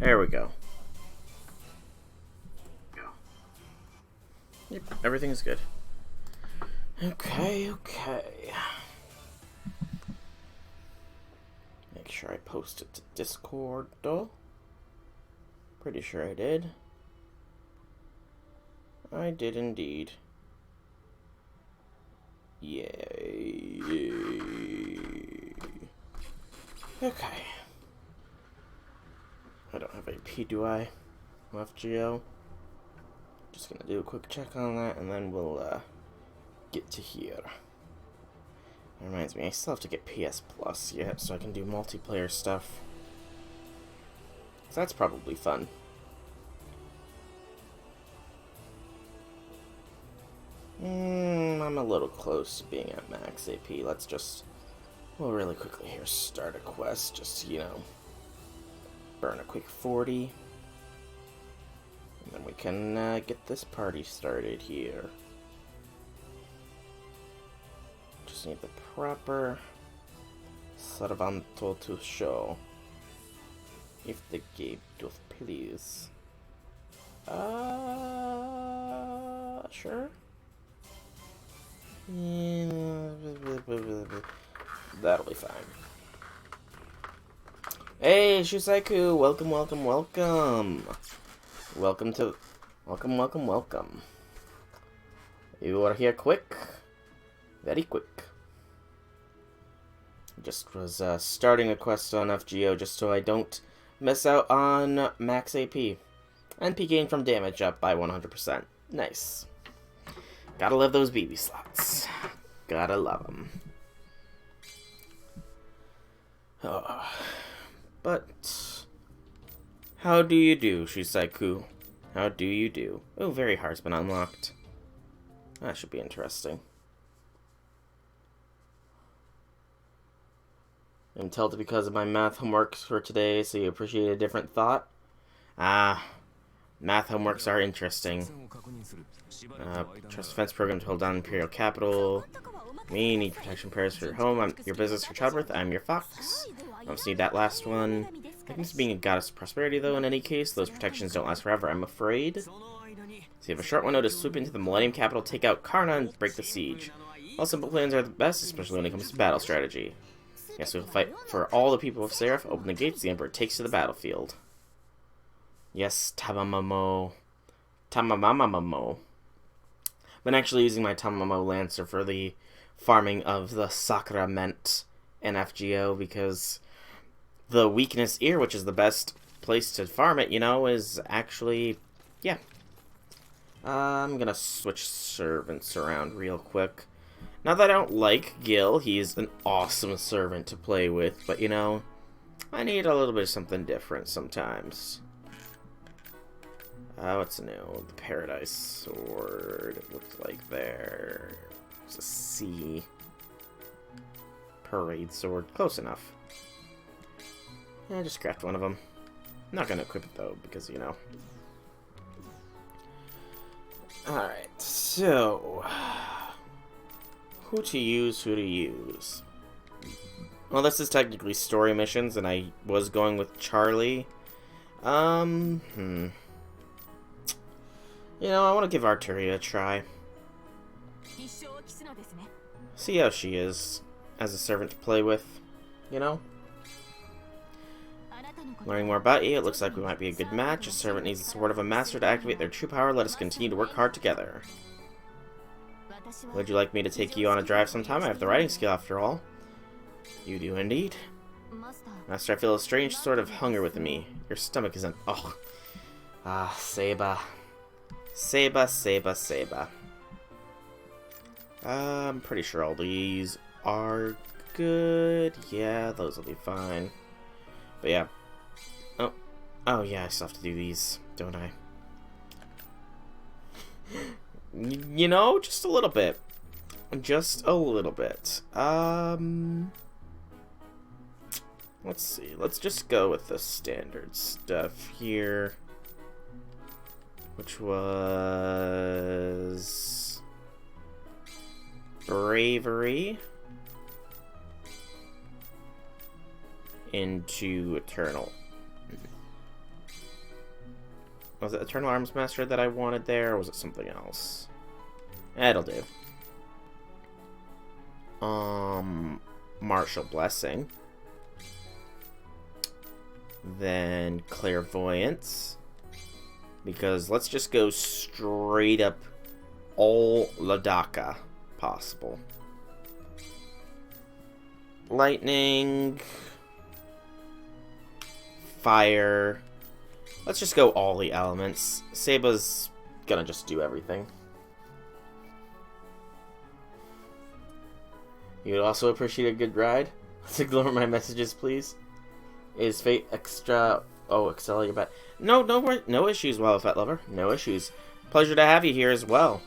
There we go. Yep, everything's good. Okay. Make sure I post it to Discord, though. Pretty sure I did. I did indeed. Yay. Okay. I don't have AP, do I? FGO. Just gonna do a quick check on that, and then we'll get to here. That reminds me, I still have to get PS Plus yet, so I can do multiplayer stuff. So that's probably fun. I'm a little close to being at max AP. We'll really quickly here start a quest, just, you know, burn a quick 40. And then we can get this party started here. Just need the proper servanto to show. If the game doth please. Sure? That'll be fine. Hey, Shusaiku! Welcome. Welcome. You are here quick. Very quick. Just was starting a quest on FGO just so I don't miss out on max AP. NP gain from damage up by 100%. Nice. Gotta love those BB slots. Gotta love them. Oh. But how do you do, Shisaiku? How do you do? Oh, very hard's been unlocked. That should be interesting. You can tell it's because of my math homeworks for today, so you appreciate a different thought. Math homeworks are interesting. Trust defense program to hold down Imperial Capital. Me, need protection prayers for your home. Your business for childbirth. I'm your fox. I don't need that last one. Thanks to being a goddess of prosperity, though, in any case, those protections don't last forever, I'm afraid. So you have a short window to swoop into the Millennium Capital, take out Karna, and break the siege. All simple plans are the best, especially when it comes to battle strategy. Yes, we'll fight for all the people of Seraph. Open the gates, the Emperor takes to the battlefield. Yes, Tamamamo. Been actually using my Tamamamo Lancer for the farming of the Sacrament in FGO because the Weakness Ear, which is the best place to farm it, you know, is actually, yeah. I'm gonna switch servants around real quick. Not that I don't like Gil, he's an awesome servant to play with, but you know, I need a little bit of something different sometimes. What's new? The Paradise Sword, it looks like there's a C. Parade Sword, close enough. Yeah, just craft one of them. I'm not gonna equip it though, because you know. Alright, so who to use? Well, this is technically story missions, and I was going with Charlie. You know, I want to give Arturia a try. See how she is as a servant to play with, you know? Learning more about you, it looks like we might be a good match. A servant needs the support of a master to activate their true power. Let us continue to work hard together. Would you like me to take you on a drive sometime? I have the riding skill after all. You do indeed. Master, I feel a strange sort of hunger within me. Your stomach isn't... Oh. Seba. Seba. I'm pretty sure all these are good. Yeah, those will be fine. But yeah. Oh yeah, I still have to do these, don't I? You know, just a little bit. Just a little bit. Let's see. Let's just go with the standard stuff here. Which was bravery into eternal. Was it Eternal Arms Master that I wanted there, or was it something else? It'll do. Martial Blessing. Then Clairvoyance. Because let's just go straight up all Ladaka possible. Lightning. Fire. Let's just go all the elements. Saba's gonna just do everything. You would also appreciate a good ride. Let's ignore my messages, please. Is Fate extra... Oh, Extella, you're back. No issues, Fat Lover. No issues. Pleasure to have you here as well.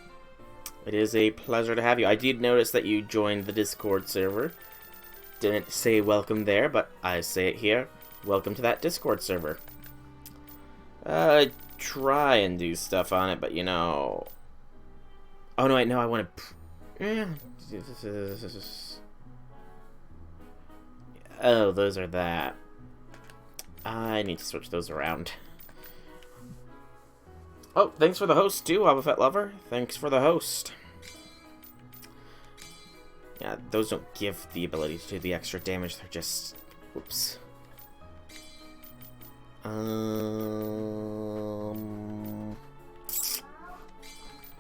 It is a pleasure to have you. I did notice that you joined the Discord server. Didn't say welcome there, but I say it here. Welcome to that Discord server. I try and do stuff on it, but you know... Oh, no, wait, no, I want to... Oh, those are that. I need to switch those around. Oh, thanks for the host, too, Fat Lover. Thanks for the host. Yeah, those don't give the ability to do the extra damage. They're just... Whoops.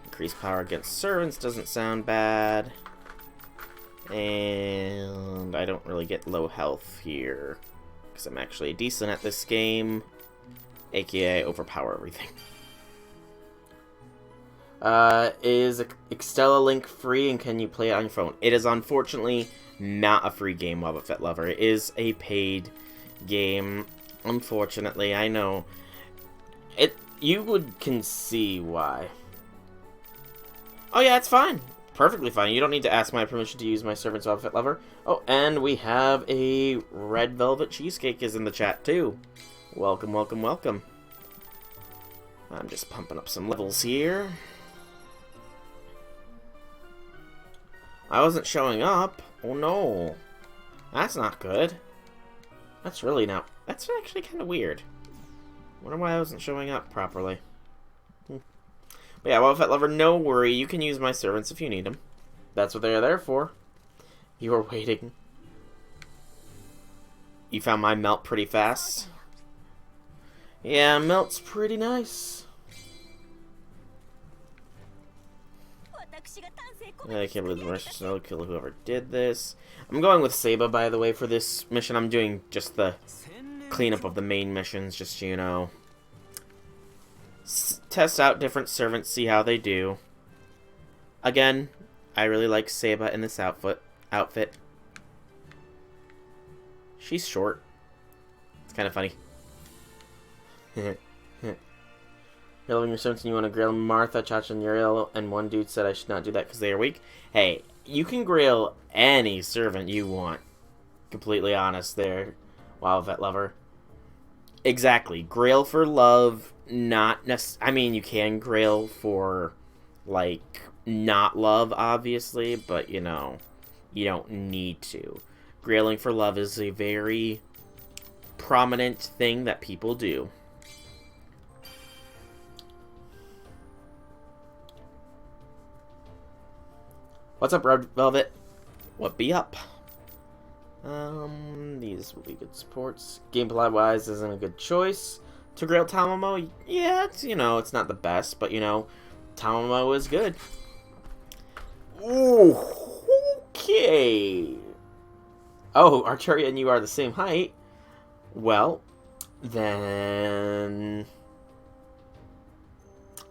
Increased power against servants doesn't sound bad. And I don't really get low health here. Because I'm actually decent at this game. AKA overpower everything. Is Extella Link free and can you play it on your phone? It is unfortunately not a free game, Fat Lover. It is a paid game. Unfortunately, I know. You can see why. Oh yeah, it's fine. Perfectly fine. You don't need to ask my permission to use my servant's Fat Lover. Oh, and we have a red velvet cheesecake is in the chat too. Welcome, welcome, welcome. I'm just pumping up some levels here. I wasn't showing up. Oh no. That's not good. That's really not... That's actually kind of weird. Wonder why I wasn't showing up properly. But yeah, Fat Lover, no worry. You can use my servants if you need them. That's what they're there for. You are waiting. You found my melt pretty fast. Yeah, melt's pretty nice. I can't believe the rest of kill whoever did this. I'm going with Saba, by the way, for this mission. I'm doing just the cleanup of the main missions, just, you know. Test out different servants, see how they do. Again, I really like Saba in this outfit. She's short. It's kind of funny. You're loving your servants and you want to grill Martha, Chacha, and Uriel, and one dude said I should not do that because they are weak. Hey, you can grill any servant you want. Completely honest there, Fat Lover. Exactly. Grill for love, not necessarily... I mean, you can grill for, like, not love, obviously, but, you know, you don't need to. Grilling for love is a very prominent thing that people do. What's up, Red Velvet? What be up? These will be good supports. Gameplay-wise isn't a good choice. To grill Tamamo, yeah, it's, you know, it's not the best, but, you know, Tamamo is good. Ooh, okay. Oh, Arturia and you are the same height. Well, then...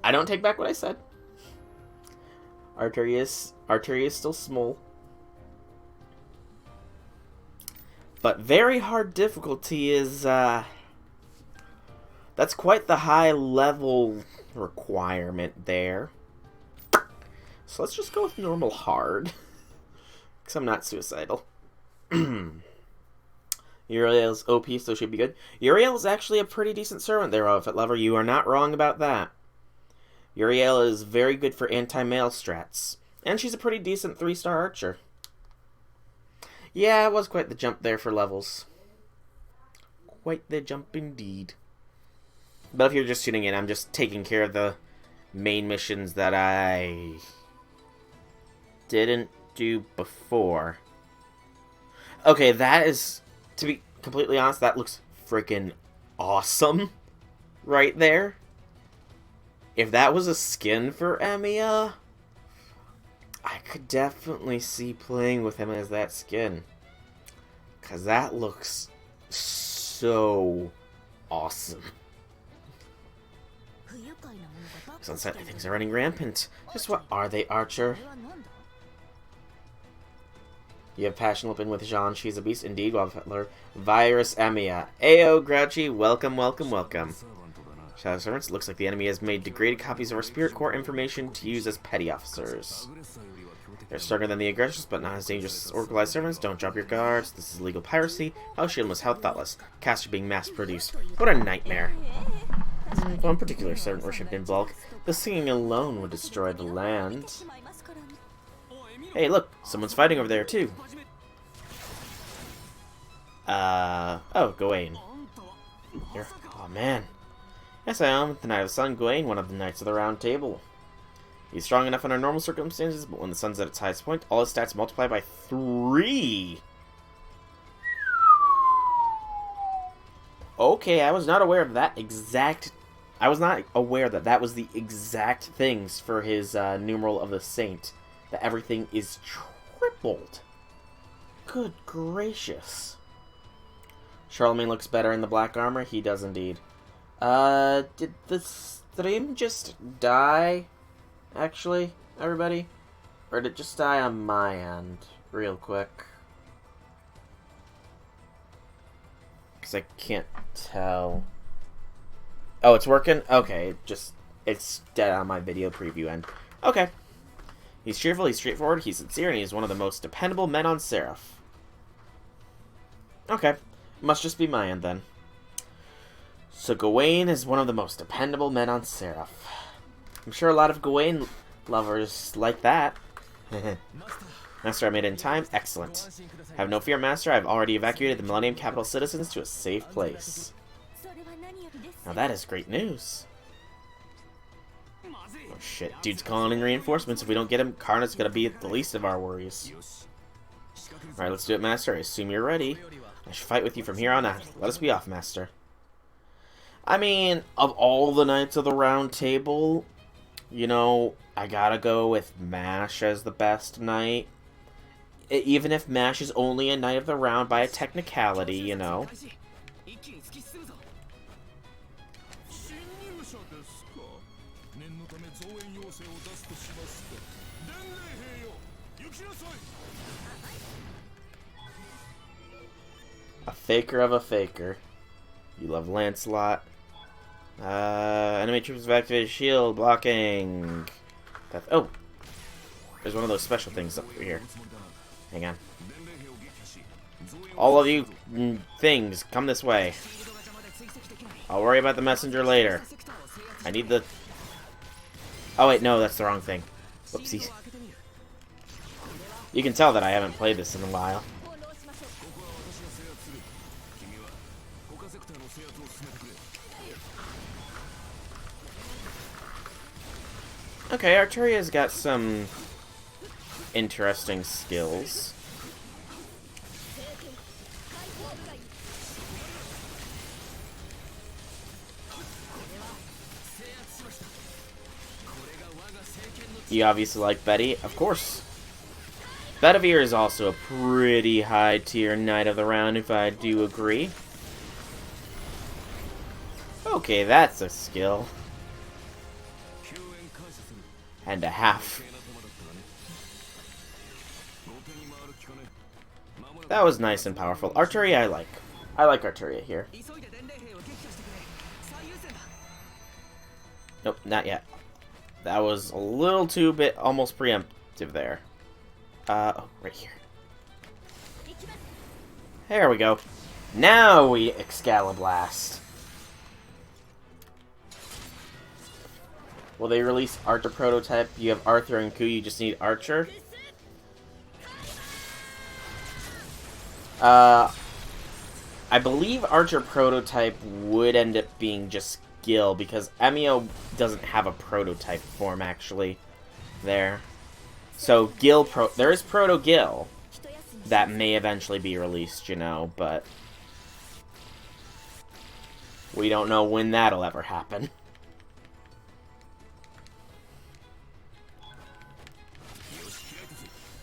I don't take back what I said. Arturia is still small. But very hard difficulty is, that's quite the high level requirement there. So let's just go with normal hard. Because I'm not suicidal. Uriel's OP, so should be good. Uriel is actually a pretty decent servant there, Fat Lover. You are not wrong about that. Uriel is very good for anti-mail strats. And she's a pretty decent 3-star archer. Yeah, it was quite the jump there for levels. Quite the jump indeed. But if you're just tuning in, I'm just taking care of the main missions that I didn't do before. Okay, that is, to be completely honest, that looks freaking awesome right there. If that was a skin for Emiya, I could definitely see playing with him as that skin. Because that looks so awesome. Sunset, things are running rampant. Just what are they, Archer? You have passion open with Jean, she's a beast indeed, while Virus Emiya. Ayo, Grouchy, welcome, welcome, welcome. Shadow Servants, looks like the enemy has made degraded copies of our Spirit Core information to use as petty officers. They're stronger than the aggressors, but not as dangerous as organized servants. Don't drop your guards. This is legal piracy. How shameless, how thoughtless. Caster being mass-produced. What a nightmare. If one particular servant worshipped in bulk, the singing alone would destroy the land. Hey, look, someone's fighting over there, too. Oh, Gawain. Oh, man. Yes, I am. The Knight of the Sun, Gawain, one of the Knights of the Round Table. He's strong enough under normal circumstances, but when the sun's at its highest point, all his stats multiply by 3. Okay, I was not aware of that exact... I was not aware that that was the exact things for his numeral of the saint. That everything is tripled. Good gracious. Charlemagne looks better in the black armor. He does indeed. Did the stream just die? Actually, everybody? Or did it just die on my end? Real quick. Because I can't tell. Oh, it's working? Okay, it's dead on my video preview end. Okay. He's cheerful, he's straightforward, he's sincere, and he's one of the most dependable men on Seraph. Okay. Must just be my end, then. So Gawain is one of the most dependable men on Seraph. I'm sure a lot of Gawain lovers like that. Master, I made it in time? Excellent. Have no fear, Master. I've already evacuated the Millennium Capital citizens to a safe place. Now that is great news. Oh shit, dude's calling in reinforcements. If we don't get him, Karna's gonna be the least of our worries. Alright, let's do it, Master. I assume you're ready. I should fight with you from here on out. Let us be off, Master. I mean, of all the Knights of the Round Table, you know, I gotta go with Mash as the best knight. Even if Mash is only a Knight of the Round by a technicality, you know. A faker of a faker. You love Lancelot. Enemy troops have activated shield blocking. Oh, there's one of those special things up here. Hang on. All of you things, come this way. I'll worry about the messenger later. I need the... Oh wait, no, that's the wrong thing. Whoopsies. You can tell that I haven't played this in a while. Okay, Arturia's got some interesting skills. You obviously like Betty, of course. Bedivere is also a pretty high tier Knight of the Round, if I do agree. Okay, that's a skill. And a half. That was nice and powerful. Arturia I like. I like Arturia here. Nope, not yet. That was a little too bit almost preemptive there. Oh, right here. There we go. Now we Excaliblast. Will they release Archer Prototype? You have Arthur and Ku, you just need Archer. I believe Archer Prototype would end up being just Gil, because Emio doesn't have a prototype form, actually, there. So, there is Proto Gil that may eventually be released, you know, but we don't know when that'll ever happen.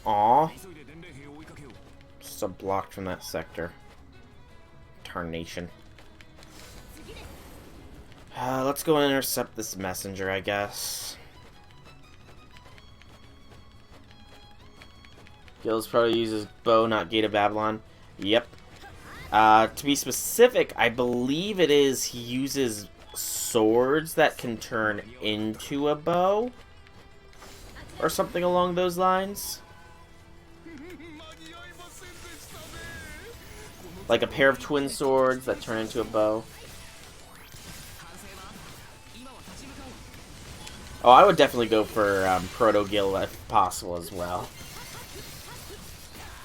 Aww. So blocked from that sector. Tarnation. Let's go and intercept this messenger, I guess. Gil's probably uses bow, not Gate of Babylon. Yep. To be specific, I believe it is he uses swords that can turn into a bow. Or something along those lines. Like a pair of twin swords that turn into a bow. Oh, I would definitely go for Proto Gil if possible as well.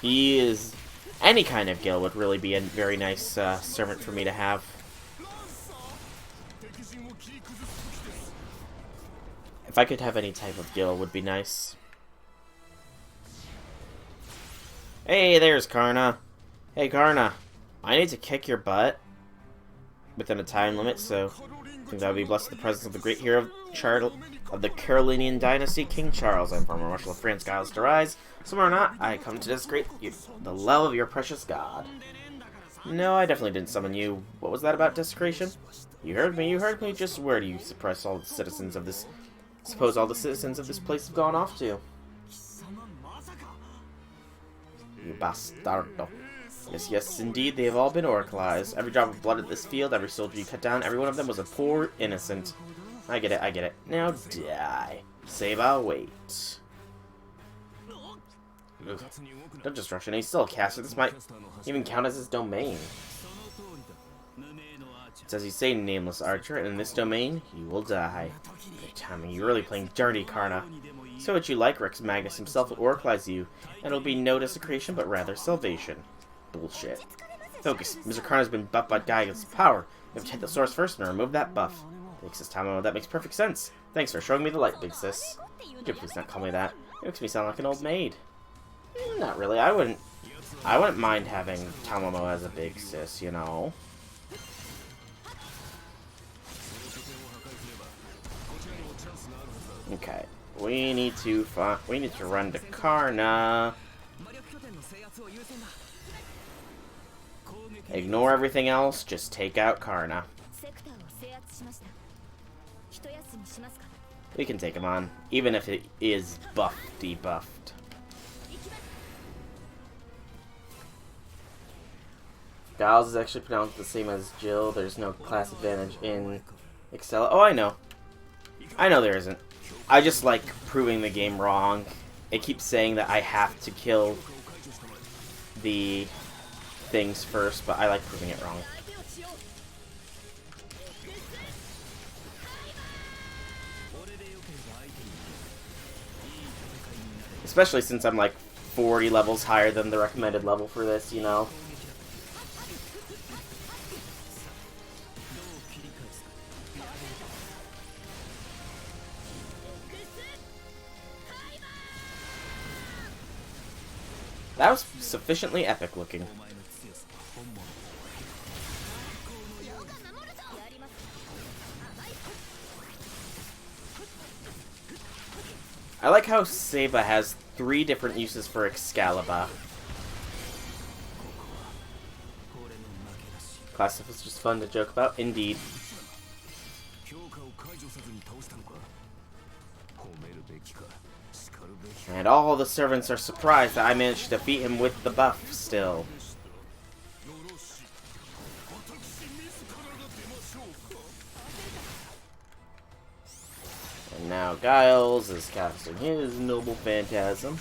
He is... Any kind of Gil would really be a very nice servant for me to have. If I could have any type of Gil, would be nice. Hey, there's Karna. Hey, Karna. I need to kick your butt within a time limit, so I think that would be blessed with the presence of the great hero of the Carolinian dynasty, King Charles. I'm former Marshal of France, Giles to rise. Somewhere or not, I come to desecrate the love of your precious god. No, I definitely didn't summon you. What was that about desecration? You heard me, just where do you suppress all the citizens of this... Suppose all the citizens of this place have gone off to? You bastardo. Yes, indeed, they have all been oracalized. Every drop of blood at this field, every soldier you cut down, every one of them was a poor innocent. I get it. Now die. Save our wait. Ugh. Don't just rush in. He's still a caster. This might even count as his domain. It's as you say, nameless archer, and in this domain, you will die. Good timing. You're really playing dirty, Karna. So what you like, Rex Magus himself will oraclize you, and it'll be no desecration, but rather salvation. Bullshit. Focus. Mr. Karna's been buffed by Gaia's power. You have to hit the source first and remove that buff. Thanks, Sis Tamo. That makes perfect sense. Thanks for showing me the light, big sis. You could please not call me that. It makes me sound like an old maid. Not really. I wouldn't mind having Tamomo as a big sis, you know. Okay. We need to run to Karna. Ignore everything else, just take out Karna. We can take him on, even if it is debuffed. Giles is actually pronounced the same as Jill. There's no class advantage in Extella. Oh, I know. I know there isn't. I just like proving the game wrong. It keeps saying that I have to kill the things first, but I like proving it wrong. Especially since I'm like 40 levels higher than the recommended level for this, you know. That was sufficiently epic looking. I like how Seba has 3 different uses for Excalibur. Class stuff is just fun to joke about, indeed. And all the servants are surprised that I managed to defeat him with the buff still. And now Giles is casting his Noble Phantasm.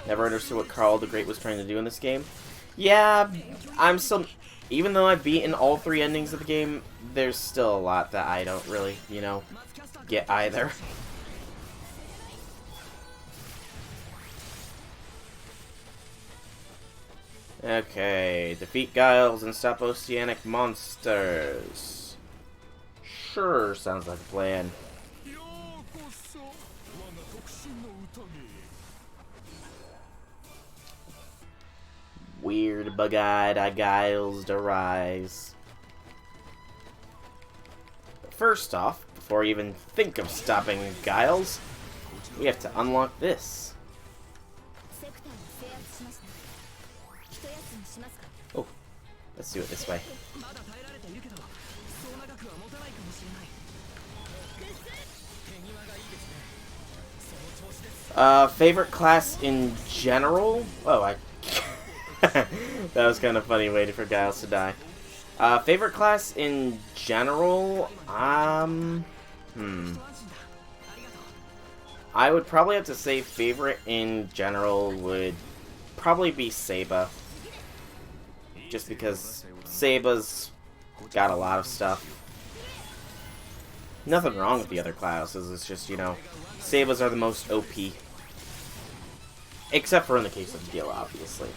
Never understood what Karl the Great was trying to do in this game. Yeah, I'm still... Even though I've beaten all 3 endings of the game, there's still a lot that I don't really, you know, get either. Okay, defeat Giles and stop oceanic monsters. Sure, sounds like a plan. Weird, bug-eyed Giles arise. But first off, before you even think of stopping Giles, we have to unlock this. Oh, let's do it this way. Favorite class in general? Oh, I... that was kind of a funny way for Giles to die. Favorite class in general? I would probably have to say favorite in general would probably be Saba. Just because Saba's got a lot of stuff. Nothing wrong with the other classes, it's just, you know, Sabas are the most OP. Except for in the case of Gil, obviously.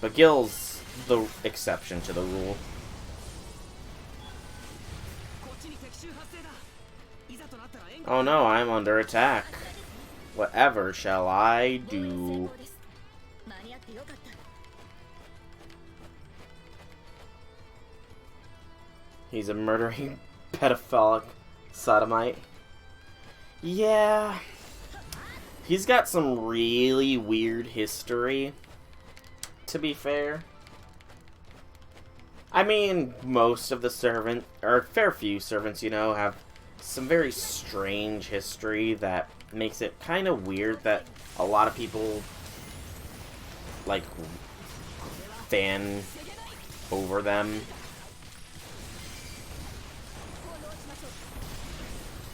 But Gil's the exception to the rule. Oh no, I'm under attack. Whatever shall I do? He's a murdering pedophilic sodomite. Yeah. He's got some really weird history, to be fair. I mean, most of the servants, or a fair few servants, you know, have some very strange history that makes it kind of weird that a lot of people, like, fan over them.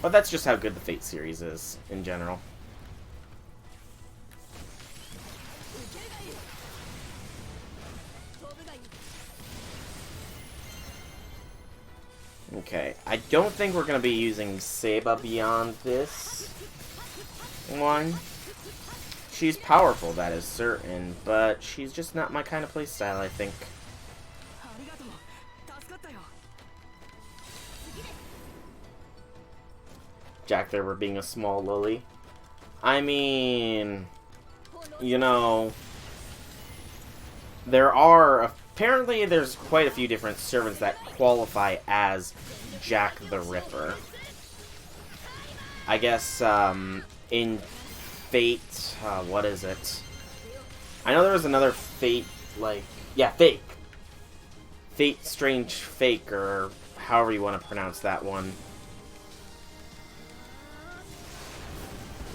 But that's just how good the Fate series is, in general. Okay, I don't think we're going to be using Saba beyond this one. She's powerful, that is certain, but she's just not my kind of playstyle, I think. Jack there were being a small lily. I mean, you know, apparently there's quite a few different servants that qualify as Jack the Ripper. I guess, in Fate, what is it? I know there was another Fate, like, yeah, Fake. Fate Strange Fake, or however you want to pronounce that one.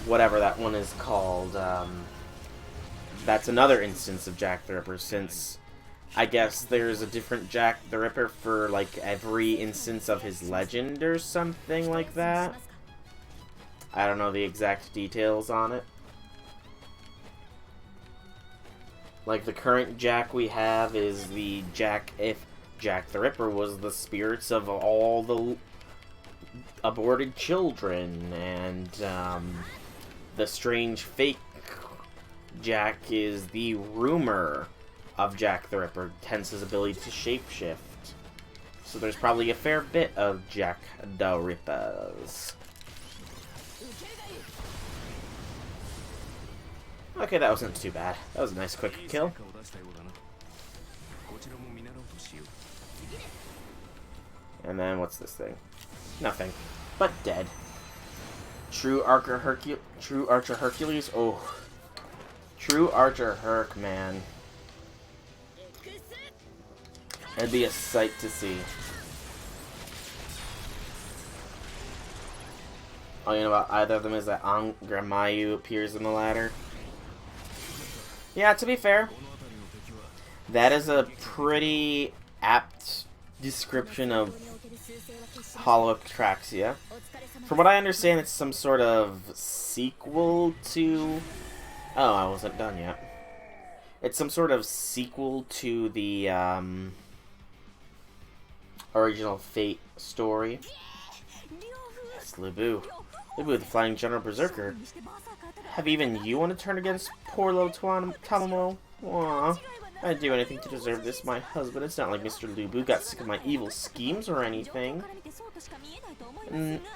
Whatever that one is called, that's another instance of Jack the Ripper, since I guess there's a different Jack the Ripper for, like, every instance of his legend or something like that. I don't know the exact details on it. Like, the current Jack we have is the Jack, if Jack the Ripper was the spirits of all the aborted children, and, the strange fake Jack is the rumor of Jack the Ripper, hence his ability to shapeshift. So there's probably a fair bit of Jack the Rippers. Okay, that wasn't too bad. That was a nice quick kill. And then what's this thing? Nothing. But dead. True Archer Hercules? Oh. True Archer Herc, man. It'd be a sight to see. All you know about either of them is that Angramayu appears in the ladder. Yeah, to be fair, that is a pretty apt description of Holotraxia. From what I understand, it's some sort of sequel to... Oh, I wasn't done yet. It's some sort of sequel to the original Fate story. It's Lubu. Lubu, the Flying General Berserker. Have even you want to turn against poor little Tamamo? Aww, I'd do anything to deserve this. My husband, it's not like Mr. Lubu got sick of my evil schemes or anything.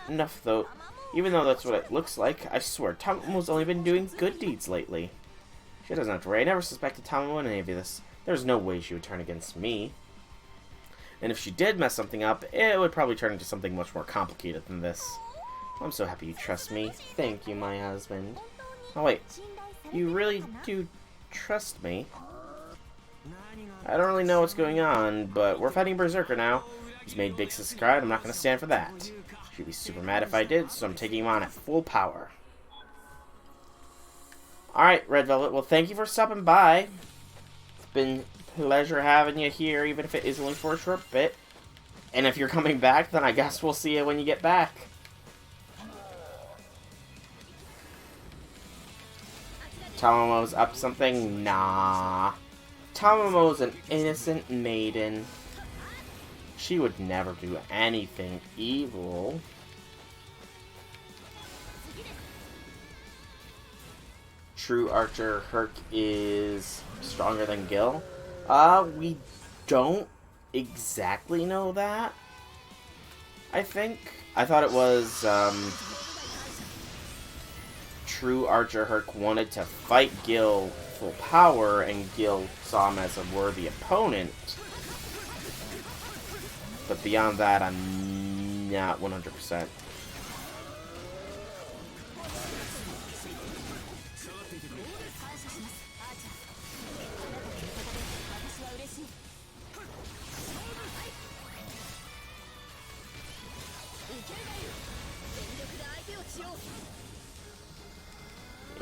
Enough though. Even though that's what it looks like, I swear, Tamamo's only been doing good deeds lately. She doesn't have to worry. I never suspected Tamamo in any of this. There's no way she would turn against me. And if she did mess something up, it would probably turn into something much more complicated than this. I'm so happy you trust me. Thank you, my husband. Oh wait, you really do trust me? I don't really know what's going on, but we're fighting Berserker now. He's made Big Sis cry, and I'm not going to stand for that. She'd be super mad if I did, so I'm taking him on at full power. Alright, Red Velvet, well thank you for stopping by. It's been a pleasure having you here, even if it is only for a short bit. And if you're coming back, then I guess we'll see you when you get back. Tamamo's up to something? Nah. Tamamo's an innocent maiden. She would never do anything evil. True Archer Herc is stronger than Gil. We don't exactly know that. I think. I thought it was, True Archer Herc wanted to fight Gil full power, and Gil saw him as a worthy opponent. But beyond that, I'm not 100%.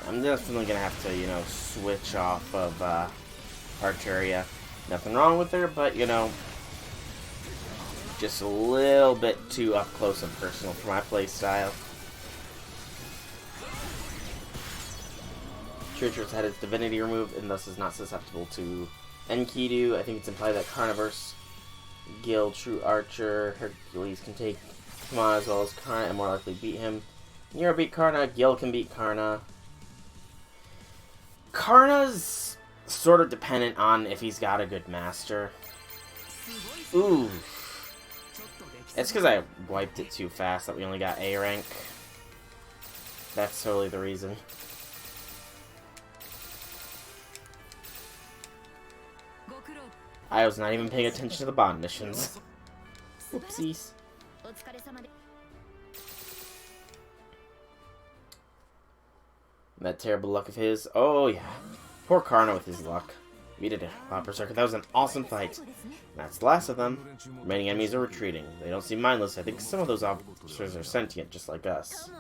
I'm definitely gonna have to, you know, switch off of Archeria. Nothing wrong with her, but, you know, just a little bit too up close and personal for my playstyle. Treacherous had its divinity removed and thus is not susceptible to Enkidu. I think it's implied that Carniverse, Gil, True Archer, Hercules can take him on as well as Karna and more likely beat him. Nero beat Karna, Gil can beat Karna. Karna's sort of dependent on if he's got a good master. Ooh. It's because I wiped it too fast that we only got A rank. That's totally the reason. I was not even paying attention to the bond missions. Whoopsies. That terrible luck of his. Oh, yeah. Poor Karna with his luck. We did it. Wow, Berserker, that was an awesome fight. That's the last of them. Remaining enemies are retreating. They don't seem mindless. I think some of those officers are sentient, just like us.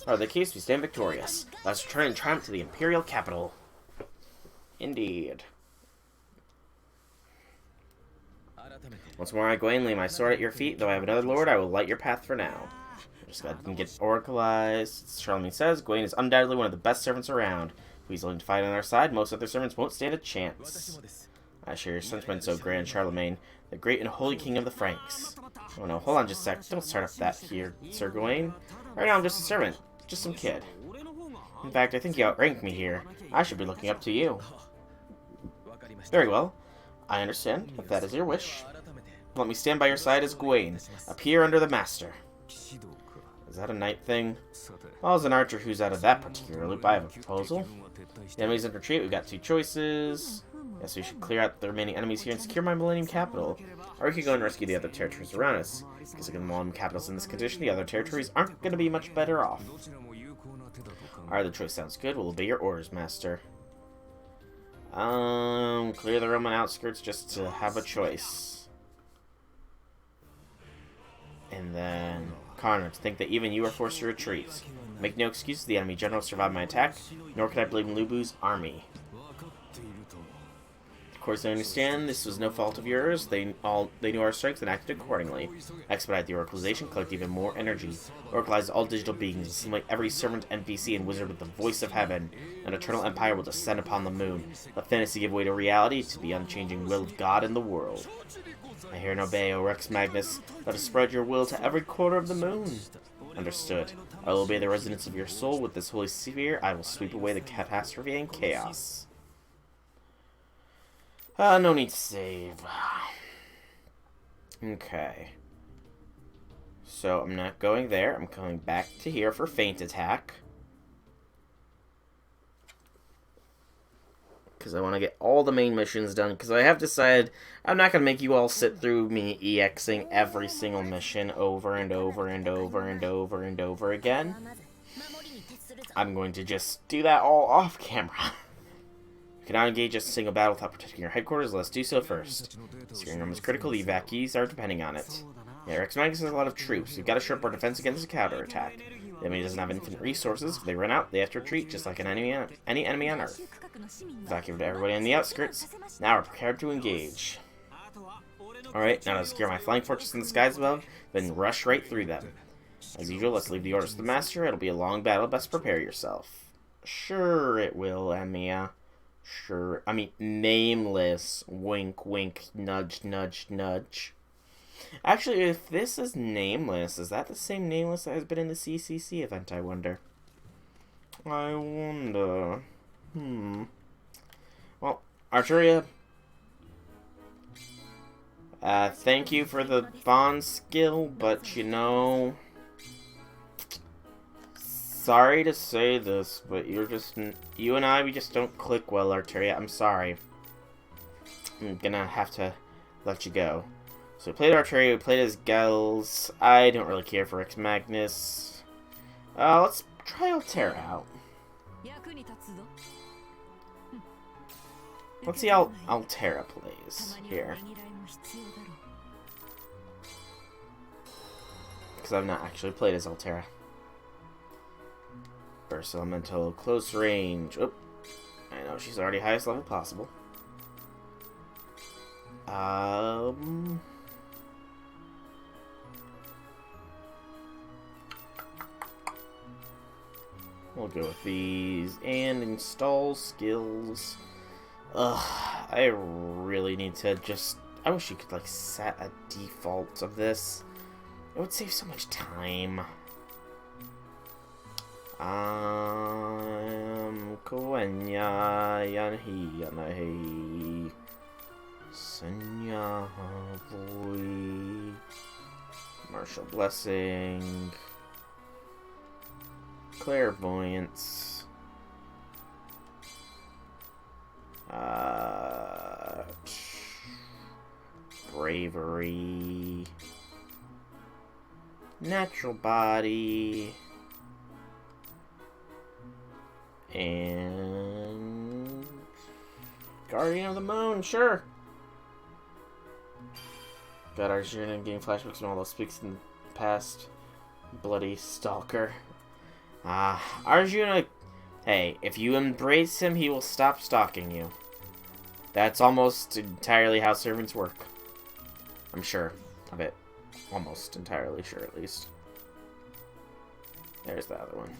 Are the case, we stand victorious. Let's return in triumph to the Imperial capital. Indeed. Once more, I, Gawain, lay my sword at your feet. Though I have another lord, I will light your path for now. Just got to get oracleized. Charlemagne says, Gawain is undoubtedly one of the best servants around. If he's willing to fight on our side, most other servants won't stand a chance. I share your sentiments, O Grand Charlemagne, the great and holy king of the Franks. Oh no, hold on just a sec. Don't start up that here, Sir Gawain. Right now I'm just a servant. Just some kid. In fact, I think you outrank me here. I should be looking up to you. Very well. I understand, if that is your wish. Let me stand by your side as Gawain. Appear under the master. Is that a knight thing? Well, as an archer who's out of that particular loop, I have a proposal. The enemies in retreat, we've got two choices. Yes, we should clear out the remaining enemies here and secure my Millennium Capital. Or we could go and rescue the other territories around us. Because if the Millennium Capital's in this condition, the other territories aren't going to be much better off. Alright, the choice sounds good. We'll obey your orders, master. Clear the Roman outskirts just to have a choice. And then Karna, to think that even you are forced to retreat. Make no excuse, the enemy general survived my attack, nor can I blame Lubu's army. Of course, I understand this was no fault of yours. They knew our strengths and acted accordingly. Expedite the oracleization, collect even more energy. Oracleize all digital beings. Seem like every servant, NPC, and wizard with the voice of heaven. An eternal empire will descend upon the moon. Let fantasy give way to reality, to the unchanging will of God in the world. I hear and obey, O Rex Magnus. Let us spread your will to every corner of the moon. Understood. I will obey the resonance of your soul. With this holy sphere, I will sweep away the catastrophe and chaos. No need to save. Okay. So I'm not going there. I'm coming back to here for feint attack. Because I want to get all the main missions done. Because I have decided I'm not going to make you all sit through me EXing every single mission over and over and over and over and over again. I'm going to just do that all off camera. You cannot engage just a single battle without protecting your headquarters. Let's do so first. Securing room is critical. The evac keys are depending on it. Yeah, Rex Magnus has a lot of troops. We've got to shore up our defense against a counterattack. The enemy doesn't have infinite resources. If they run out, they have to retreat, just like any enemy on Earth. Evacuate everybody on the outskirts. Now we're prepared to engage. Alright, now to secure my flying fortress in the skies above, then rush right through them. As usual, let's leave the orders to the master. It'll be a long battle. Best prepare yourself. Sure it will, Emiya. Sure. I mean, nameless. Wink, wink, nudge, nudge, nudge. Actually, if this is nameless, is that the same nameless that has been in the CCC event, I wonder? I wonder. Well, Arturia, thank you for the bond skill, but you know, sorry to say this, but you and I, we just don't click well, Arturia. I'm sorry. I'm gonna have to let you go. So we played Arturia, we played as Gels. I don't really care for Rex Magnus. Let's try Altera out. Let's see how Altera plays here. Because I've not actually played as Altera. Burst Elemental, close range. Oh, I know, she's already highest level possible. We'll go with these and install skills. Ugh, I really need to just... I wish you could, like, set a default of this. It would save so much time. Koenya yanhi yanahi Senya boy. Martial Blessing. Clairvoyance. Bravery. Natural Body. And Guardian of the Moon, sure. Got Arjuna getting flashbacks from all those speaks in the past. Bloody stalker. Arjuna, hey, if you embrace him, he will stop stalking you. That's almost entirely how servants work. I'm sure of it. Almost entirely sure, at least. There's the other one.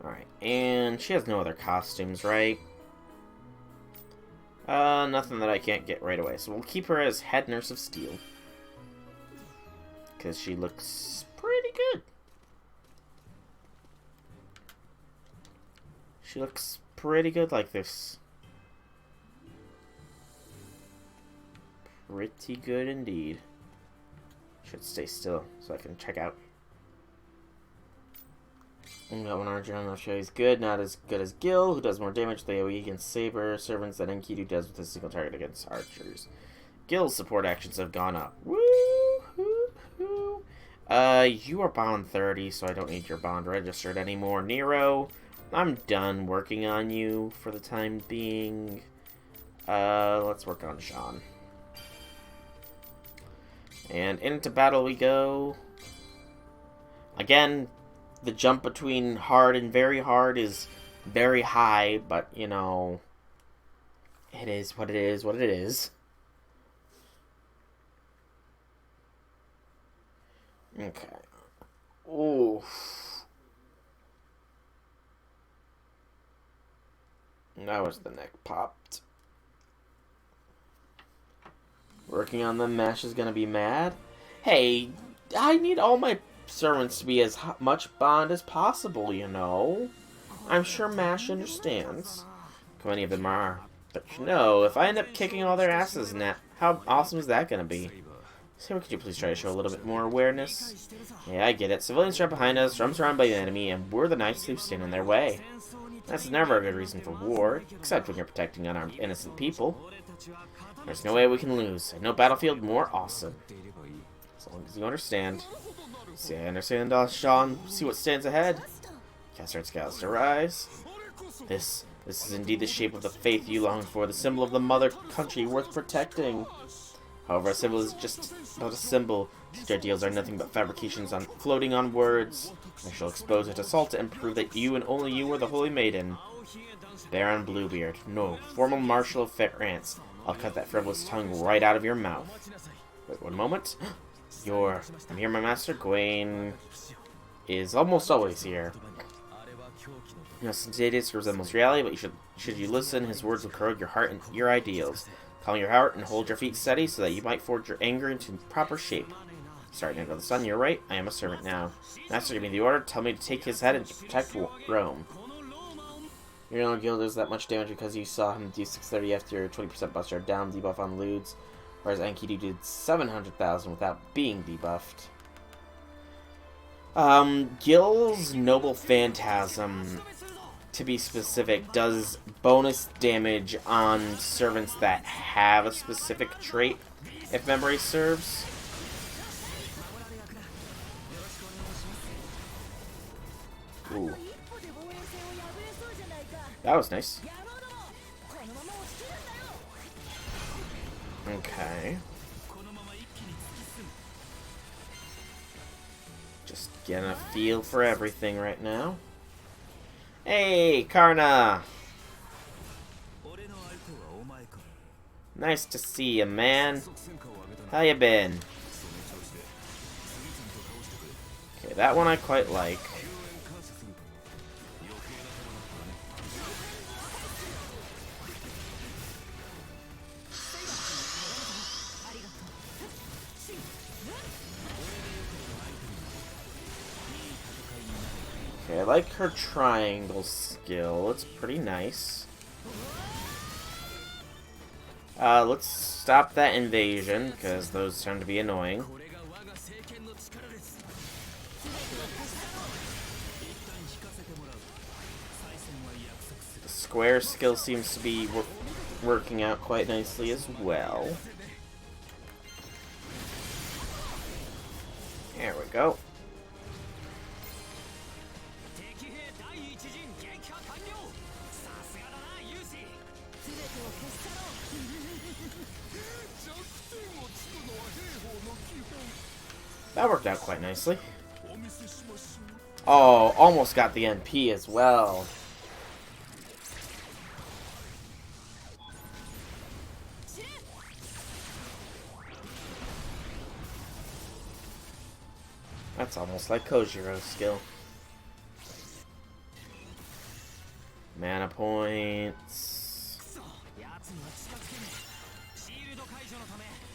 Alright, and she has no other costumes, right? Nothing that I can't get right away. So we'll keep her as Head Nurse of Steel. Because she looks pretty good. She looks pretty good like this. Pretty good indeed. Should stay still so I can check out. Got one Arjun, I'll show he's good, not as good as Gil, who does more damage with AoE against Saber servants than Enkidu does with a single target against archers. Gil's support actions have gone up. Woo-hoo-hoo. You are bond 30, so I don't need your bond registered anymore. Nero, I'm done working on you for the time being. Let's work on Sean. And into battle we go. Again, the jump between hard and very hard is very high, but, you know, it is what it is, what it is. Okay. Ooh. That was the neck popped. Working on them, Mash is gonna be mad. Hey, I need all my servants to be as much bond as possible, you know. I'm sure Mash understands. How many of them are But you know, if I end up kicking all their asses, how awesome is that gonna be? Sarah, could you please try to show a little bit more awareness? Yeah, I get it. Civilians are behind us, drums surrounded by the enemy, and we're the knights who stand in their way. That's never a good reason for war, except when you're protecting unarmed innocent people. There's no way we can lose. No battlefield more awesome. As long as you understand. See, I understand, Sean. See what stands ahead. Cast our scouts to rise. This is indeed the shape of the faith you long for, the symbol of the mother country worth protecting. However, a symbol is just but a symbol. Such ideals are nothing but fabrications floating on words. I shall expose it, assault it, and prove that you and only you are the Holy Maiden. Baron Bluebeard. No, formal Marshal of France. I'll cut that frivolous tongue right out of your mouth. Wait one moment. I'm here, my master. Gawain is almost always here. Since it resembles reality, but should you listen, his words will corrode your heart and your ideals. Calm your heart and hold your feet steady so that you might forge your anger into proper shape. Sorry, Nick of the Sun, you're right. I am a servant now. Master, give me the order. Tell me to take his head and to protect Rome. Your own guild does that much damage because you saw him do 630 after your 20% buster down debuff on Ludes, whereas Enkidu did 700,000 without being debuffed. Gil's Noble Phantasm, to be specific, does bonus damage on servants that have a specific trait, if memory serves. Ooh. That was nice. Okay. Just getting a feel for everything right now. Hey, Karna! Nice to see you, man. How you been? Okay, that one I quite like. Okay, I like her triangle skill. It's pretty nice. Let's stop that invasion, because those tend to be annoying. The square skill seems to be working out quite nicely as well. There we go. That worked out quite nicely. Oh, almost got the NP as well. That's almost like Kojiro's skill. Mana points.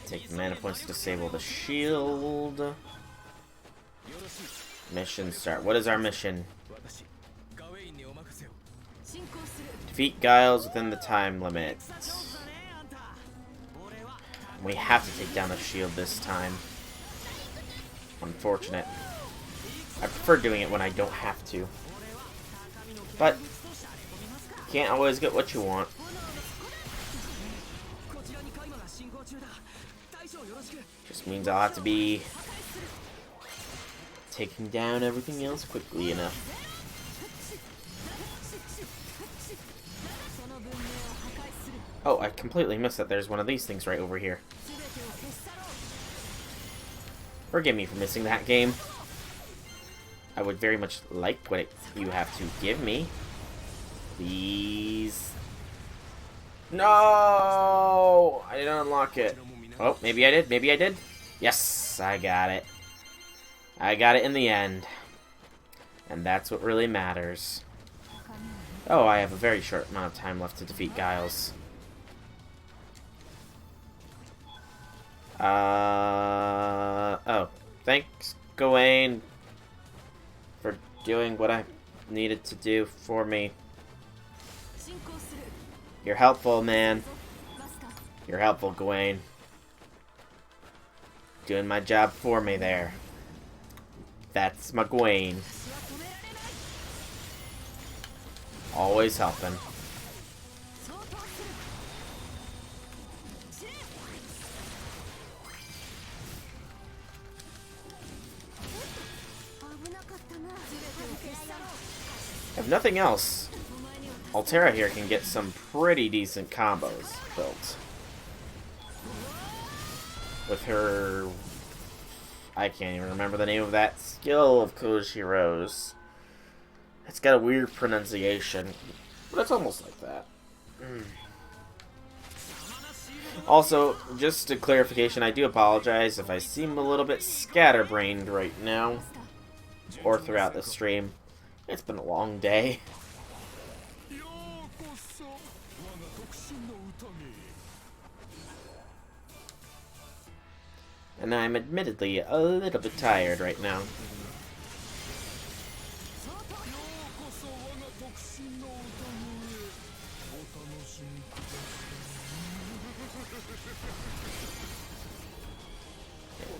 Take the mana points to disable the shield. Mission start. What is our mission? Defeat Giles within the time limit. We have to take down the shield this time. Unfortunate. I prefer doing it when I don't have to. But you can't always get what you want. Just means I'll have to be taking down everything else quickly enough. Oh, I completely missed that there's one of these things right over here. Forgive me for missing that game. I would very much like what you have to give me. Please. No! I didn't unlock it. Oh, maybe I did. Maybe I did. Yes, I got it. I got it in the end. And that's what really matters. Oh, I have a very short amount of time left to defeat Giles. Oh. Thanks, Gawain, for doing what I needed to do for me. You're helpful, man. You're helpful, Gawain. Doing my job for me there. That's my Gawain. Always helping. If nothing else, Altera here can get some pretty decent combos built. With her... I can't even remember the name of that skill of Koshiro's. It's got a weird pronunciation, but it's almost like that. Also, just a clarification, I do apologize if I seem a little bit scatterbrained right now, or throughout the stream. It's been a long day. And I'm admittedly a little bit tired right now.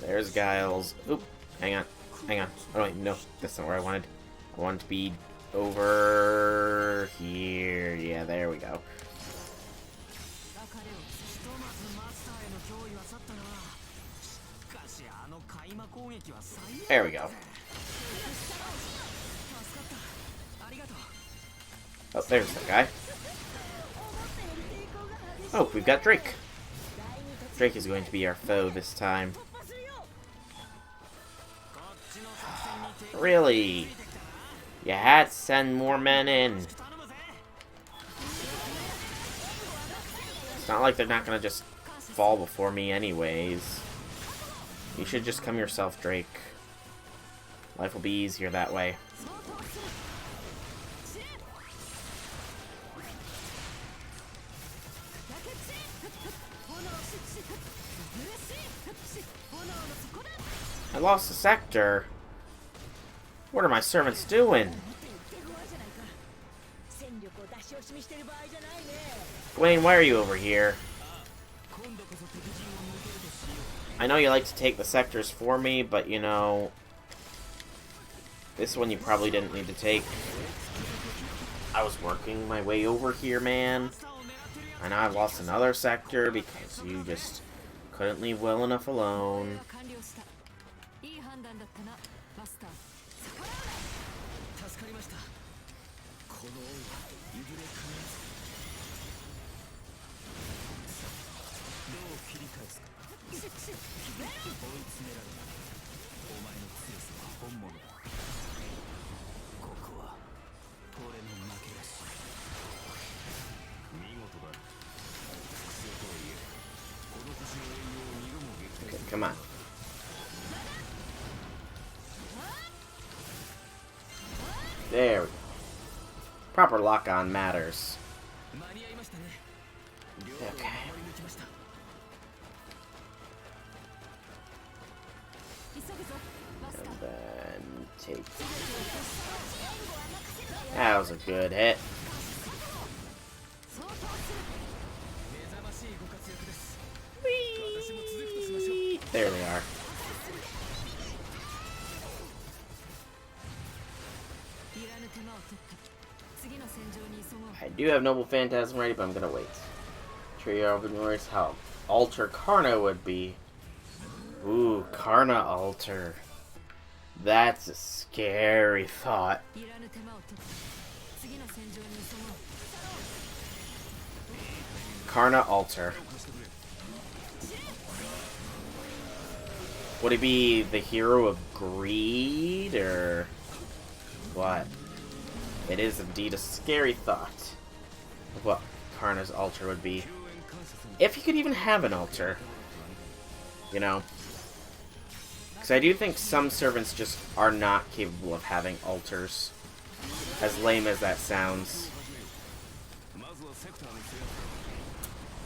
There's Giles. Oop, hang on. Hang on. Oh wait, no, that's not where I wanted. I wanted to be over here. Yeah, there we go. There we go. Oh, there's that guy. Oh, we've got Drake. Drake is going to be our foe this time. Really? You had to send more men in. It's not like they're not gonna just fall before me anyways. You should just come yourself, Drake. Life will be easier that way. I lost a sector. What are my servants doing? Wayne, why are you over here? I know you like to take the sectors for me, but you know, this one you probably didn't need to take. I was working my way over here, man. And I lost another sector because you just couldn't leave well enough alone. Okay, come on. There we go. Proper lock-on matters. Okay. And then take... That was a good hit. Whee! There we are. I do have Noble Phantasm ready, but I'm gonna wait. Trio of Noise, how Alter Karna would be. Ooh, Karna Alter. That's a scary thought. Karna Alter. Would he be the hero of greed, or what? It is indeed a scary thought of what Karna's altar would be. If he could even have an altar. You know? Because I do think some servants just are not capable of having altars. As lame as that sounds.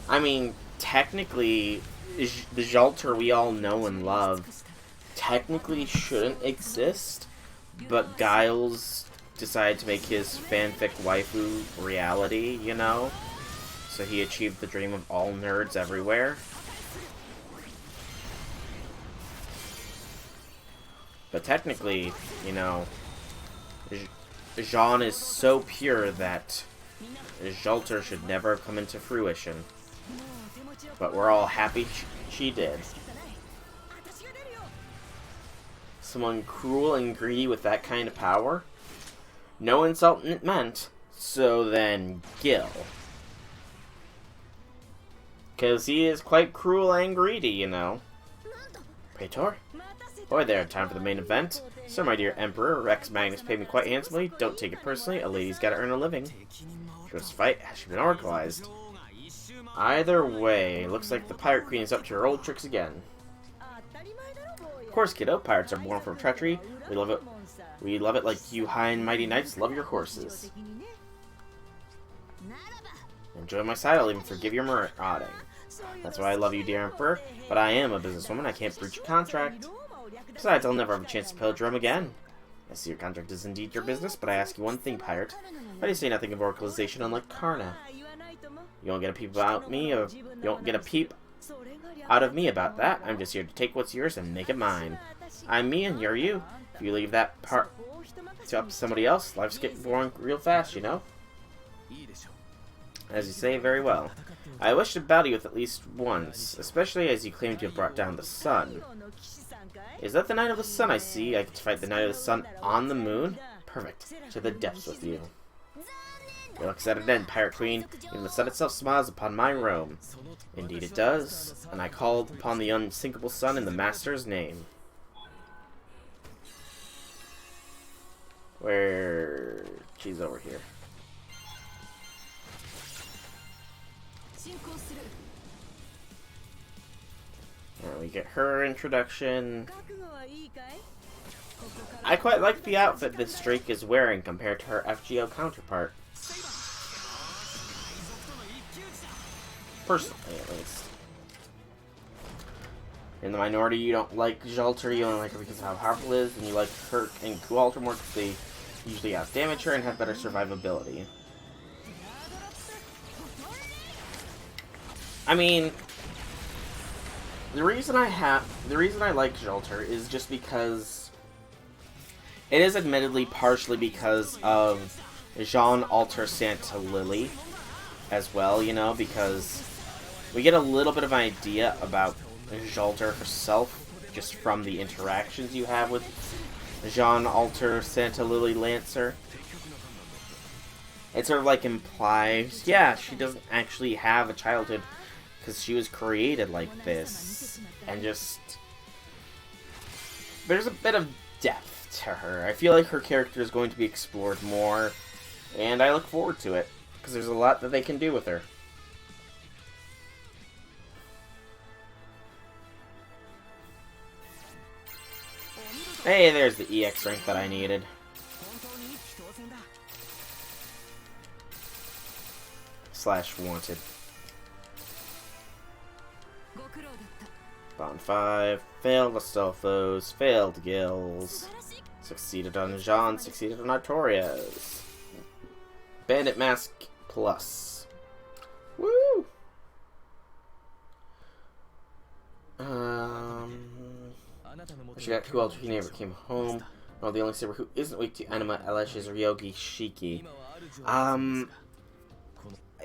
I mean, technically, the Jalter we all know and love technically shouldn't exist, but Giles decided to make his fanfic waifu reality, you know? So he achieved the dream of all nerds everywhere. But technically, you know, Jean is so pure that Xalter should never have come into fruition. But we're all happy she did. Someone cruel and greedy with that kind of power? No insult meant. So then, Gil. Because he is quite cruel and greedy, you know. Praetor? Boy there, time for the main event. So, my dear Emperor, Rex Magnus paid me quite handsomely. Don't take it personally, a lady's gotta earn a living. She wants to fight, has she been oracleized? Either way, looks like the Pirate Queen is up to her old tricks again. Of course, kiddo, pirates are born from treachery. We love it. We love it like you high and mighty knights love your horses. Enjoy my side, I'll even forgive your marauding. That's why I love you, dear Emperor. But I am a businesswoman, I can't breach a contract. Besides, I'll never have a chance to pilger him again. I see your contract is indeed your business, but I ask you one thing, pirate. Why do you say nothing of oracleization unlike Karna? You won't get a peep about me, or you won't get a peep out of me about that. I'm just here to take what's yours and make it mine. I'm me and you're you. If you leave that part up to somebody else, life's getting boring real fast, you know? As you say, very well. I wish to battle you with at least once, especially as you claim to have brought down the sun. Is that the Night of the Sun I see? I get to fight the Night of the Sun on the moon? Perfect. To the depths with you. Your luck's at an end, Pirate Queen. Even the sun itself smiles upon my realm. Indeed it does, and I called upon the unsinkable sun in the Master's name. Where... she's over here. And we get her introduction. I quite like the outfit this Drake is wearing compared to her FGO counterpart. Personally, at least. In the minority, you don't like Xalter, you only like her because of how powerful it is, and you like her and Kualter more because they usually outdamage her and have better survivability. I mean, the reason I like Xalter is just because it is admittedly partially because of Jean Alter Santa Lily as well, you know, because we get a little bit of an idea about Xalter herself just from the interactions you have with Jean Alter Santa Lily Lancer. It sort of like implies, yeah, she doesn't actually have a childhood because she was created like this, and just there's a bit of depth to her. I feel like her character is going to be explored more, and I look forward to it because there's a lot that they can do with her. Hey, there's the EX rank that I needed. / wanted. Bond 5, failed Astolfo's, failed Gills, succeeded on Jean, succeeded on Artorias. Bandit Mask Plus. Woo! She got who else? He never came home. Well, the only saber who isn't weak to Anima Elesh is Ryogi Shiki. I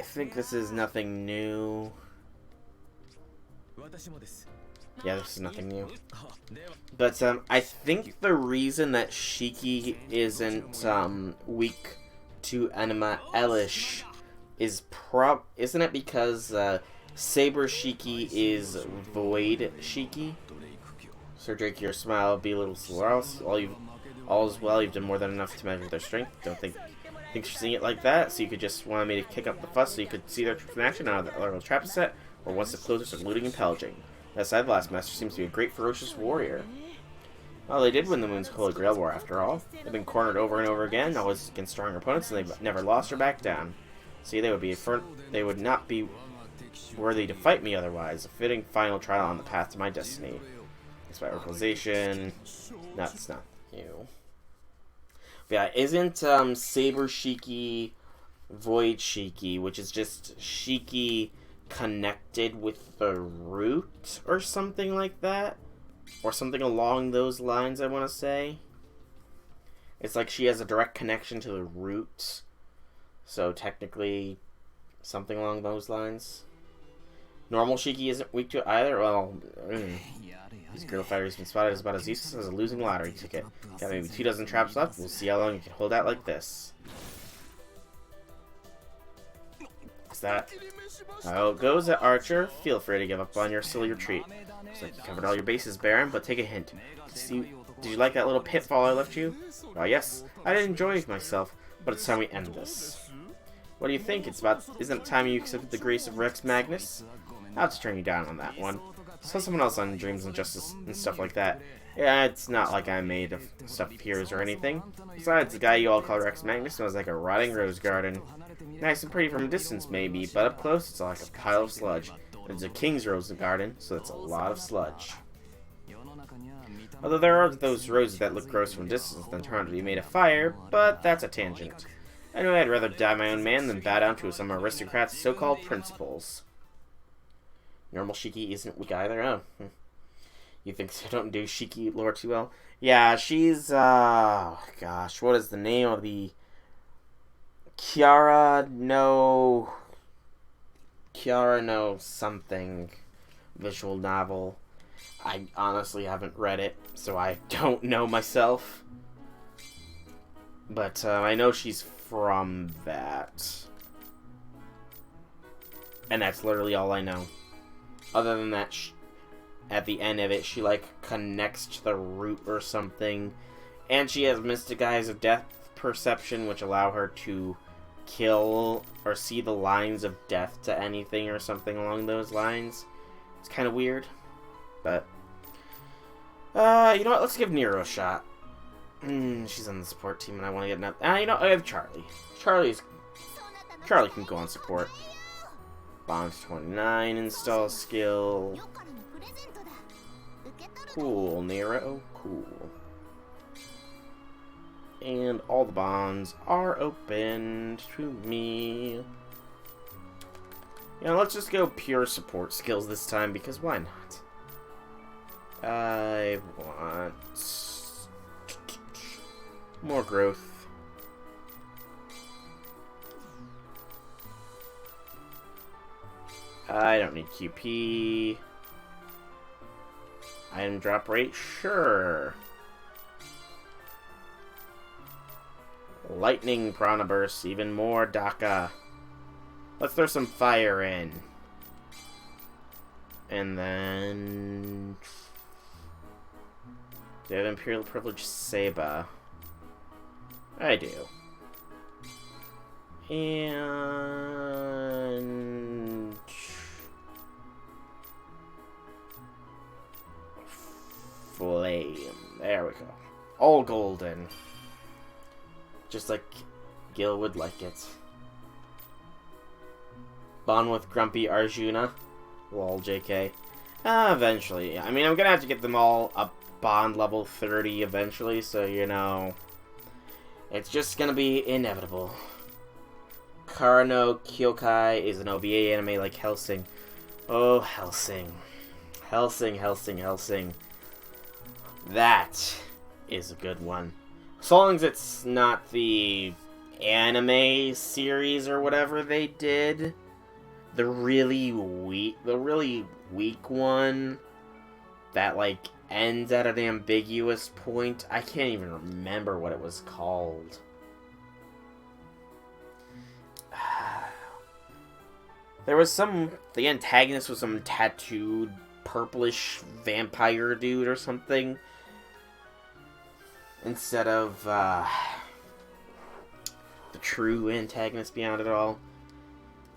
think this is nothing new. Yeah, this is nothing new. But I think the reason that Shiki isn't weak to Anima Elish is isn't it because Saber Shiki is Void Shiki? Sir Drake, your smile be a little slower. All is well. You've done more than enough to measure their strength. Don't think you're seeing it like that. So you could just want me to kick up the fuss so you could see their tricks in action out of the little trap set, or once the closers are looting and pillaging. That side, the last master seems to be a great ferocious warrior. Well, they did win the Moon's Holy Grail War after all. They've been cornered over and over again, always against stronger opponents, and they've never lost or backed down. See, they would not be worthy to fight me otherwise. A fitting final trial on the path to my destiny. Despite localization, that's not new. But yeah, isn't Saber Shiki Void Shiki, which is just Shiki connected with the root or something like that. Or something along those lines, I want to say. It's like she has a direct connection to the root. So technically, something along those lines. Normal Shiki isn't weak to it either. Well, this girl fighter has been spotted as about as useless as a losing lottery ticket. Got maybe 2 dozen traps left. We'll see how long you can hold out like this. Is that how it goes at Archer? Feel free to give up on your silly retreat. Looks like you covered all your bases, Baron, but take a hint. Did you like that little pitfall I left you? Why, yes, I did enjoy myself, but it's time we end this. What do you think? Isn't it time you accepted the grace of Rex Magnus? I'll have to turn you down on that one. Saw someone else on Dreams and Justice and stuff like that. Yeah, it's not like I'm made of stuff of heroes or anything. Besides, the guy you all call Rex Magnus smells like a rotting rose garden. Nice and pretty from a distance, maybe, but up close, it's like a pile of sludge. It's a king's rose garden, so it's a lot of sludge. Although there are those roses that look gross from a distance, then turn out to be made of fire, but that's a tangent. Anyway, I'd rather die my own man than bow down to some aristocrat's so-called principles. Normal Shiki isn't weak either, oh. You think I don't do Shiki lore too well? Yeah, she's, gosh, what is the name of the Kiara no something visual novel. I honestly haven't read it, so I don't know myself. But I know she's from that. And that's literally all I know. Other than that, at the end of it, she like connects to the root or something. And she has Mystic Eyes of Death perception, which allow her to kill or see the lines of death to anything or something along those lines. It's kind of weird, but you know what? Let's give Nero a shot. She's on the support team, and I want to get another. You know, I have Charlie. Charlie can go on support. Bonds 29 install skill. Cool, Nero. Cool. And all the bonds are opened to me. Yeah, let's just go pure support skills this time, because why not? I want more growth. I don't need QP. Item drop rate, sure. Lightning Prana Burst, even more Daka. Let's throw some fire in. And then... do I have Imperial Privilege Seba? I do. And... Flame. There we go. All golden. Just like Gil would like it. Bond with Grumpy Arjuna. Lol, JK. Eventually. I mean, I'm gonna have to get them all up Bond level 30 eventually, so, you know, it's just gonna be inevitable. Karano Kyokai is an OVA anime like Hellsing. Oh, Hellsing. Hellsing. That is a good one. So long as it's not the anime series or whatever they did. The really weak one that, like, ends at an ambiguous point. I can't even remember what it was called. There was the antagonist was some tattooed purplish vampire dude or something. Instead of, the true antagonist beyond it all.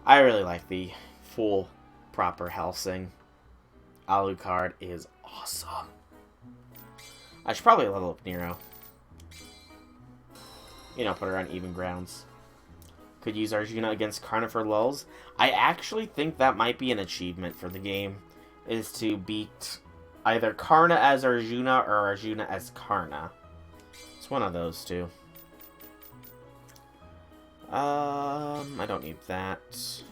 I really like the full, proper Hellsing. Alucard is awesome. I should probably level up Nero. You know, put her on even grounds. Could use Arjuna against Karna for lulz. I actually think that might be an achievement for the game. Is to beat either Karna as Arjuna or Arjuna as Karna. It's one of those two. I don't need that.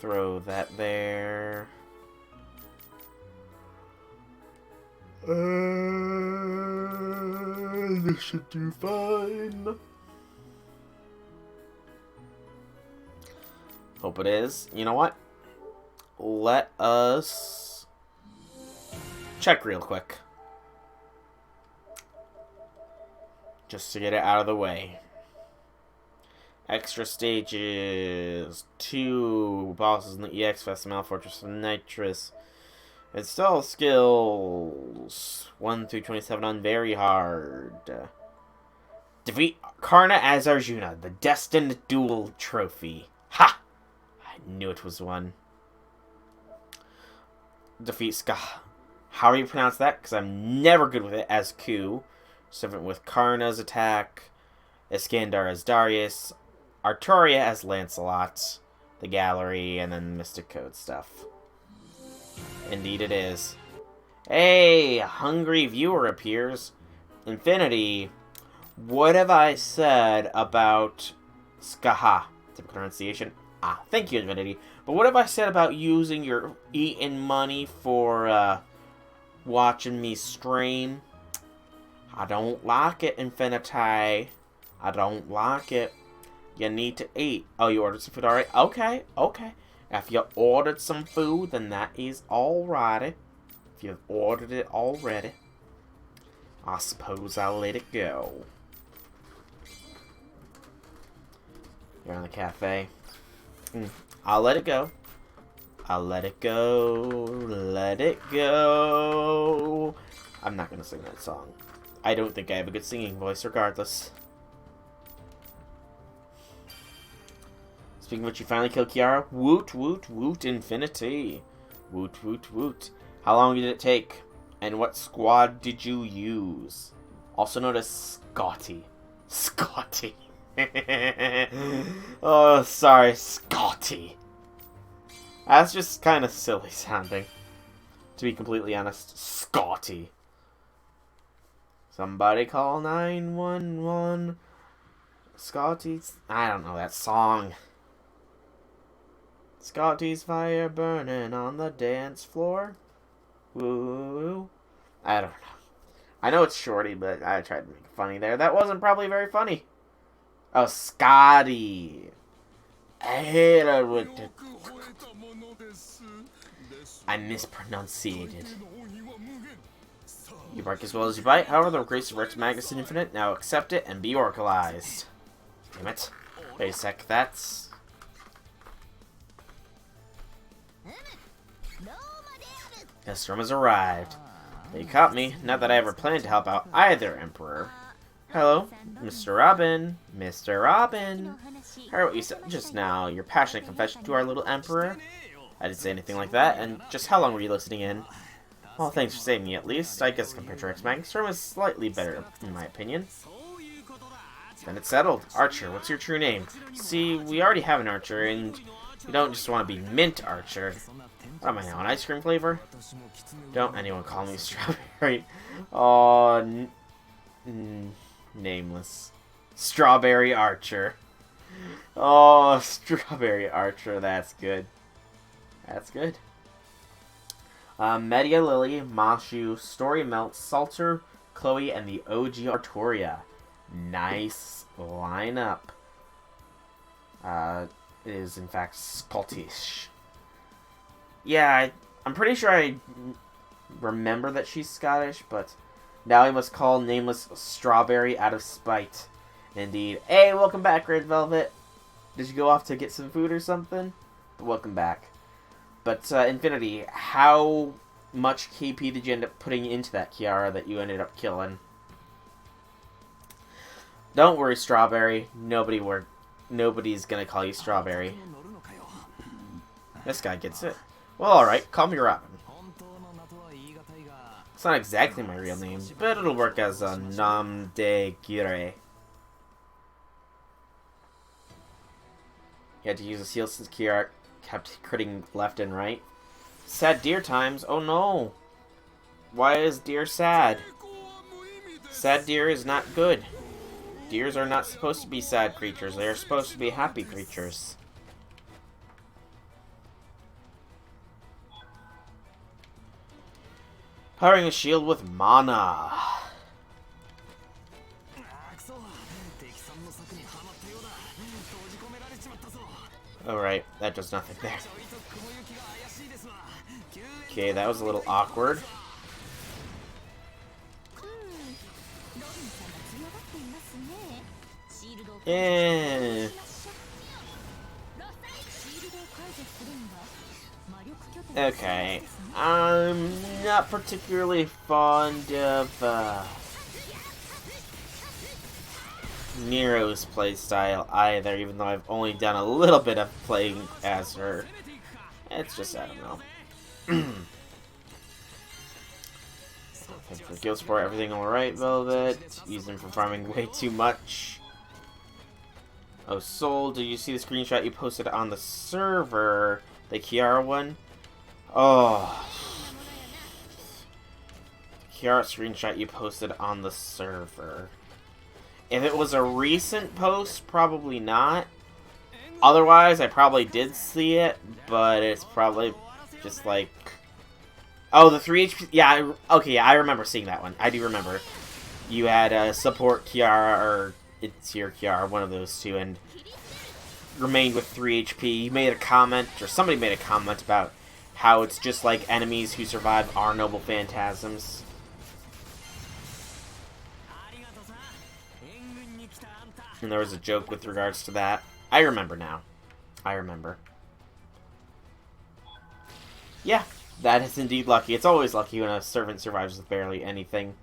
Throw that there. This should do fine. Hope it is. You know what? Let us check real quick. Just to get it out of the way. Extra stages. 2 bosses in the EX Festival, Fortress of Nitrous. Install skills 1 through 27 on very hard. Defeat Karna as Arjuna, the destined duel trophy. Ha! I knew it was one. Defeat Ska. How do you pronounce that? Because I'm never good with it as Ku. Servant with Karna's attack. Iskandar as Darius. Arturia as Lancelot. The gallery, and then Mystic Code stuff. Indeed it is. Hey, a hungry viewer appears. Infinity, what have I said about Skaha? Typical pronunciation. Ah, thank you, Infinity. But what have I said about using your eating money for watching me stream? I don't like it, Infinity. I don't like it. You need to eat. Oh, you ordered some food already? Okay, okay. If you ordered some food, then that is alrighty. If you've ordered it already, I suppose I'll let it go. You're in the cafe. I'll let it go. I'll let it go. Let it go. I'm not gonna sing that song. I don't think I have a good singing voice regardless. Speaking of which, you finally killed Kiara. Woot, woot, woot, Infinity. Woot, woot, woot. How long did it take? And what squad did you use? Also known as Scotty. Scotty. Oh, sorry, Scotty. That's just kind of silly sounding. To be completely honest. Scotty. Somebody call 911. Scotty's... I don't know that song. Scotty's fire burning on the dance floor. Woo. I don't know. I know it's shorty, but I tried to make it funny there. That wasn't probably very funny. Oh, Scotty. I mispronunciated. You bark as well as you bite. However, the grace of Rex Magnus and Infinite, now accept it and be oracalized. Damn it. Wait a sec, that's... Estrom has arrived. You caught me. Not that I ever planned to help out either, Emperor. Hello, Mr. Robin. Mr. Robin. I heard what you said just now. Your passionate confession to our little Emperor. I didn't say anything like that. And just how long were you listening in? Well, thanks for saving me at least. I guess compared to Rex Magnus, Storm is slightly better, in my opinion. Then it's settled. Archer, what's your true name? See, we already have an Archer, and you don't just want to be Mint Archer. What am I now, an ice cream flavor? Don't anyone call me Strawberry. Oh, nameless. Strawberry Archer. Oh, Strawberry Archer, that's good. That's good. Media Lily, Mashu, Story Melt, Salter, Chloe, and the OG Arturia. Nice lineup. It is, in fact, Scottish. Yeah, I'm pretty sure I remember that she's Scottish, but now I must call nameless Strawberry out of spite. Indeed. Hey, welcome back, Red Velvet. Did you go off to get some food or something? Welcome back. But, Infinity, how much KP did you end up putting into that Kiara that you ended up killing? Don't worry, Strawberry. Nobody's gonna call you Strawberry. This guy gets it. Well, alright, call me Robin. It's not exactly my real name, but it'll work as a nom de guerre. You had to use a seal since Kiara kept critting left and right. Sad deer times. Oh no. Why is deer sad? Sad deer is not good. Deers are not supposed to be sad creatures. They are supposed to be happy creatures. Powering a shield with mana. Alright, that does nothing there. Okay, that was a little awkward. Eh. Okay. I'm not particularly fond of Nero's playstyle either, even though I've only done a little bit of playing as her. It's just, I don't know. Thanks for guild support, everything alright, Velvet. Use them for farming way too much. Oh, Soul, did you see the screenshot you posted on the server? The Kiara one? Oh. The Kiara screenshot you posted on the server. If it was a recent post, probably not. Otherwise, I probably did see it, but it's probably just like... Oh, the 3 HP... Yeah, okay, yeah, I remember seeing that one. I do remember. You had support Kiara, or it's your Kiara, one of those two, and remained with 3 HP. You made a comment, or somebody made a comment about how it's just like enemies who survive are noble phantasms. And there was a joke with regards to that. I remember now. I remember. Yeah, that is indeed lucky. It's always lucky when a servant survives with barely anything.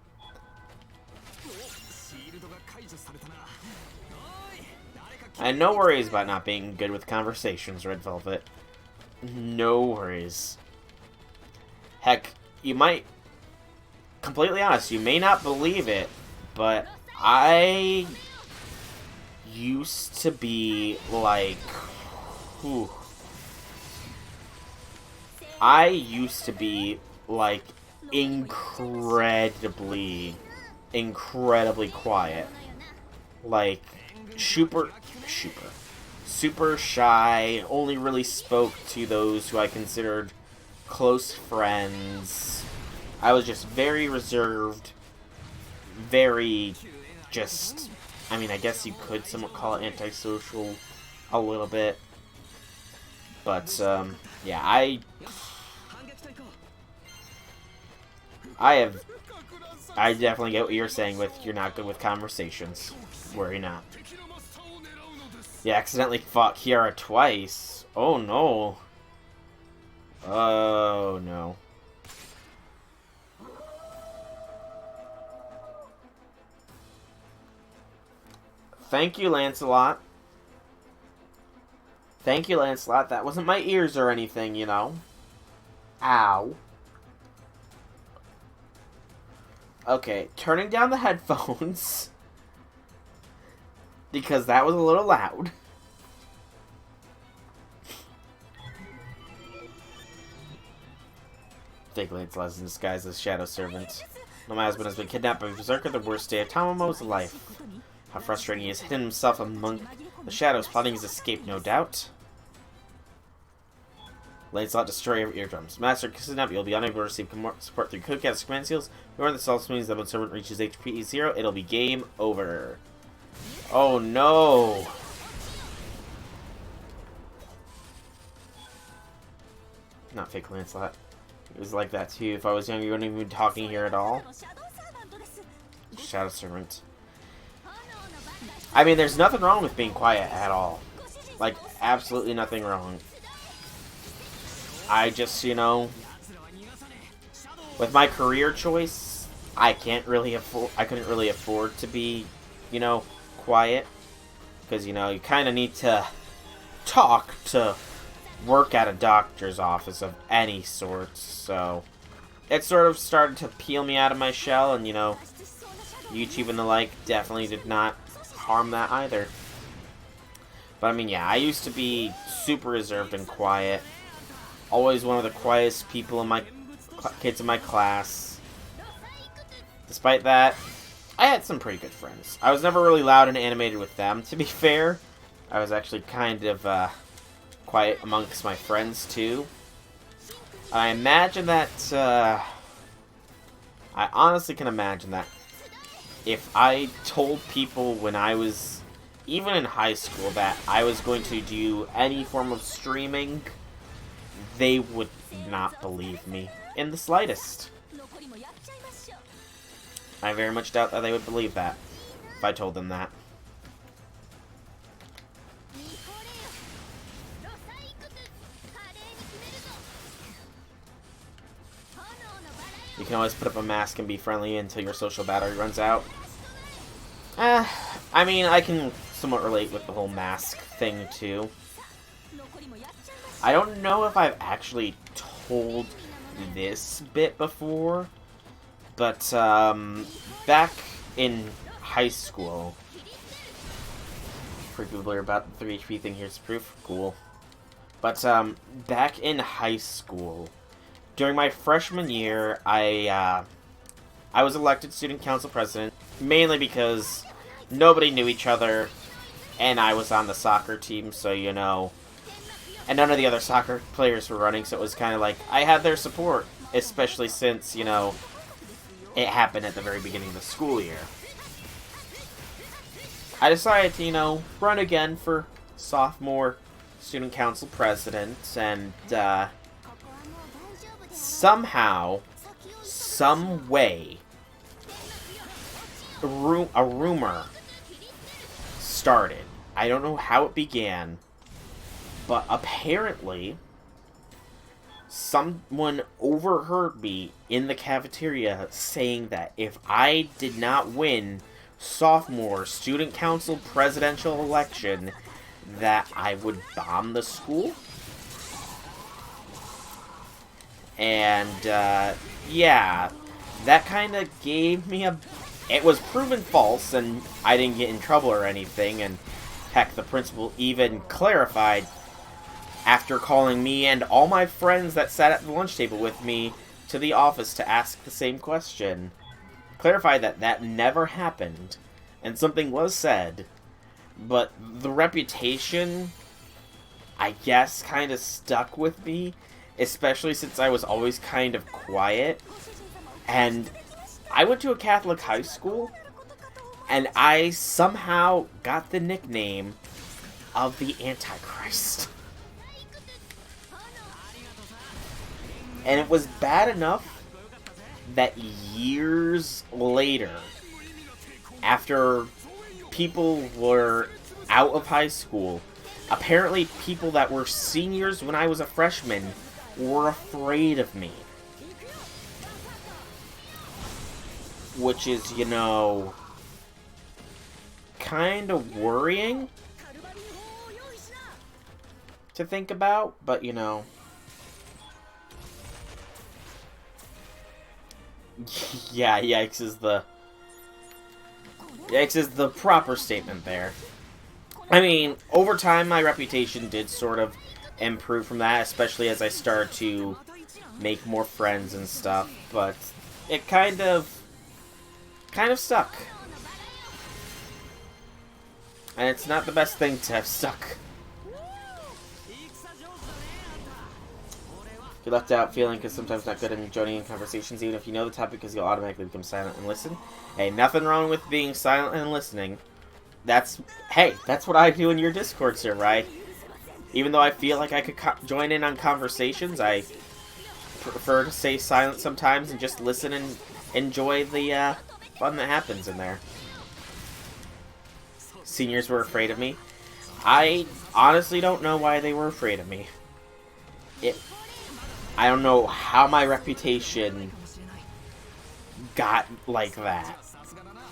I had no worries about not being good with conversations, Red Velvet. No worries. Heck, you might... Completely honest, you may not believe it, but I used to be like... Whew. I used to be like incredibly quiet. Like super shy, only really spoke to those who I considered close friends. I was just very reserved, very just, I mean, I guess you could somewhat call it antisocial a little bit. But, yeah, I definitely get what you're saying with you're not good with conversations. Worry not. You accidentally fought Kiara twice. Oh no. Oh no. Thank you, Lancelot. Thank you, Lancelot. That wasn't my ears or anything, you know. Ow. Okay, turning down the headphones. Because that was a little loud. Fake Lancelot is in disguise as Shadow Servant. No, my husband has been kidnapped by Berserker, the worst day of Tomomo's life. How frustrating he has hidden himself among the shadows, plotting his escape, no doubt. Lancelot, destroy your eardrums. Master kidnapped, you'll be unable to receive support through code cast command seals. Remember, this also means that when Servant reaches HP 0, it'll be game over. Oh no! Not fake Lancelot. It was like that too. If I was younger, you wouldn't even be talking here at all. Shadow Servant. I mean, there's nothing wrong with being quiet at all. Like, absolutely nothing wrong. I just, you know, with my career choice, I couldn't really afford to be, you know, quiet. Because, you know, you kind of need to talk to work at a doctor's office of any sort. So, it sort of started to peel me out of my shell. And, you know, YouTube and the like definitely did not harm that either. But, I mean, yeah, I used to be super reserved and quiet. Always one of the quietest people in my kids in my class. Despite that, I had some pretty good friends. I was never really loud and animated with them, to be fair. I was actually kind of quiet amongst my friends, too. I imagine that, I honestly can imagine that if I told people when I was, even in high school, that I was going to do any form of streaming, they would not believe me in the slightest. I very much doubt that they would believe that if I told them that. You can always put up a mask and be friendly until your social battery runs out. I mean, I can somewhat relate with the whole mask thing, too. I don't know if I've actually told this bit before, but, back in high school... Pretty people are about the 3 HP thing, here's proof. Cool. But, back in high school... During my freshman year, I was elected student council president, mainly because nobody knew each other, and I was on the soccer team, so, you know, and none of the other soccer players were running, so it was kind of like, I had their support, especially since, you know, it happened at the very beginning of the school year. I decided to, you know, run again for sophomore student council president, and, somehow, some way, a rumor started. I don't know how it began, but apparently, someone overheard me in the cafeteria saying that if I did not win sophomore student council presidential election, that I would bomb the school. And, yeah, that kind of gave me a... It was proven false, and I didn't get in trouble or anything, and heck, the principal even clarified, after calling me and all my friends that sat at the lunch table with me to the office to ask the same question, clarified that that never happened, and something was said, but the reputation, I guess, kind of stuck with me, especially since I was always kind of quiet, and I went to a Catholic high school, and I somehow got the nickname of the Antichrist. And it was bad enough that years later, after people were out of high school, apparently people that were seniors when I was a freshman were afraid of me. Which is, you know, kind of worrying to think about, but, you know. Yeah, yikes is the proper statement there. I mean, over time, my reputation did sort of improve from that, especially as I started to make more friends and stuff, but it kind of stuck. And it's not the best thing to have stuck. You're left out feeling because sometimes not good at joining in conversations, even if you know the topic, because you'll automatically become silent and listen. Hey, nothing wrong with being silent and listening. Hey, that's what I do in your Discord server, right? Even though I feel like I could join in on conversations, I prefer to stay silent sometimes and just listen and enjoy the fun that happens in there. Seniors were afraid of me. I honestly don't know why they were afraid of me. I don't know how my reputation got like that.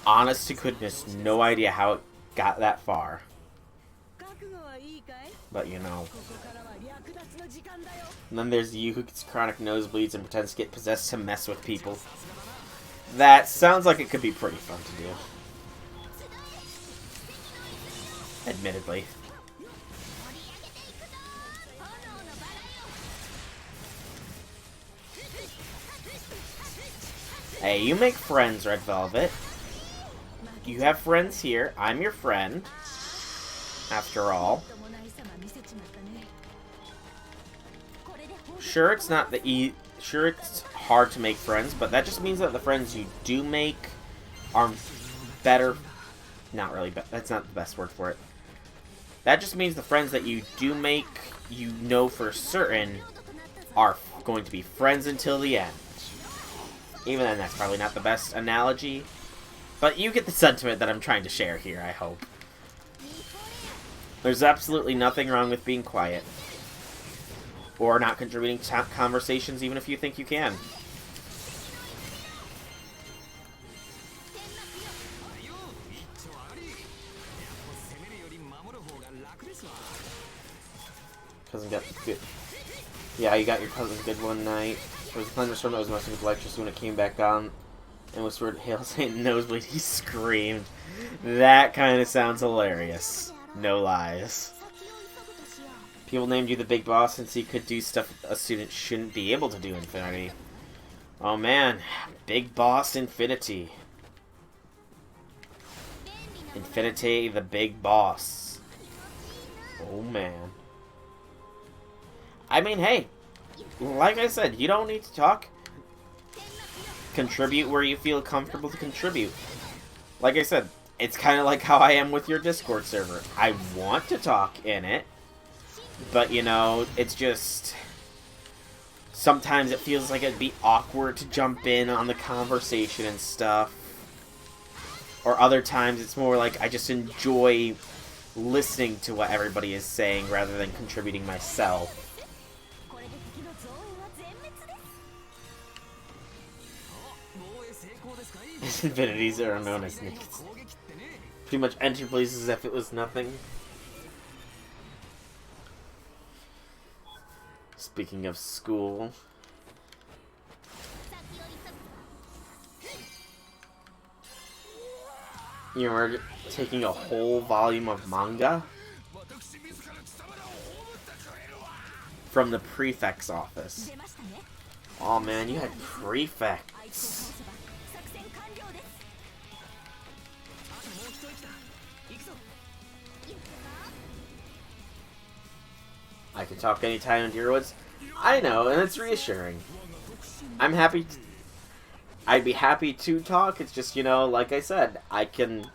Honest to goodness, no idea how it got that far. But, you know. And then there's you who gets chronic nosebleeds and pretends to get possessed to mess with people. That sounds like it could be pretty fun to do. Admittedly. Hey, you make friends, Red Velvet. You have friends here. I'm your friend. After all. Sure, it's not the Sure, it's hard to make friends, but that just means that the friends you do make are better. Not really, but that's not the best word for it. That just means the friends that you do make, you know for certain, are going to be friends until the end. Even then, that's probably not the best analogy. But you get the sentiment that I'm trying to share here, I hope. There's absolutely nothing wrong with being quiet. Or not contributing to conversations, even if you think you can. Cousin got good. Yeah, you got your cousin good one night. There was a thunderstorm that was messing with the electricity when it came back on. And whispered, "Hail Saint Nosebleed," he screamed. That kind of sounds hilarious. No lies. People named you the Big Boss since he could do stuff a student shouldn't be able to do in Infinity. Oh man, Big Boss Infinity. Infinity the Big Boss. Oh man. I mean, hey, like I said, you don't need to talk. Contribute where you feel comfortable to contribute. Like I said, it's kind of like how I am with your Discord server. I want to talk in it, but you know, it's just sometimes it feels like it'd be awkward to jump in on the conversation and stuff. Or other times it's more like I just enjoy listening to what everybody is saying rather than contributing myself. Infinities are known as nicks. Pretty much enter places as if it was nothing. Speaking of school. You are taking a whole volume of manga? From the prefect's office. Oh man, you had prefects. I can talk anytime in Deer Woods. I know, and it's reassuring. I'd be happy to talk. It's just, you know, like I said, I can,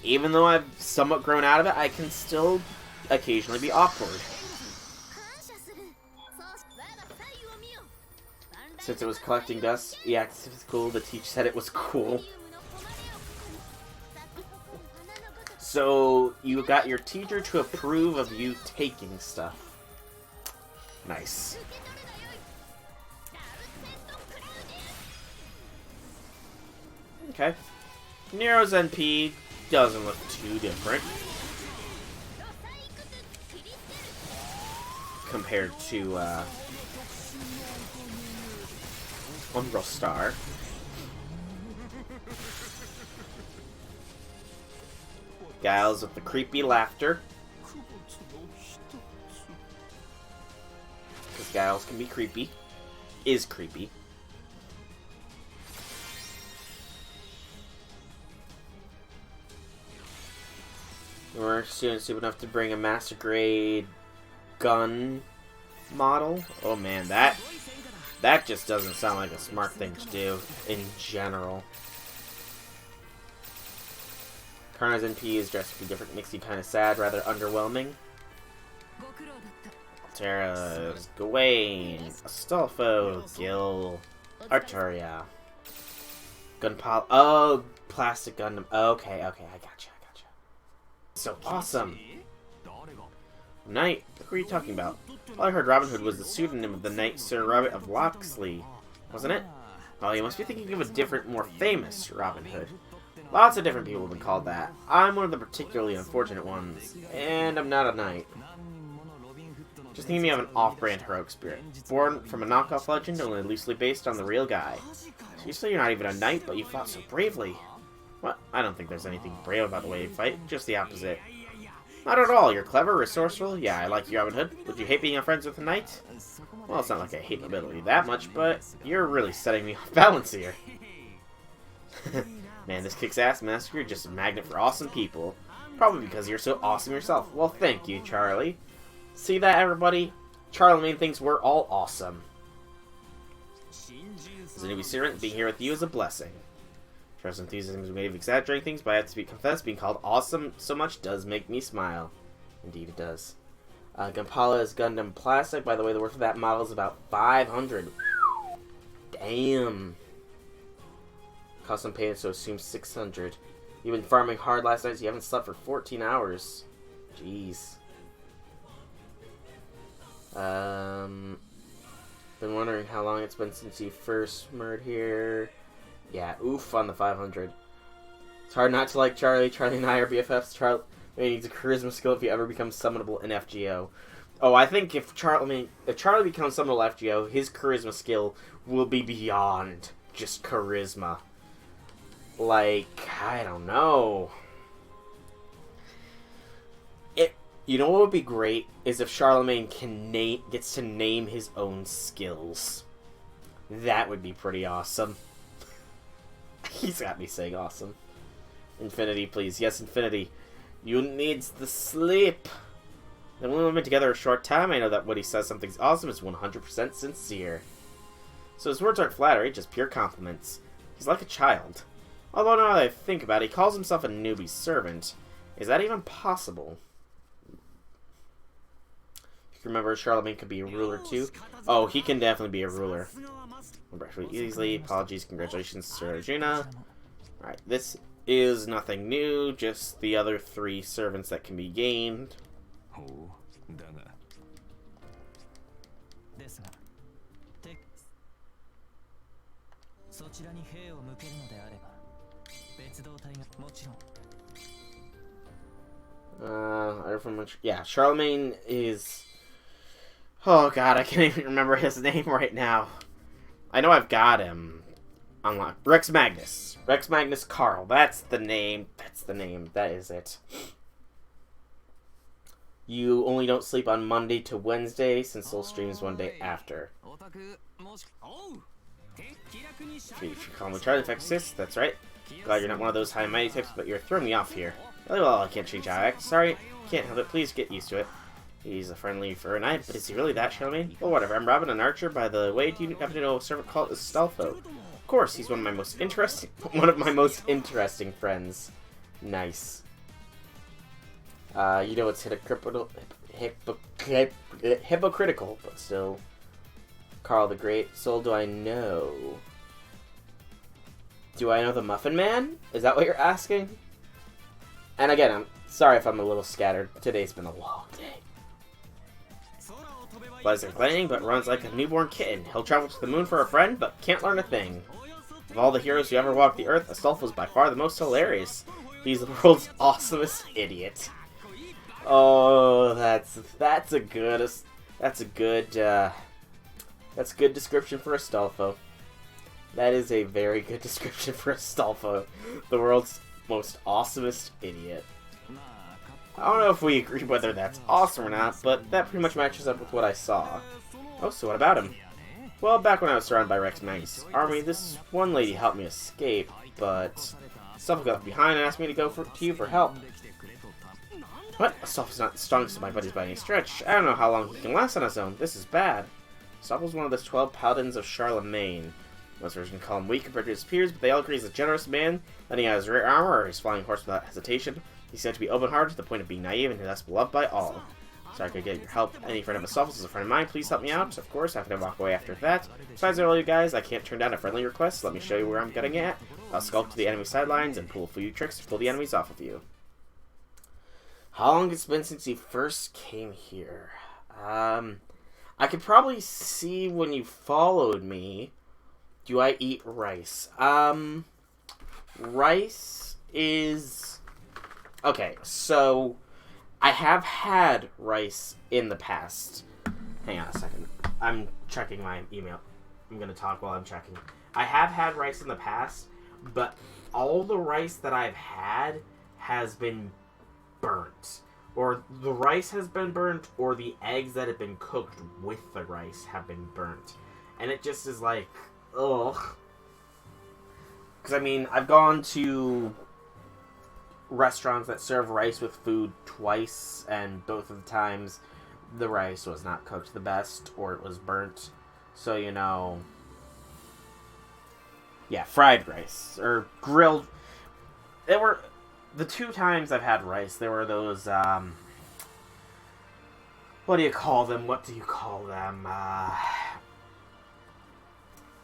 even though I've somewhat grown out of it, I can still occasionally be awkward. Since it was collecting dust, yeah, it's cool. The teacher said it was cool. So, you got your teacher to approve of you taking stuff. Nice. Okay. Nero's NP doesn't look too different compared to Umbral Star. Giles with the creepy laughter. Because Giles can be creepy. Is creepy. We're students stupid enough to bring a master grade gun model. Oh man, that just doesn't sound like a smart thing to do in general. Karna's NP is dressed to be different, makes you kind of sad, rather underwhelming. Terra's Gawain, Astolfo, Gil, Arturia, Gunpowder. Oh, Plastic Gundam. Okay, I gotcha. So awesome. Knight, who are you talking about? Well, I heard Robin Hood was the pseudonym of the Knight Sir Robert of Locksley, wasn't it? Oh, you must be thinking of a different, more famous Robin Hood. Lots of different people have been called that. I'm one of the particularly unfortunate ones, and I'm not a knight. Just thinking of an off-brand heroic spirit. Born from a knockoff legend, only loosely based on the real guy. So you say you're not even a knight, but you fought so bravely. What? I don't think there's anything brave about the way you fight, just the opposite. Not at all, you're clever, resourceful. Yeah, I like you, Robin Hood. Would you hate being friends with a knight? Well, it's not like I hate nobility that much, but you're really setting me off balance here. Man, this kicks ass, Master. You're just a magnet for awesome people. Probably because you're so awesome yourself. Well, thank you, Charlie. See that, everybody? Charlemagne thinks we're all awesome. As a newbie servant, being here with you is a blessing. Charles' enthusiasm is made of exaggerating things, but I have to confess, being called awesome so much does make me smile. Indeed it does. Gunpala is Gundam Plastic. By the way, the worth of that model is about 500. Damn. Custom painted, so assume 600. You've been farming hard last night, so you haven't slept for 14 hours. Jeez. Been wondering how long it's been since you first murdered here. Yeah, oof on the 500. It's hard not to like Charlie. Charlie and I are BFFs. Charlie needs a charisma skill if he ever becomes summonable in FGO. Oh, I think if Charlie becomes summonable FGO, his charisma skill will be beyond just charisma. Like, I don't know. You know what would be great is if Charlemagne gets to name his own skills. That would be pretty awesome. He's got me saying awesome. Infinity, please. Yes, Infinity. You needs the sleep. Then when we've been together a short time, I know that when he says something's awesome, it's 100% sincere. So his words aren't flattery, just pure compliments. He's like a child. Although now that I think about it, he calls himself a newbie servant. Is that even possible? Remember, Charlemagne could be a ruler too. Oh, he can definitely be a ruler. Easily. Apologies, congratulations, Sir Arjuna. Alright, this is nothing new, just the other 3 servants that can be gained. Yeah, Charlemagne is... Oh god, I can't even remember his name right now. I know I've got him unlocked. Rex Magnus. Rex Magnus Carl. That's the name. That's the name. That is it. You only don't sleep on Monday to Wednesday, since Soul streams one day after. You should call me Charlie if I exist. That's right. Glad you're not one of those high and mighty types, but you're throwing me off here. Really well, I can't change how I act. Sorry, can't help it. Please get used to it. He's a friendly for a knight, but is he really that, Charlemagne? Well, whatever. I'm Robin, an archer. By the way, do you happen to know a servant called Astolfo? Of course, he's one of my most interesting friends. Nice. You know it's hypocritical, but still. Carl the Great. Soul, do I know? Do I know the Muffin Man? Is that what you're asking? And again, I'm sorry if I'm a little scattered. Today's been a long day. Flies like lightning, but runs like a newborn kitten. He'll travel to the moon for a friend, but can't learn a thing. Of all the heroes who ever walked the earth, Astolfo's by far the most hilarious. He's the world's awesomest idiot. Oh, that's a good description for Astolfo. That is a very good description for Astolfo, the world's most awesomest idiot. I don't know if we agree whether that's awesome or not, but that pretty much matches up with what I saw. Oh, so what about him? Well, back when I was surrounded by Rex Magnus' army, this one lady helped me escape, but someone got behind and asked me to go to you for help. What? Astolfo's not the strongest of my buddies by any stretch. I don't know how long he can last on his own. This is bad. Astolfo's one of the 12 paladins of Charlemagne. Most versions call him weak compared to his peers, but they all agree he's a generous man, letting out his rare armor or his flying horse without hesitation. He's said to be open-hearted to the point of being naive and thus beloved by all. Sorry I could get your help. Any friend of Astolfo's is a friend of mine. Please help me out. Of course, I have to walk away after that. Besides all you guys, I can't turn down a friendly request. Let me show you where I'm getting at. I'll skulk to the enemy sidelines and pull a few tricks to pull the enemies off of you. How long it's been since you first came here? I could probably see when you followed me. Do I eat rice? Rice is... Okay, so I have had rice in the past. Hang on a second. I'm checking my email. I'm going to talk while I'm checking. I have had rice in the past, but all the rice that I've had has been burnt. Or the rice has been burnt, or the eggs that have been cooked with the rice have been burnt. And it just is like, ugh. Because, I mean, I've gone to restaurants that serve rice with food twice, and both of the times the rice was not cooked the best, or it was burnt. So, you know... Yeah, fried rice. Or grilled... There were... The 2 times I've had rice, there were those, what do you call them?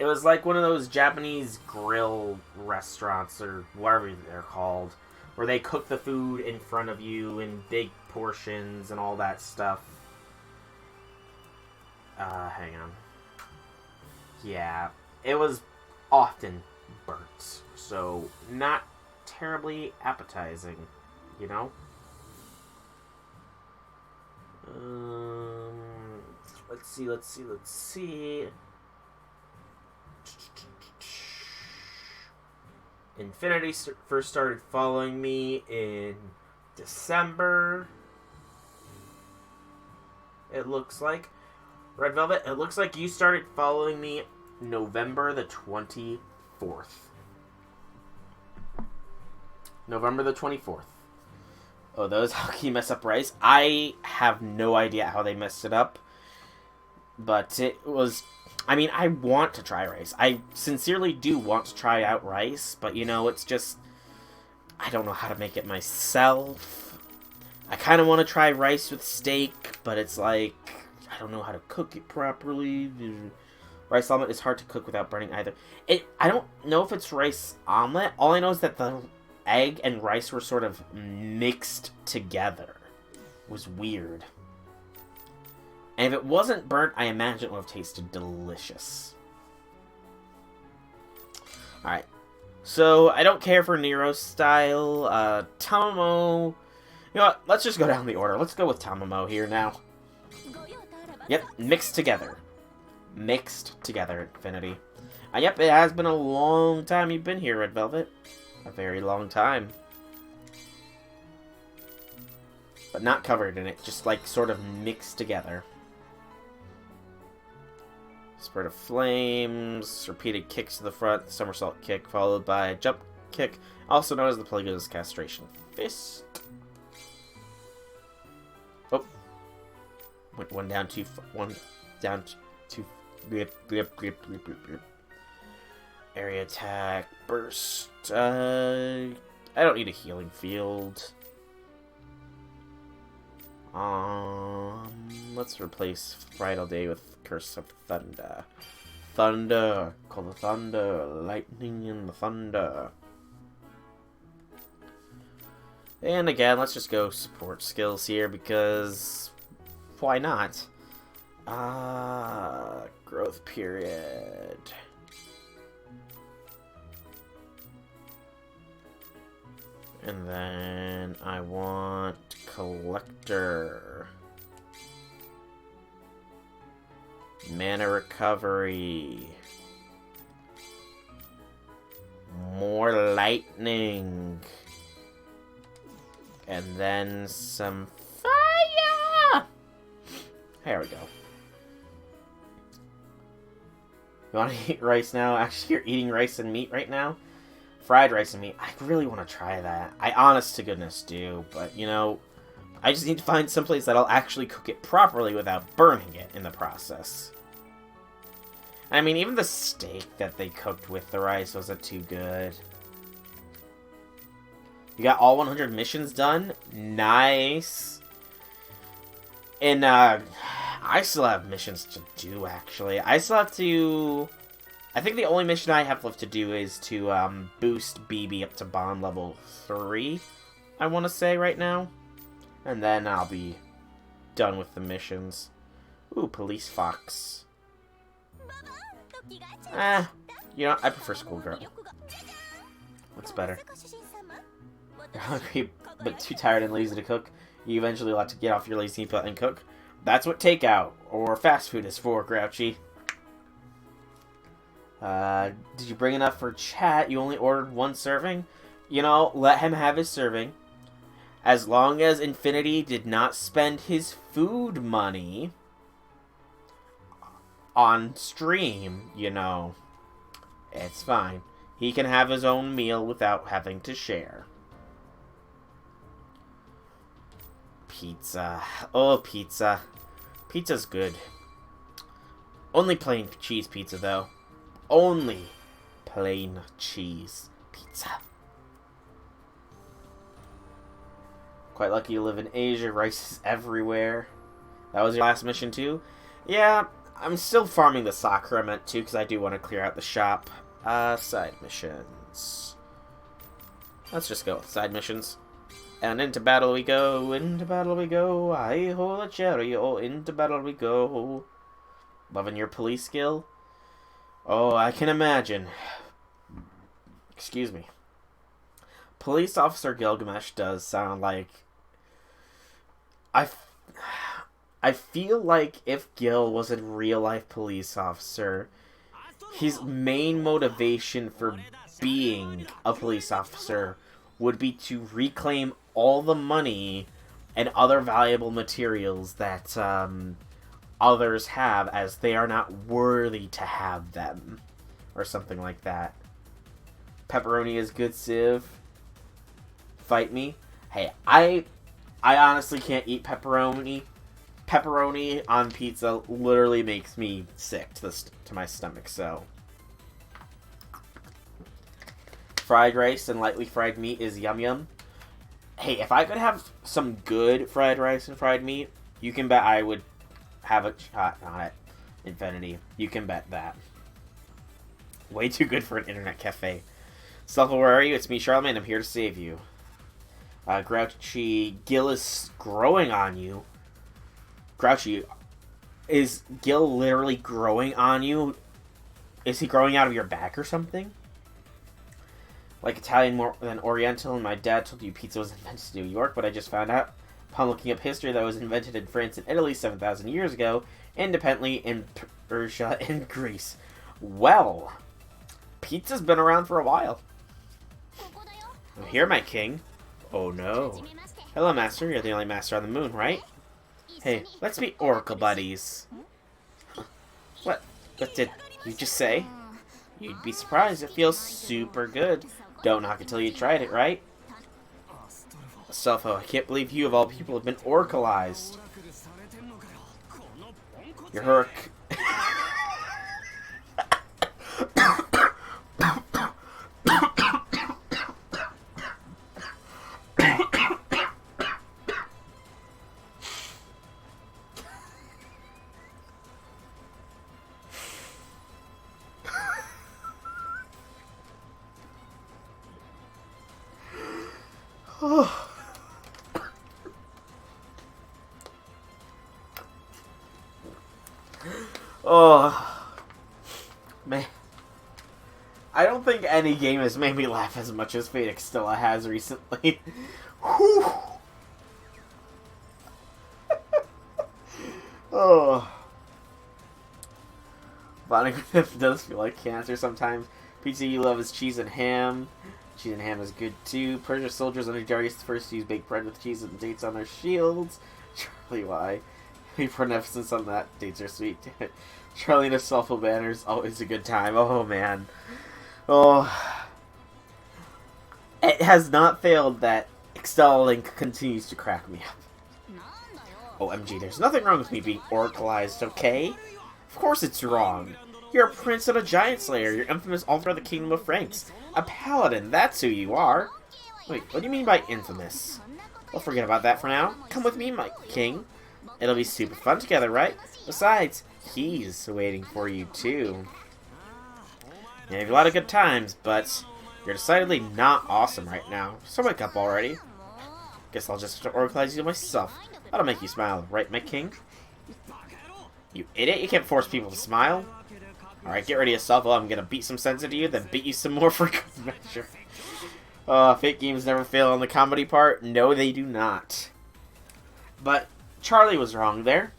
It was like one of those Japanese grill restaurants, or whatever they're called, where they cook the food in front of you in big portions and all that stuff. Hang on. Yeah, it was often burnt, so not terribly appetizing, you know? Let's see. Infinity first started following me in December. It looks like. Red Velvet, it looks like you started following me November the 24th. November the 24th. Oh, those, how can you mess up rice? I have no idea how they messed it up. But it was... I mean, I want to try rice. I sincerely do want to try out rice. But, you know, it's just... I don't know how to make it myself. I kind of want to try rice with steak. But it's like... I don't know how to cook it properly. Rice omelet is hard to cook without burning either. I don't know if it's rice omelet. All I know is that the egg and rice were sort of mixed together. It was weird. And if it wasn't burnt, I imagine it would have tasted delicious. Alright. So, I don't care for Nero style. Tamamo... You know what? Let's just go down the order. Let's go with Tamamo here now. Yep, mixed together. Mixed together, Infinity. Yep, it has been a long time you've been here, Red Velvet. A very long time. But not covered in it, just like sort of mixed together. Spurt of flames, repeated kicks to the front, somersault kick, followed by a jump kick, also known as the Plague's castration fist. Oh. One down, two, area attack, burst. I don't need a healing field. Let's replace Bridal Day with Curse of Thunder. Thunder! Call the thunder! Lightning and the thunder! And again, let's just go support skills here, because... why not? Growth period. And then I want Collector. Mana recovery. More lightning. And then some fire! There we go. You want to eat rice now? Actually, you're eating rice and meat right now? Fried rice and meat. I really want to try that. I honest to goodness do, but, you know, I just need to find someplace that'll actually cook it properly without burning it in the process. I mean, even the steak that they cooked with the rice wasn't too good. You got all 100 missions done? Nice. And, I still have missions to do, actually. I still have to... I think the only mission I have left to do is to, boost BB up to bond level 3, I want to say right now. And then I'll be done with the missions. Ooh, Police Fox. You know, I prefer Schoolgirl. What's better? You're hungry, but too tired and lazy to cook. You eventually will have to get off your lazy butt and cook. That's what takeout, or fast food is for, Grouchy. Did you bring enough for chat? You only ordered 1 serving? You know, let him have his serving. As long as Infinity did not spend his food money on stream, you know, it's fine. He can have his own meal without having to share. Pizza. Oh, pizza. Pizza's good. Only plain cheese pizza, though. Only plain cheese pizza. Quite lucky you live in Asia. Rice is everywhere. That was your last mission, too? Yeah, I'm still farming the sacrament, too, because I do want to clear out the shop. Side missions. Let's just go with side missions. And into battle we go, into battle we go, I hold a cherry, oh, into battle we go. Loving your police skill? Oh, I can imagine. Excuse me. Police Officer Gilgamesh does sound like... I feel like if Gil was a real-life police officer, his main motivation for being a police officer would be to reclaim all the money and other valuable materials that others have, as they are not worthy to have them. Or something like that. Pepperoni is good, Civ. Fight me. Hey, I honestly can't eat pepperoni. Pepperoni on pizza literally makes me sick to my stomach, so... Fried rice and lightly fried meat is yum yum. Hey, if I could have some good fried rice and fried meat, you can bet I would have a shot on it. Infinity. You can bet that. Way too good for an internet cafe. Selfa, where are you? It's me, Charlemagne. I'm here to save you. Grouchy, Gil is growing on you. Grouchy, is Gil literally growing on you? Is he growing out of your back or something? Like Italian more than Oriental, and my dad told you pizza was invented in New York, but I just found out upon looking up history that it was invented in France and Italy 7,000 years ago, independently in Persia and Greece. Well, pizza's been around for a while. I'm here, my king. Oh no. Hello, master. You're the only master on the moon, right? Hey, let's be oracle buddies. What did you just say? You'd be surprised. It feels super good. Don't knock until you tried it, right? Selfo, I can't believe you of all people have been oracleized. Your Hurk. Oh, man. I don't think any game has made me laugh as much as Fate Extella has recently. Whew. Oh. Bonding with him does feel like cancer sometimes. Pizza you love is cheese and ham. Cheese and ham is good too. Persia soldiers under Darius first use baked bread with cheese and dates on their shields. Charlie, why? We put emphasis on that. Dates are sweet. Charlie and his self banners, always a good time. Oh man. Oh. It has not failed that Extella Link continues to crack me up. OMG, there's nothing wrong with me being oracleized, okay? Of course it's wrong. You're a prince and a giant slayer. You're infamous all throughout the kingdom of Franks. A paladin, that's who you are. Wait, what do you mean by infamous? Well, forget about that for now. Come with me, my king. It'll be super fun together, right? Besides, he's waiting for you, too. Yeah, you have a lot of good times, but you're decidedly not awesome right now. So wake up already. Guess I'll just oracleize you myself. That'll make you smile, right, my king? You idiot, you can't force people to smile. Alright, get ready yourself. Well, I'm gonna beat some sense into you, then beat you some more for good measure. Fake games never fail on the comedy part. No, they do not. But Charlie was wrong there.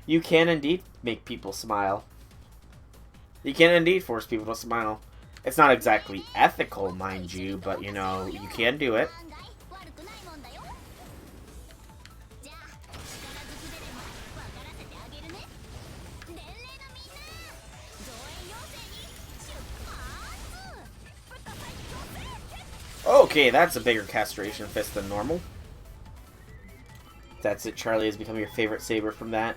You can indeed make people smile. You can indeed force people to smile. It's not exactly ethical, mind you, but, you know, you can do it. Okay, that's a bigger castration fist than normal. That's it, Charlie has become your favorite saber from that.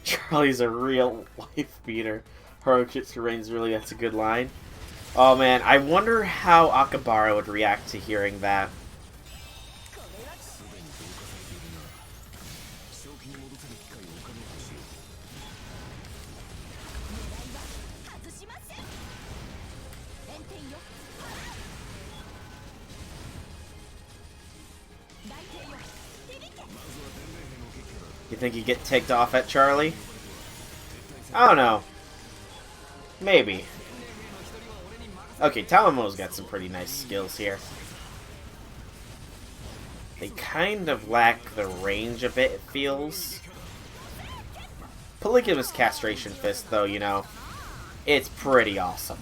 Charlie's a real life beater. Haruchitsu reigns, really, that's a good line. Oh man, I wonder how Akabara would react to hearing that. You think you get ticked off at Charlie? I don't know. Maybe. Okay, Talamo's got some pretty nice skills here. They kind of lack the range a bit, it feels. Polygamous Castration Fist, though, you know, it's pretty awesome.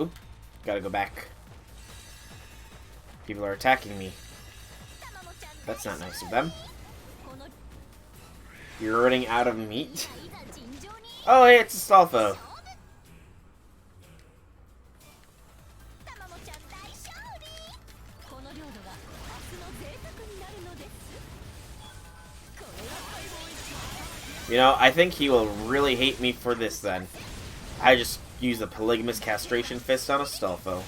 Oop, gotta go back. People are attacking me. That's not nice of them. You're running out of meat? Oh, hey, it's Astolfo. You know, I think he will really hate me for this then. I just use the Polygamous Castration Fist on Astolfo.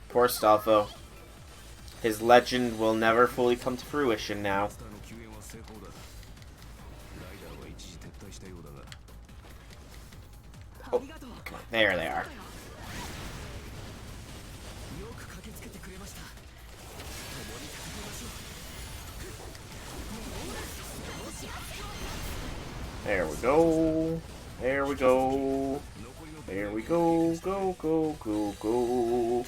Poor Astolfo. His legend will never fully come to fruition now. Oh, come on. There they are. There we go. There we go. There we go. Go, go, go, go.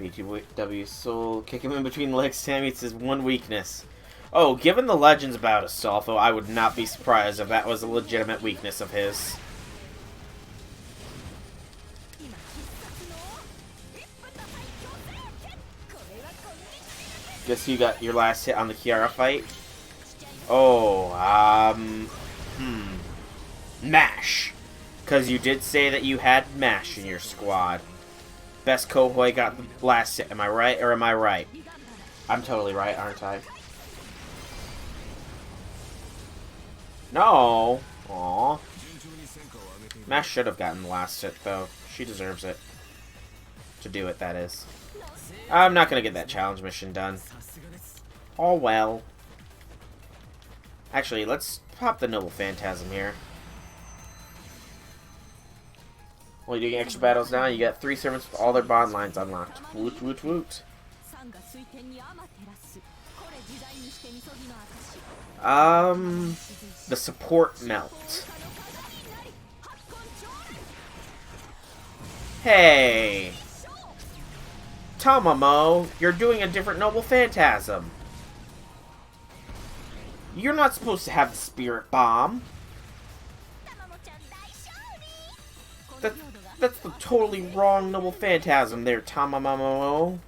BTW Soul. Kick him in between the legs, Sammy. It's his one weakness. Oh, given the legends about Astolfo, I would not be surprised if that was a legitimate weakness of his. Guess you got your last hit on the Kiara fight? Oh, MASH. Because you did say that you had MASH in your squad. Best Kohoi got the last hit. Am I right or am I right? I'm totally right, aren't I? No. Aww. MASH should have gotten the last hit, though. She deserves it. To do it, that is. I'm not going to get that challenge mission done. Oh well. Actually, let's pop the Noble Phantasm here. Well, you're doing extra battles now. You got 3 servants with all their bond lines unlocked. Woot, woot, woot. The support melt. Hey! Tamamo, you're doing a different Noble Phantasm. You're not supposed to have the Spirit Bomb. That's the totally wrong Noble Phantasm there, Tamamo.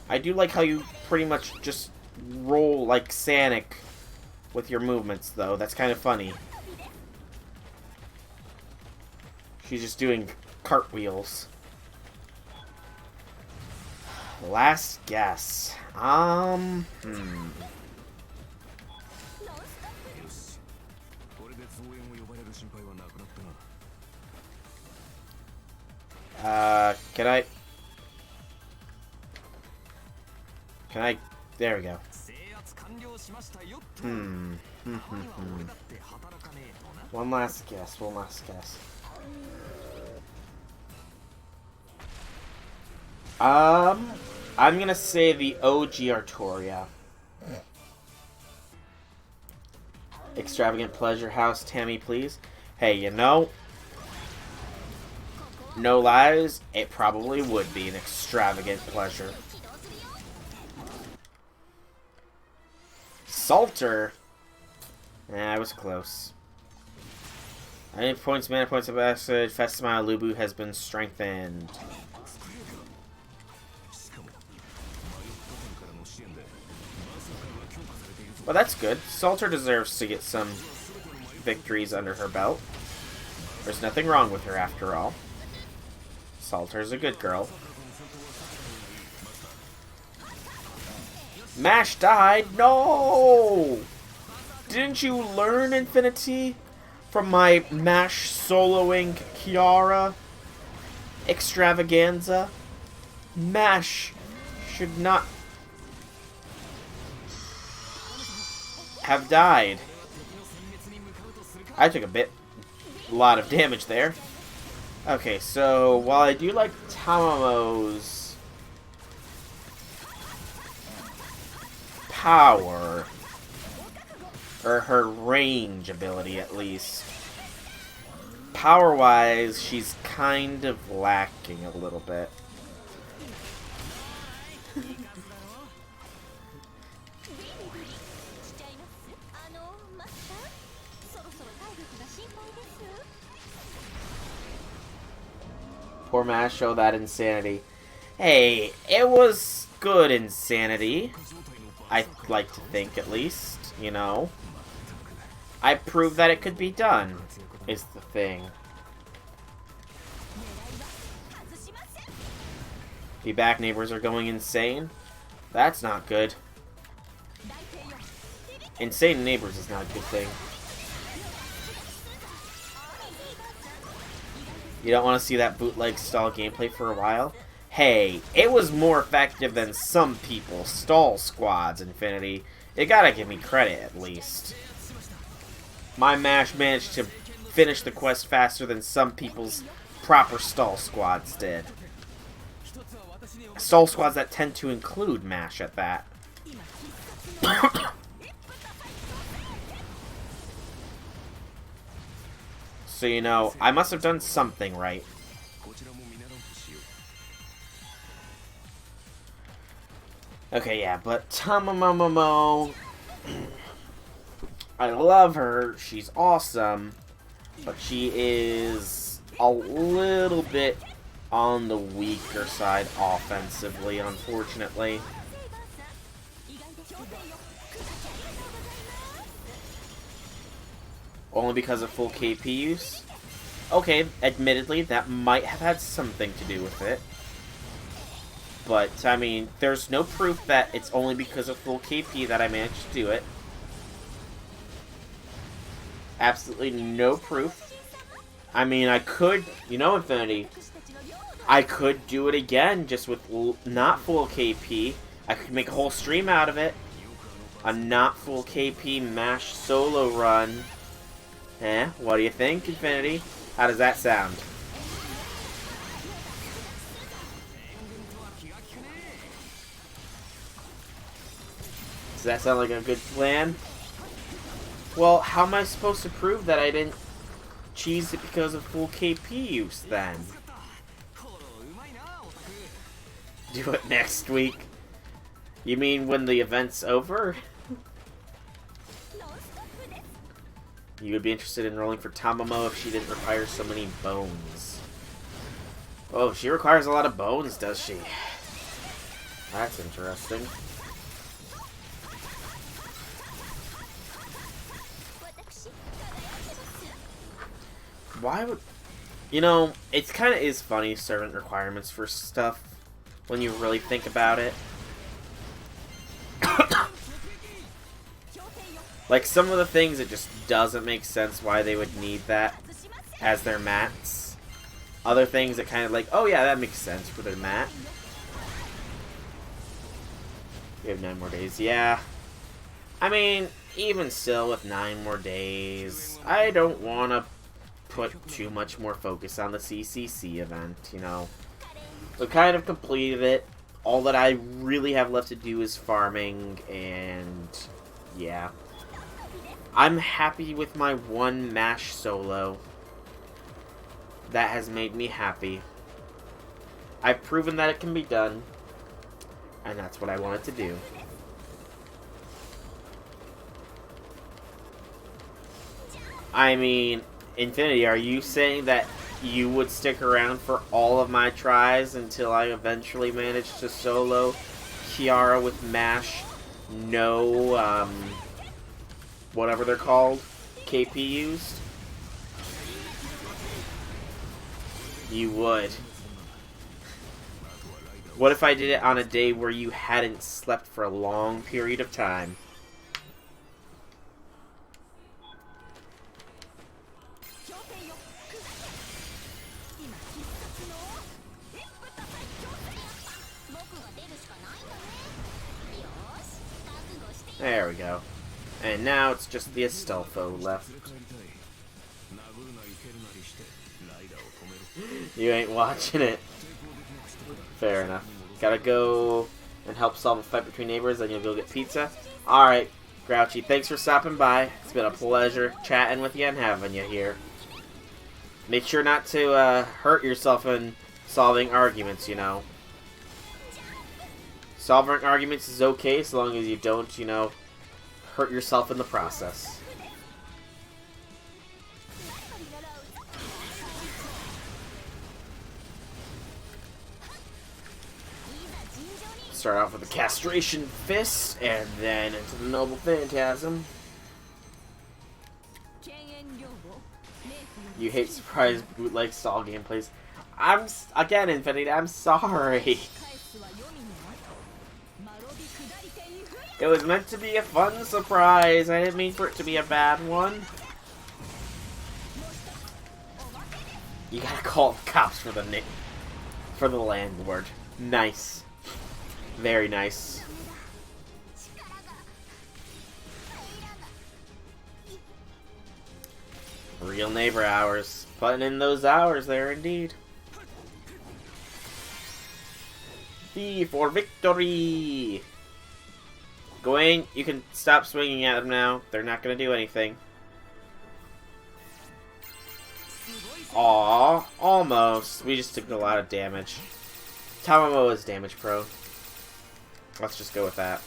I do like how you pretty much just roll like Sanic with your movements, though. That's kind of funny. She's just doing cartwheels. Last guess. Can I? There we go. One last guess. I'm gonna say the OG Artoria. Extravagant Pleasure House, Tammy, please. Hey, you know, no lies, it probably would be an extravagant pleasure. Salter? I was close. I need points, mana points of message. Fast Smile Lubu has been strengthened. Well, that's good. Salter deserves to get some victories under her belt. There's nothing wrong with her after all. Salter's a good girl. Mash died? No! Didn't you learn, Infinity? From my Mash soloing Kiara extravaganza? Mash should not have died. I took a lot of damage there. Okay, so while I do like Tamamo's power, or her range ability at least, power-wise, she's kind of lacking a little bit. Poor Mash, show that insanity. Hey, it was good insanity. I'd like to think, at least, you know. I proved that it could be done, is the thing. The back neighbors are going insane. That's not good. Insane neighbors is not a good thing. You don't want to see that bootleg stall gameplay for a while? Hey, it was more effective than some people's stall squads, Infinity. You gotta give me credit, at least. My Mash managed to finish the quest faster than some people's proper stall squads did. Stall squads that tend to include Mash at that. So, you know, I must have done something right. Okay, yeah, but Tamamomo, I love her. She's awesome. But she is a little bit on the weaker side offensively, unfortunately. Only because of full KP use? Okay, admittedly, that might have had something to do with it. But, I mean, there's no proof that it's only because of full KP that I managed to do it. Absolutely no proof. I mean, I could, you know, Infinity, I could do it again just with not full KP. I could make a whole stream out of it. A not full KP Mash solo run. Eh, what do you think, Infinity? How does that sound? Does that sound like a good plan? Well, how am I supposed to prove that I didn't cheese it because of full KP use, then? Do it next week? You mean when the event's over? You would be interested in rolling for Tamamo if she didn't require so many bones. Oh, she requires a lot of bones, does she? That's interesting. Why would... You know, it kind of is funny, servant requirements for stuff, when you really think about it. Like, some of the things, it just doesn't make sense why they would need that as their mats. Other things, it kind of like, oh yeah, that makes sense for their mat. We have 9 more days, yeah. I mean, even still with 9 more days, I don't want to put too much more focus on the CCC event, you know. We kind of completed it. All that I really have left to do is farming, and yeah. I'm happy with my 1 Mash solo. That has made me happy. I've proven that it can be done, and that's what I wanted to do. I mean, Infinity, are you saying that you would stick around for all of my tries until I eventually manage to solo Kiara with MASH? No, whatever they're called, KP used? You would. What if I did it on a day where you hadn't slept for a long period of time? There we go. And now it's just the Astolfo left. You ain't watching it. Fair enough. Gotta go and help solve a fight between neighbors, then you'll go get pizza. Alright, Grouchy, thanks for stopping by. It's been a pleasure chatting with you and having you here. Make sure not to hurt yourself in solving arguments, you know. Solving arguments is okay as long as you don't, you know, hurt yourself in the process. Start off with a castration fist, and then into the noble phantasm. You hate surprise bootleg style gameplays. Again, Infinity, I'm sorry. It was meant to be a fun surprise. I didn't mean for it to be a bad one. You gotta call the cops for the landlord. Nice. Very nice. Real neighbor hours. Putting in those hours there indeed. V for victory! Gawain, you can stop swinging at them now. They're not going to do anything. Aww, almost. We just took a lot of damage. Tamamo is damage pro. Let's just go with that.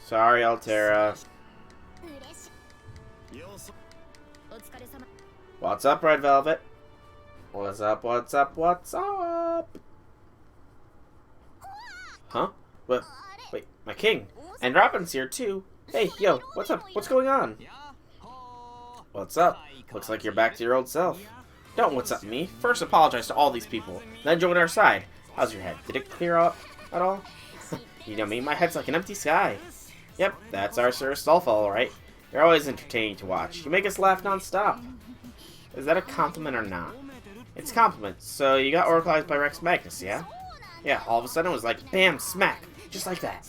Sorry, Altera. What's up, Red Velvet? What's up, what's up, what's up? Huh? What? Wait, my king. And Robin's here, too. Hey, yo, what's up? What's going on? What's up? Looks like you're back to your old self. Don't what's up me. First apologize to all these people, then join our side. How's your head? Did it clear up at all? You know me, my head's like an empty sky. Yep, that's our Sir Astolfo, alright. You're always entertaining to watch. You make us laugh non-stop. Is that a compliment or not? It's a compliment. So you got oraclized by Rex Magnus, yeah? Yeah, all of a sudden it was like, bam, smack, just like that.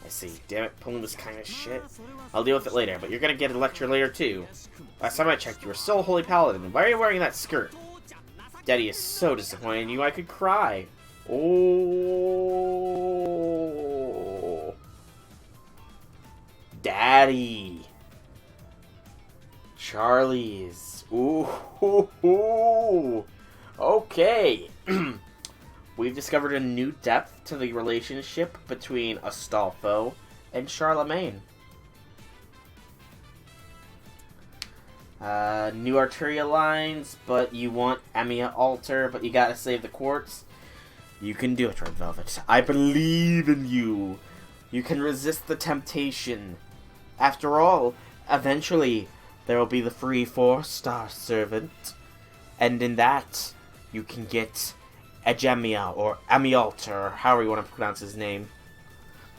I see. Damn it, pulling this kind of shit. I'll deal with it later, but you're gonna get a lecture later too. Last time I checked, you were still a holy paladin. Why are you wearing that skirt? Daddy is so disappointed in you, I could cry. Oh, Daddy. Charlie's. Ooh. Okay. We've discovered a new depth to the relationship between Astolfo and Charlemagne. New arterial lines, but you want Amiya Altar, but you gotta save the quartz. You can do it, Red Velvet. I believe in you. You can resist the temptation. After all, eventually, there will be the free 4-star servant. And in that, you can get Egemia, or Amialter, or however you want to pronounce his name.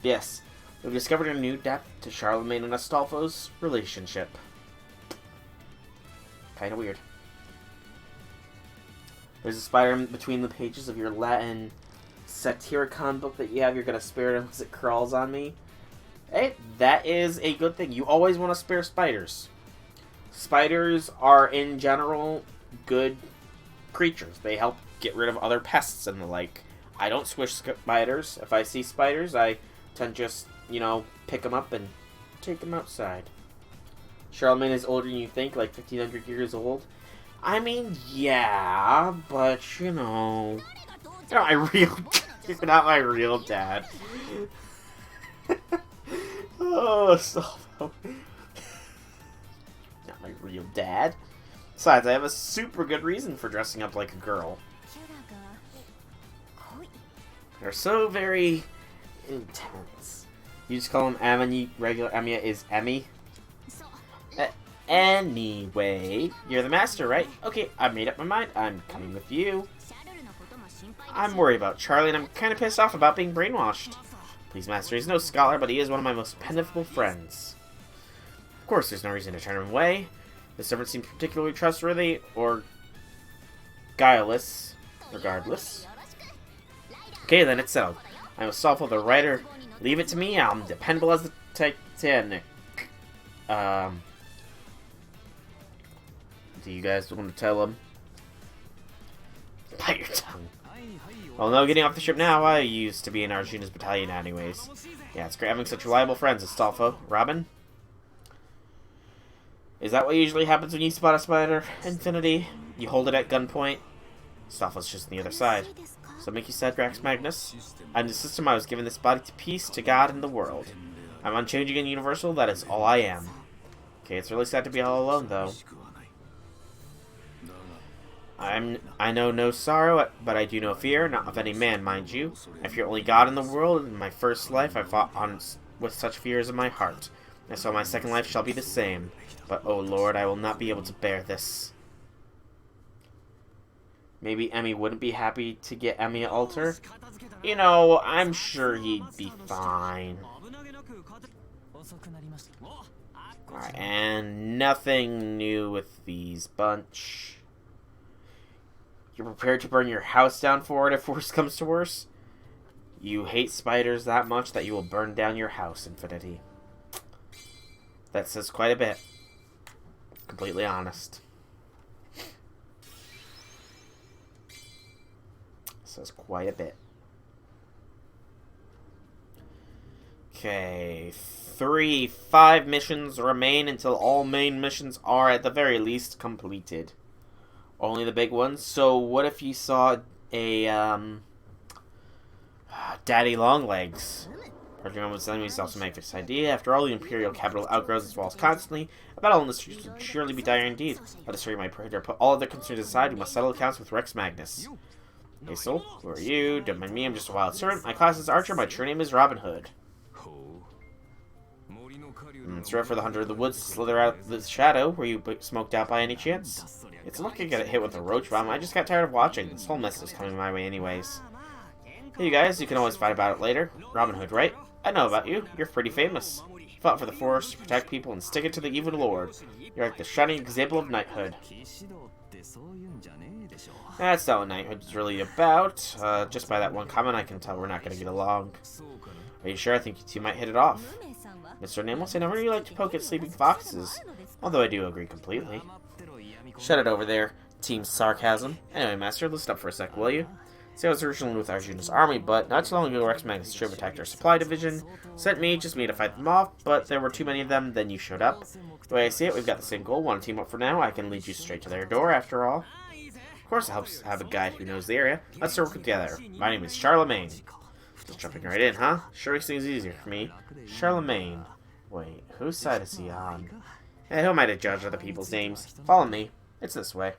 Yes, we've discovered a new depth to Charlemagne and Astolfo's relationship. Kinda weird. There's a spider in between the pages of your Latin Satyricon book that you have. You're gonna spare it unless it crawls on me. Hey, that is a good thing. You always want to spare spiders. Spiders are, in general, good creatures. They help get rid of other pests and the like. I don't squish spiders. If I see spiders, I tend to just, you know, pick them up and take them outside. Charlemagne is older than you think, like 1,500 years old. I mean, yeah, but, you know... You're not my real dad. Oh, stop. Not my real dad. Besides, I have a super good reason for dressing up like a girl. They're so very intense. You just call him Emmy. Regular Emiya is Emmy. Anyway, you're the master, right? Okay, I've made up my mind. I'm coming with you. I'm worried about Charlie, and I'm kind of pissed off about being brainwashed. Please, master, he's no scholar, but he is one of my most dependable friends. Of course, there's no reason to turn him away. The servant seems particularly trustworthy, or guileless, regardless. Okay, then it's settled. I'm a Sooooo, the writer. Leave it to me. I'm dependable as the Titanic. Do you guys want to tell him? Bite your tongue. Well, no, getting off the ship now. I used to be in Arjuna's battalion anyways. Yeah, it's great having such reliable friends as Astolfo. Robin? Is that what usually happens when you spot a spider? Infinity? You hold it at gunpoint? Astolfo's just on the other side. So make you sad, Rex Magnus? I'm the system I was given this body to peace, to God, and the world. I'm unchanging and universal, that is all I am. Okay, it's really sad to be all alone, though. I know no sorrow, but I do know fear, not of any man, mind you. I fear only God in the world. In my first life, I fought on with such fears in my heart. And so my second life shall be the same. But, oh Lord, I will not be able to bear this. Maybe Emmy wouldn't be happy to get Emmy an altar. You know, I'm sure he'd be fine. Alright, and nothing new with these bunch. You're prepared to burn your house down for it if worse comes to worse? You hate spiders that much that you will burn down your house, Infinity. That says quite a bit. Completely honest. Says quite a bit. Okay, 5 missions remain until all main missions are at the very least completed. Only the big ones. So what if you saw a Daddy Longlegs? Arjuna was telling me he's also make this idea. After all, the Imperial capital outgrows its walls constantly. A battle in the streets would surely be dire indeed. Let us hurry, my prayer. Put all other concerns aside. We must settle accounts with Rex Magnus. Hey, Sooooo, who are you? Don't mind me, I'm just a wild servant. My class is Archer, my true name is Robin Hood. It's rare for the hunter of the woods to slither out the shadow. Were you smoked out by any chance? It's lucky I got hit with a roach bomb. I just got tired of watching. This whole mess is coming my way anyways. Hey, you guys, you can always fight about it later. Robin Hood, right? I know about you. You're pretty famous. You fought for the forest to protect people and stick it to the evil lord. You're like the shining example of knighthood. That's not what knighthood is really about. Just by that one comment, I can tell we're not going to get along. Are you sure? I think you two might hit it off. Mr. Nameless, I never really like to poke at sleeping foxes. Although I do agree completely. Shut it over there, Team Sarcasm. Anyway, Master, listen up for a sec, will you? See, I was originally with Arjuna's army, but not too long ago, Rex Magnus ship attacked our supply division. Sent me, just me to fight them off, but there were too many of them, then you showed up. The way I see it, we've got the same goal. Want to team up for now? I can lead you straight to their door, after all. Of course, it helps to have a guide who knows the area. Let's work together. My name is Charlemagne. Just jumping right in, huh? Sure makes things easier for me. Charlemagne. Wait, whose side is he on? Hey, who am I to judge other people's names? Follow me. It's this way.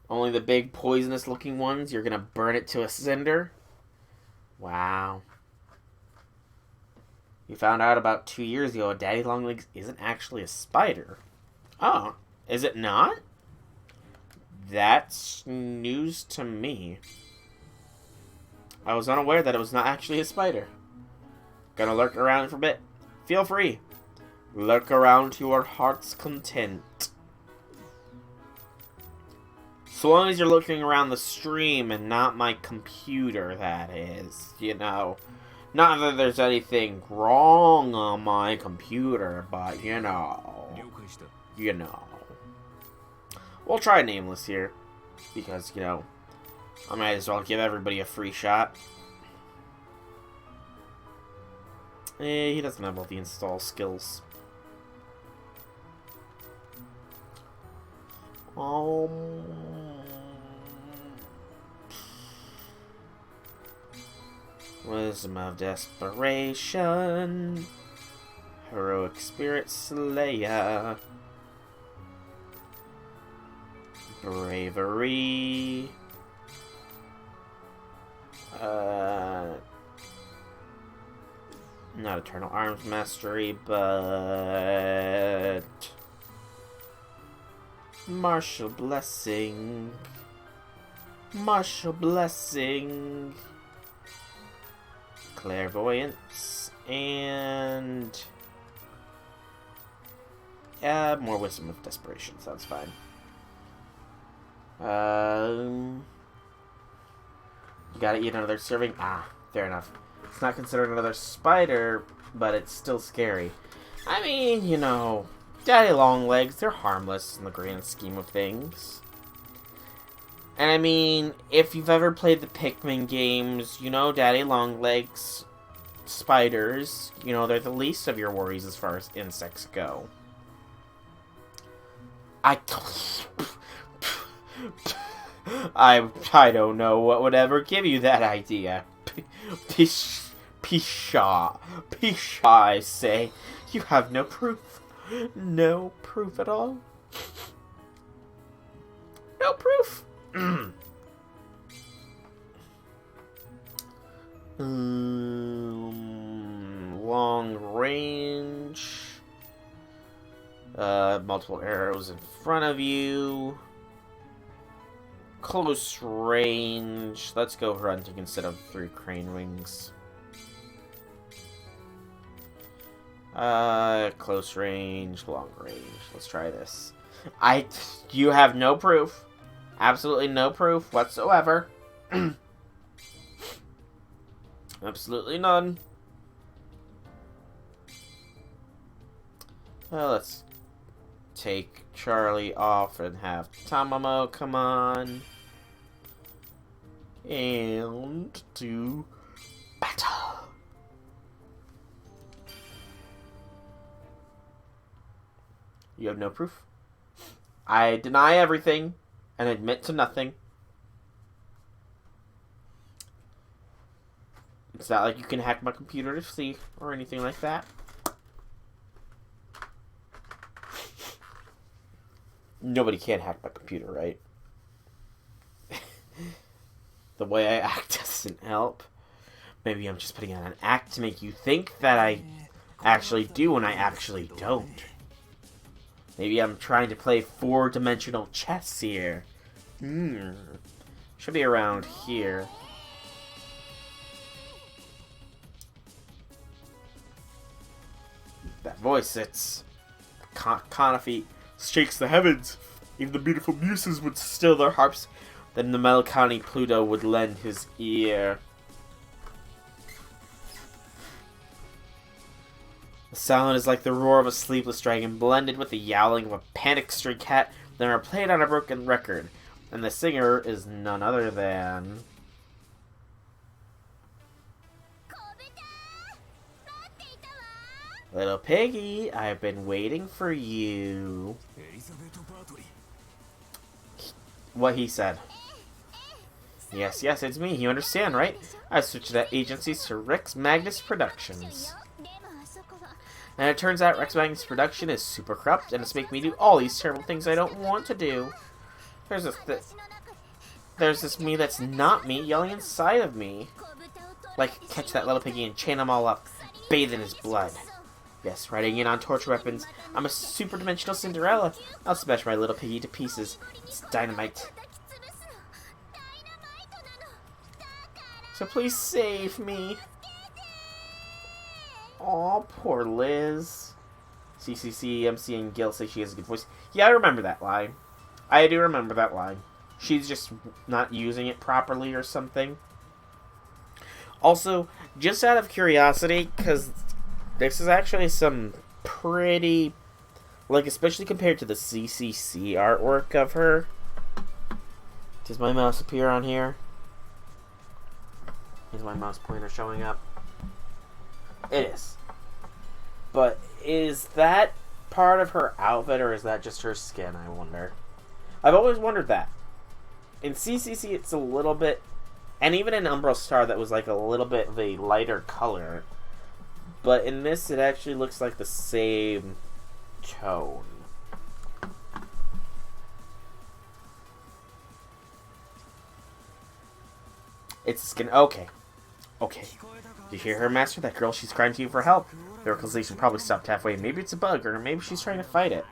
Only the big poisonous looking ones? You're gonna burn it to a cinder? Wow. You found out about 2 years ago Daddy Longlegs isn't actually a spider. Oh, is it not? That's news to me. I was unaware that it was not actually a spider. Gonna lurk around for a bit. Feel free. Lurk around to your heart's content. So long as you're looking around the stream and not my computer, that is. You know. Not that there's anything wrong on my computer, but you know. You know. We'll try Nameless here. Because, you know, I might as well give everybody a free shot. He doesn't have all the install skills. Wisdom of desperation. Heroic spirit slayer. Bravery. Not eternal arms mastery, but martial blessing. Martial blessing. Clairvoyance and more wisdom of desperation. Sounds fine. Gotta eat another serving. Ah, fair enough. It's not considered another spider, but it's still scary. I mean, you know, daddy long legs, they're harmless in the grand scheme of things. And I mean, if you've ever played the Pikmin games, you know daddy long legs spiders, you know, they're the least of your worries as far as insects go. I don't know what would ever give you that idea. Pisha, I say. You have no proof. No proof at all. No proof. Long range. Multiple arrows in front of you. Close range. Let's go hunting instead of 3 crane wings. Close range, long range. Let's try this. You have no proof. Absolutely no proof whatsoever. Absolutely none. Well, let's take Charlie off and have Tamamo come on. And do battle. You have no proof. I deny everything and admit to nothing. It's not like you can hack my computer to see or anything like that. Nobody can hack my computer, right? The way I act doesn't help. Maybe I'm just putting on an act to make you think that I actually do when I actually don't. Maybe I'm trying to play 4-dimensional chess here. Should be around here. That voice, it's Conafi shakes the heavens. Even the beautiful muses would still their harps. Then the melancholy Pluto would lend his ear. The sound is like the roar of a sleepless dragon, blended with the yowling of a panic-stricken cat, then are played on a broken record. And the singer is none other than... Little Piggy, I've been waiting for you. What he said. Yes, it's me. You understand, right? I switched that agency to Rex Magnus Productions. And it turns out Rex Magnus Production is super corrupt, and it's making me do all these terrible things I don't want to do. There's this me that's not me yelling inside of me. Like, catch that little piggy and chain them all up, bathe in his blood. Yes, riding in on torture weapons, I'm a super-dimensional Cinderella. I'll smash my little piggy to pieces. It's dynamite. So please save me. Aw, poor Liz. CCC, MC, and Gil say she has a good voice. Yeah, I remember that line. I do remember that line. She's just not using it properly or something. Also, just out of curiosity, because this is actually some pretty, like, especially compared to the CCC artwork of her. Does my mouse appear on here? Is my mouse pointer showing up? It is. But is that part of her outfit, or is that just her skin, I wonder? I've always wondered that. In CCC, it's a little bit And even in Umbral Star, that was like a little bit of a lighter color. But in this, it actually looks like the same tone. It's skin. Okay. Okay. Do you hear her, Master? That girl, she's crying to you for help. The vocalization probably stopped halfway. Maybe it's a bug, or maybe she's trying to fight it.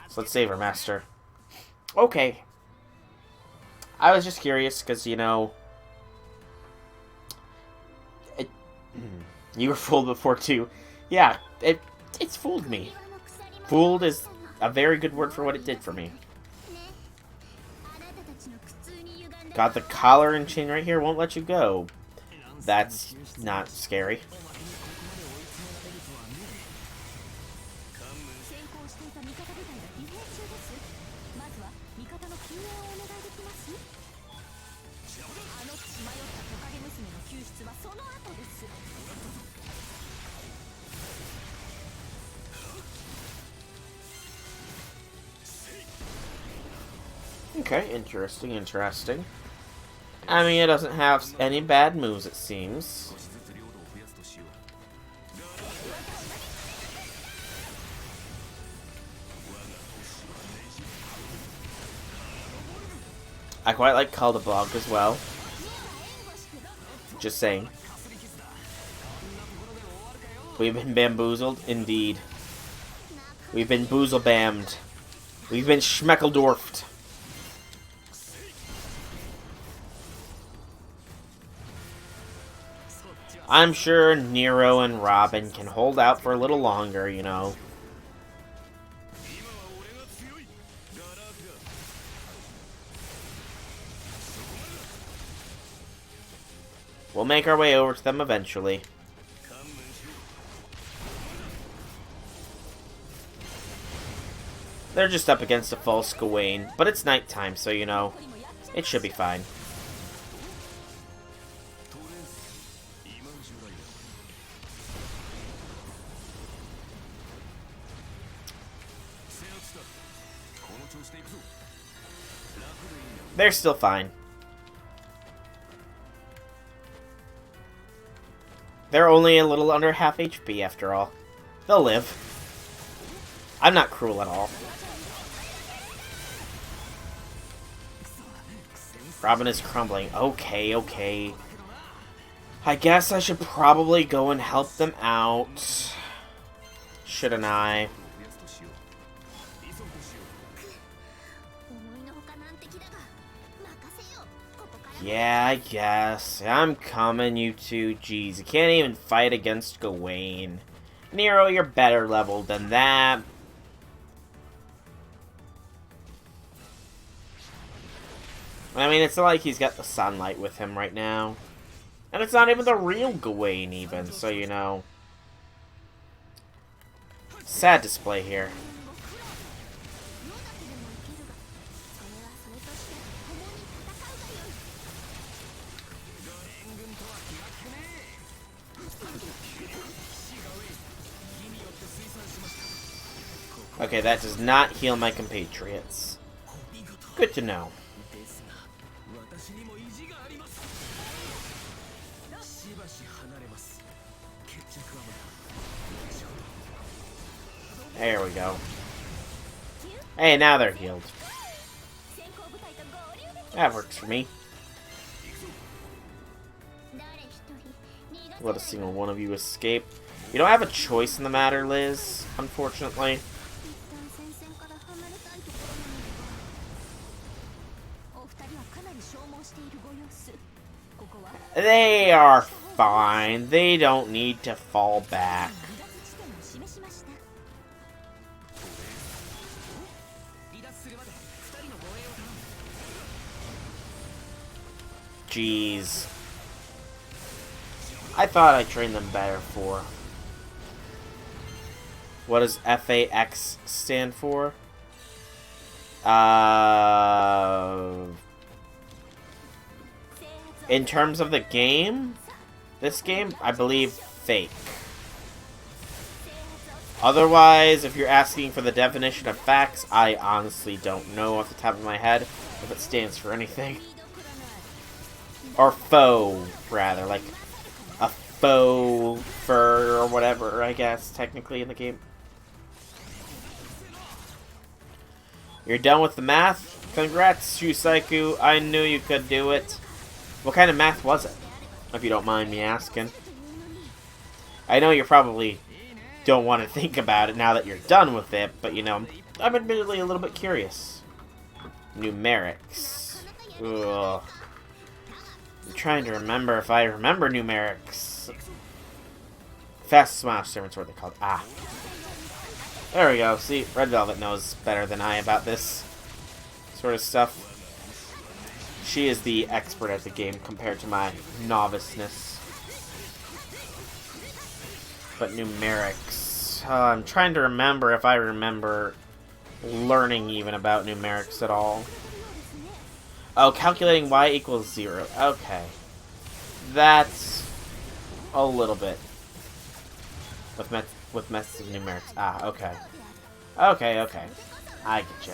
So let's save her, Master. Okay. I was just curious, because, you know... You were fooled before, too. Yeah, it's fooled me. Fooled is a very good word for what it did for me. Got the collar and chain right here, won't let you go. That's not scary. Okay, interesting, interesting. I mean, it doesn't have any bad moves, it seems. I quite like Call the Blog as well. Just saying. We've been bamboozled, indeed. We've been boozle-bammed. We've been schmeckeldorfed. I'm sure Nero and Robin can hold out for a little longer, you know. We'll make our way over to them eventually. They're just up against a false Gawain, but it's nighttime, so you know, it should be fine. They're still fine. They're only a little under half HP after all. They'll live. I'm not cruel at all. Robin is crumbling. Okay, okay. I guess I should probably go and help them out. Shouldn't I? Yeah, I guess. I'm coming, you two. Jeez, you can't even fight against Gawain. Nero, you're better leveled than that. I mean, it's not like he's got the sunlight with him right now. And it's not even the real Gawain, even, so you know. Sad display here. Okay, that does not heal my compatriots. Good to know. There we go. Hey, now they're healed. That works for me. Let a single one of you escape. You don't have a choice in the matter, Liz, unfortunately. They are fine. They don't need to fall back. Jeez. I thought I trained them better for. What does FAX stand for? In terms of the game, this game, I believe fake. Otherwise, if you're asking for the definition of facts, I honestly don't know off the top of my head if it stands for anything. Or foe, rather. Like, a faux fur or whatever, I guess, technically in the game. You're done with the math? Congrats, Shusaiku. I knew you could do it. What kind of math was it? If you don't mind me asking. I know you probably don't want to think about it now that you're done with it, but you know, I'm admittedly a little bit curious. Numerics. Ugh. I'm trying to remember if I remember numerics. Fast smile servants, what they're called. Ah. There we go. See, Red Velvet knows better than I about this sort of stuff. She is the expert at the game compared to my noviceness. But numerics. I'm trying to remember if I remember learning even about numerics at all. Oh, calculating y equals 0. Okay. That's a little bit. With methods of numerics. Ah, okay. Okay. I get you.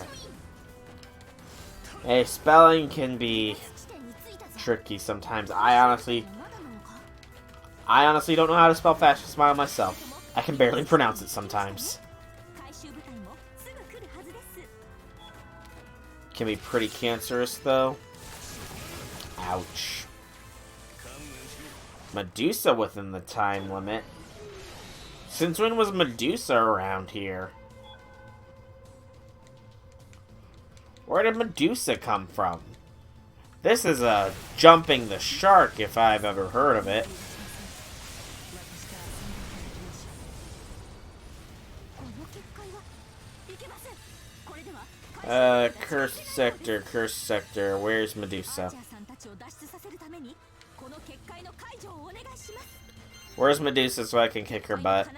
Hey, spelling can be tricky sometimes. I honestly don't know how to spell Fashion Smile myself. I can barely pronounce it sometimes. Can be pretty cancerous, though. Ouch. Medusa within the time limit. Since when was Medusa around here? Where did Medusa come from? This is a jumping the shark if I've ever heard of it. Cursed sector, where's Medusa? Where's Medusa so I can kick her butt?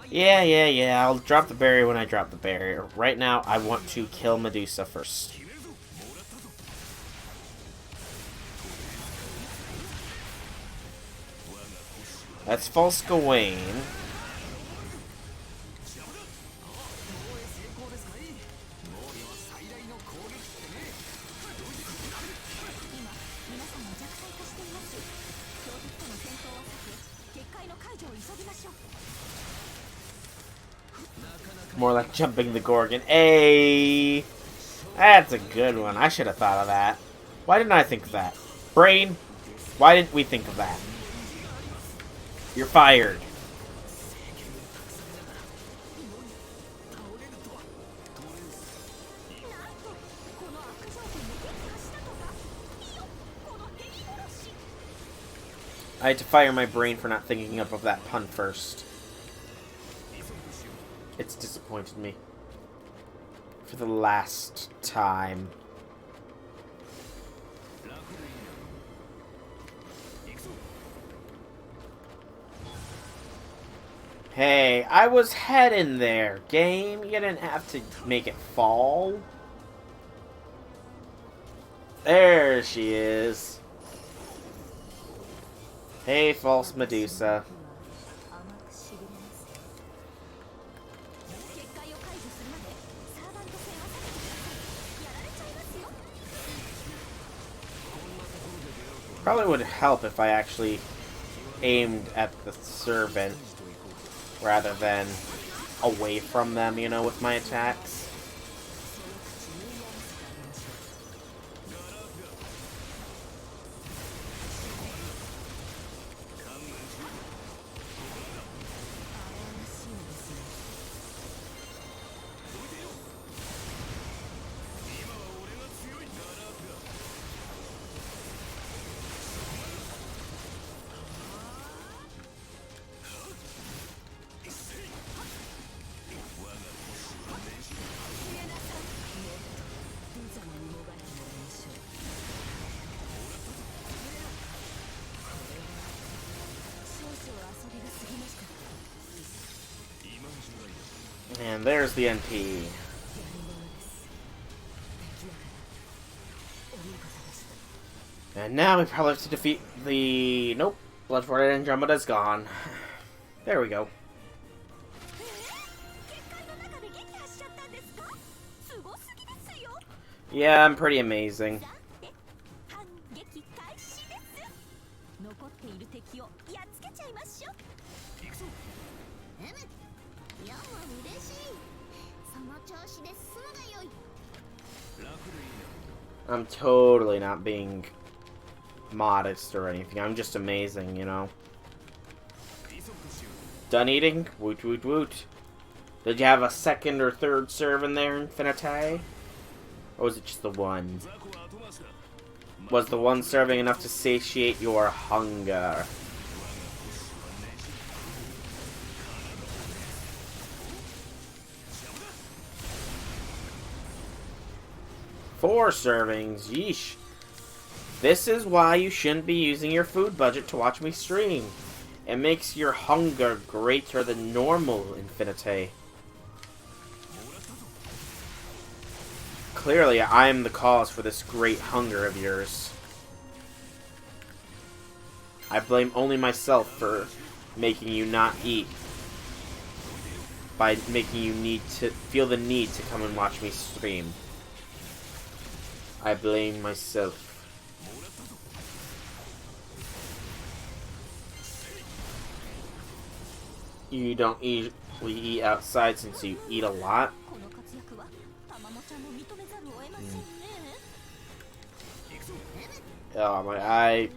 Yeah, I'll drop the barrier when I drop the barrier. Right now, I want to kill Medusa first. That's false Gawain. More like jumping the Gorgon. Hey! That's a good one. I should have thought of that. Why didn't I think of that? Brain, why didn't we think of that? You're fired. I had to fire my brain for not thinking up of that pun first. It's disappointed me. For the last time. Hey, I was heading there, game. You didn't have to make it fall. There she is. Hey, false Medusa. Probably would help if I actually aimed at the servant rather than away from them, you know, with my attacks. And there's the NP. And now we probably have to defeat the... Nope. Bloodford Andromeda's gone. There we go. Yeah, I'm pretty amazing. I'm totally not being modest or anything. I'm just amazing, you know. Done eating? Woot woot woot. Did you have a second or third serve in there, Infinite? Or was it just the one? Was the one serving enough to satiate your hunger? Four servings, yeesh. This is why you shouldn't be using your food budget to watch me stream. It makes your hunger greater than normal, Infinite. Clearly, I am the cause for this great hunger of yours. I blame only myself for making you not eat. By making you feel the need to come and watch me stream. I blame myself. You don't usually eat outside since you eat a lot. Oh, my eye.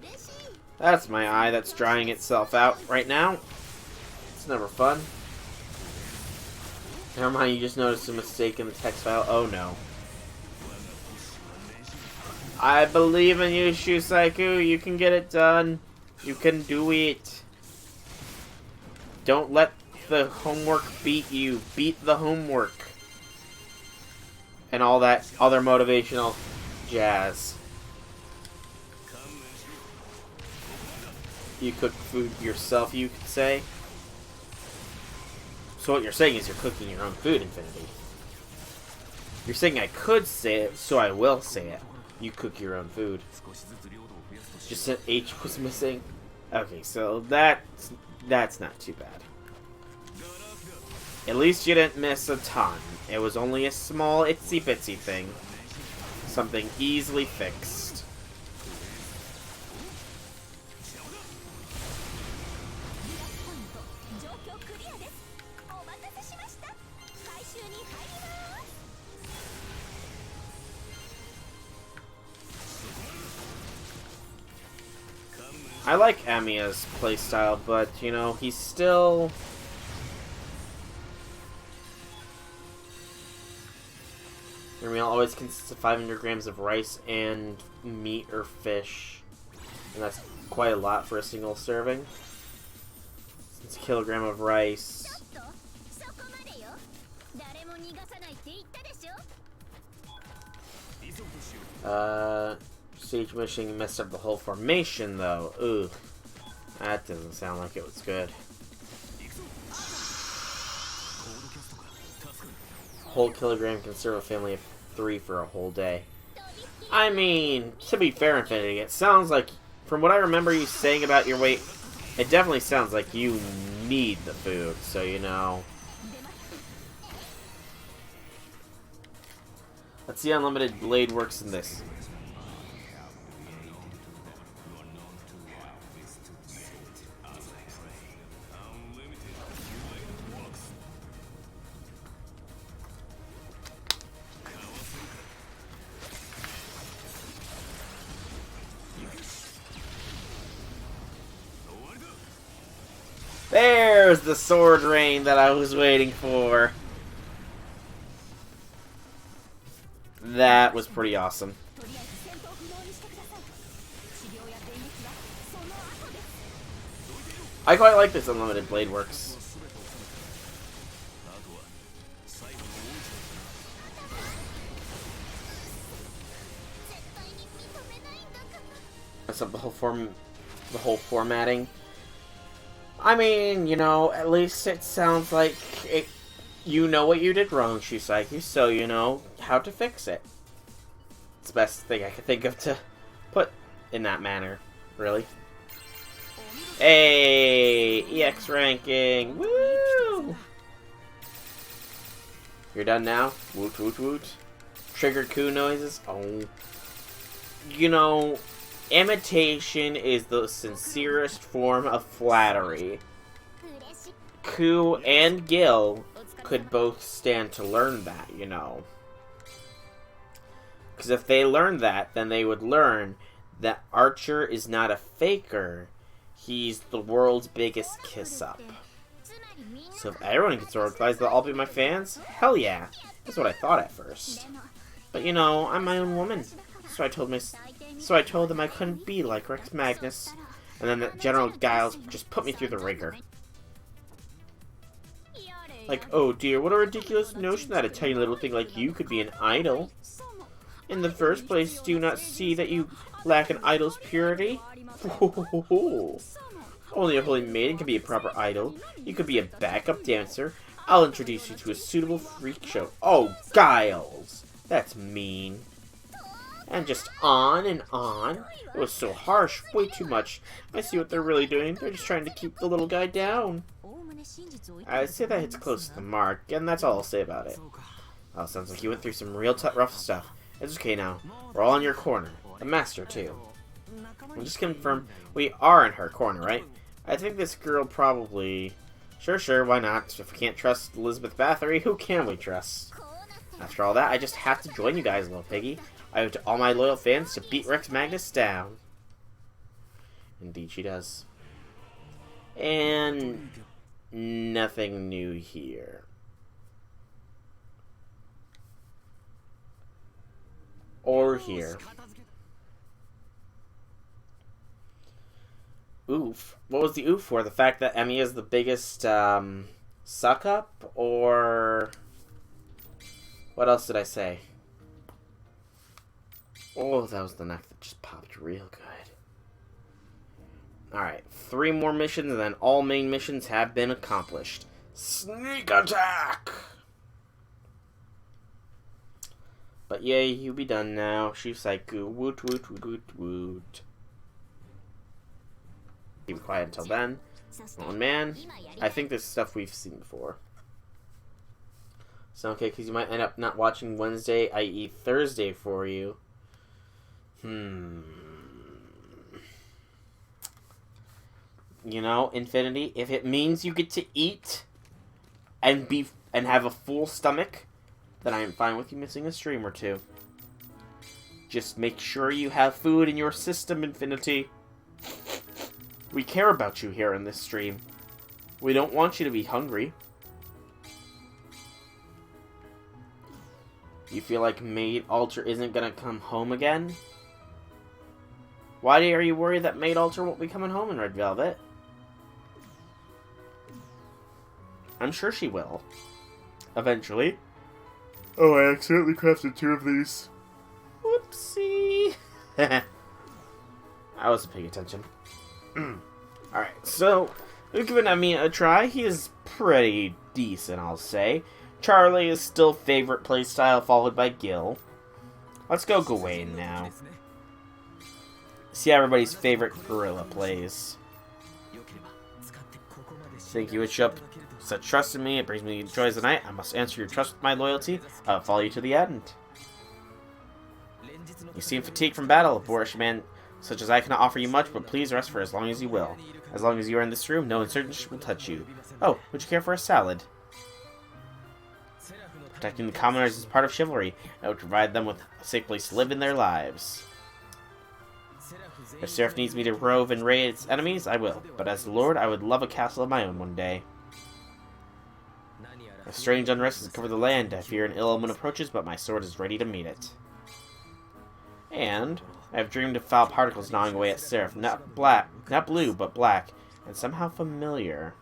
That's my eye that's drying itself out right now. It's never fun. Never mind, you just noticed a mistake in the text file. Oh no. I believe in you, Shusaiku. You can get it done. You can do it. Don't let the homework beat you. Beat the homework. And all that other motivational jazz. You cook food yourself, you could say. So what you're saying is you're cooking your own food, Infinity. You're saying I could say it, so I will say it. You cook your own food. Just said H was missing. Okay, so that's not too bad. At least you didn't miss a ton. It was only a small itsy bitsy thing. Something easily fixed. I like Amiya's playstyle, but, you know, he's still... Your meal always consists of 500 grams of rice and meat or fish. And that's quite a lot for a single serving. It's a kilogram of rice. Siege mission messed up the whole formation, though. Ooh. That doesn't sound like it was good. Whole kilogram can serve a family of 3 for a whole day. I mean, to be fair, Infinity, it sounds like, from what I remember you saying about your weight, it definitely sounds like you need the food, so you know. Let's see how unlimited blade works in this. There's the sword rain that I was waiting for. That was pretty awesome. I quite like this unlimited blade works. Mess up the whole formatting. I mean, you know, at least it sounds like you know what you did wrong, Shusaiku, so you know how to fix it. It's the best thing I could think of to put in that manner, really. Hey, EX ranking, woo! You're done now? Woot woot woot. Trigger coo noises? Oh. You know, imitation is the sincerest form of flattery. Coo and Gil could both stand to learn that, you know. Because if they learned that, then they would learn that Archer is not a faker. He's the world's biggest kiss-up. So if everyone gets organized, they'll all be my fans? Hell yeah. That's what I thought at first. But you know, I'm my own woman. So I told them I couldn't be like Rex Magnus. And then that General Giles just put me through the ringer. Like, oh dear, what a ridiculous notion that a tiny little thing like you could be an idol. In the first place, do you not see that you lack an idol's purity? Only a holy maiden can be a proper idol. You could be a backup dancer. I'll introduce you to a suitable freak show. Oh, Giles! That's mean. And just on and on. It was so harsh, way too much. I see what they're really doing. They're just trying to keep the little guy down. I'd say that hits close to the mark, and that's all I'll say about it. Oh, sounds like you went through some real rough stuff. It's okay now. We're all in your corner. The master, too. I'll just confirm we are in her corner, right? I think this girl probably... Sure, why not? If we can't trust Elizabeth Bathory, who can we trust? After all that, I just have to join you guys, little piggy. I owe it to all my loyal fans to beat Rex Magnus down. Indeed she does. And... nothing new here. Or here. Oof. What was the oof for? The fact that Emmy is the biggest suck-up? Or... what else did I say? Oh, that was the neck that just popped real good. Alright, 3 more missions and then all main missions have been accomplished. Sneak attack! But yay, you'll be done now. Shusaiku, woot woot woot woot woot. Keep quiet until then. Oh man, I think this is stuff we've seen before. So okay, because you might end up not watching Wednesday, i.e. Thursday for you. You know, Infinity, if it means you get to eat and have a full stomach, then I am fine with you missing a stream or two. Just make sure you have food in your system, Infinity. We care about you here in this stream. We don't want you to be hungry. You feel like Maid Alter isn't gonna come home again? Why are you worried that Maid Alter won't be coming home in Red Velvet? I'm sure she will. Eventually. Oh, I accidentally crafted 2 of these. Whoopsie. I wasn't paying attention. Alright, so we've given Emmy a try. He is pretty decent, I'll say. Charlie is still favorite playstyle, followed by Gil. Let's go Gawain now. See how everybody's favorite gorilla plays. Thank you, Bishop. Such trust in me, it brings me joy as the night. I must answer your trust with my loyalty. I'll follow you to the end. You seem fatigued from battle, a boorish man such as I cannot offer you much, but please rest for as long as you will. As long as you are in this room, no insurgent will touch you. Oh, would you care for a salad? Protecting the commoners is part of chivalry. I would provide them with a safe place to live in their lives. If Seraph needs me to rove and raid its enemies, I will. But as the Lord, I would love a castle of my own one day. A strange unrest has covered the land. I fear an ill omen approaches, but my sword is ready to meet it. And I have dreamed of foul particles gnawing away at Seraph. Not blue, but black, and somehow familiar.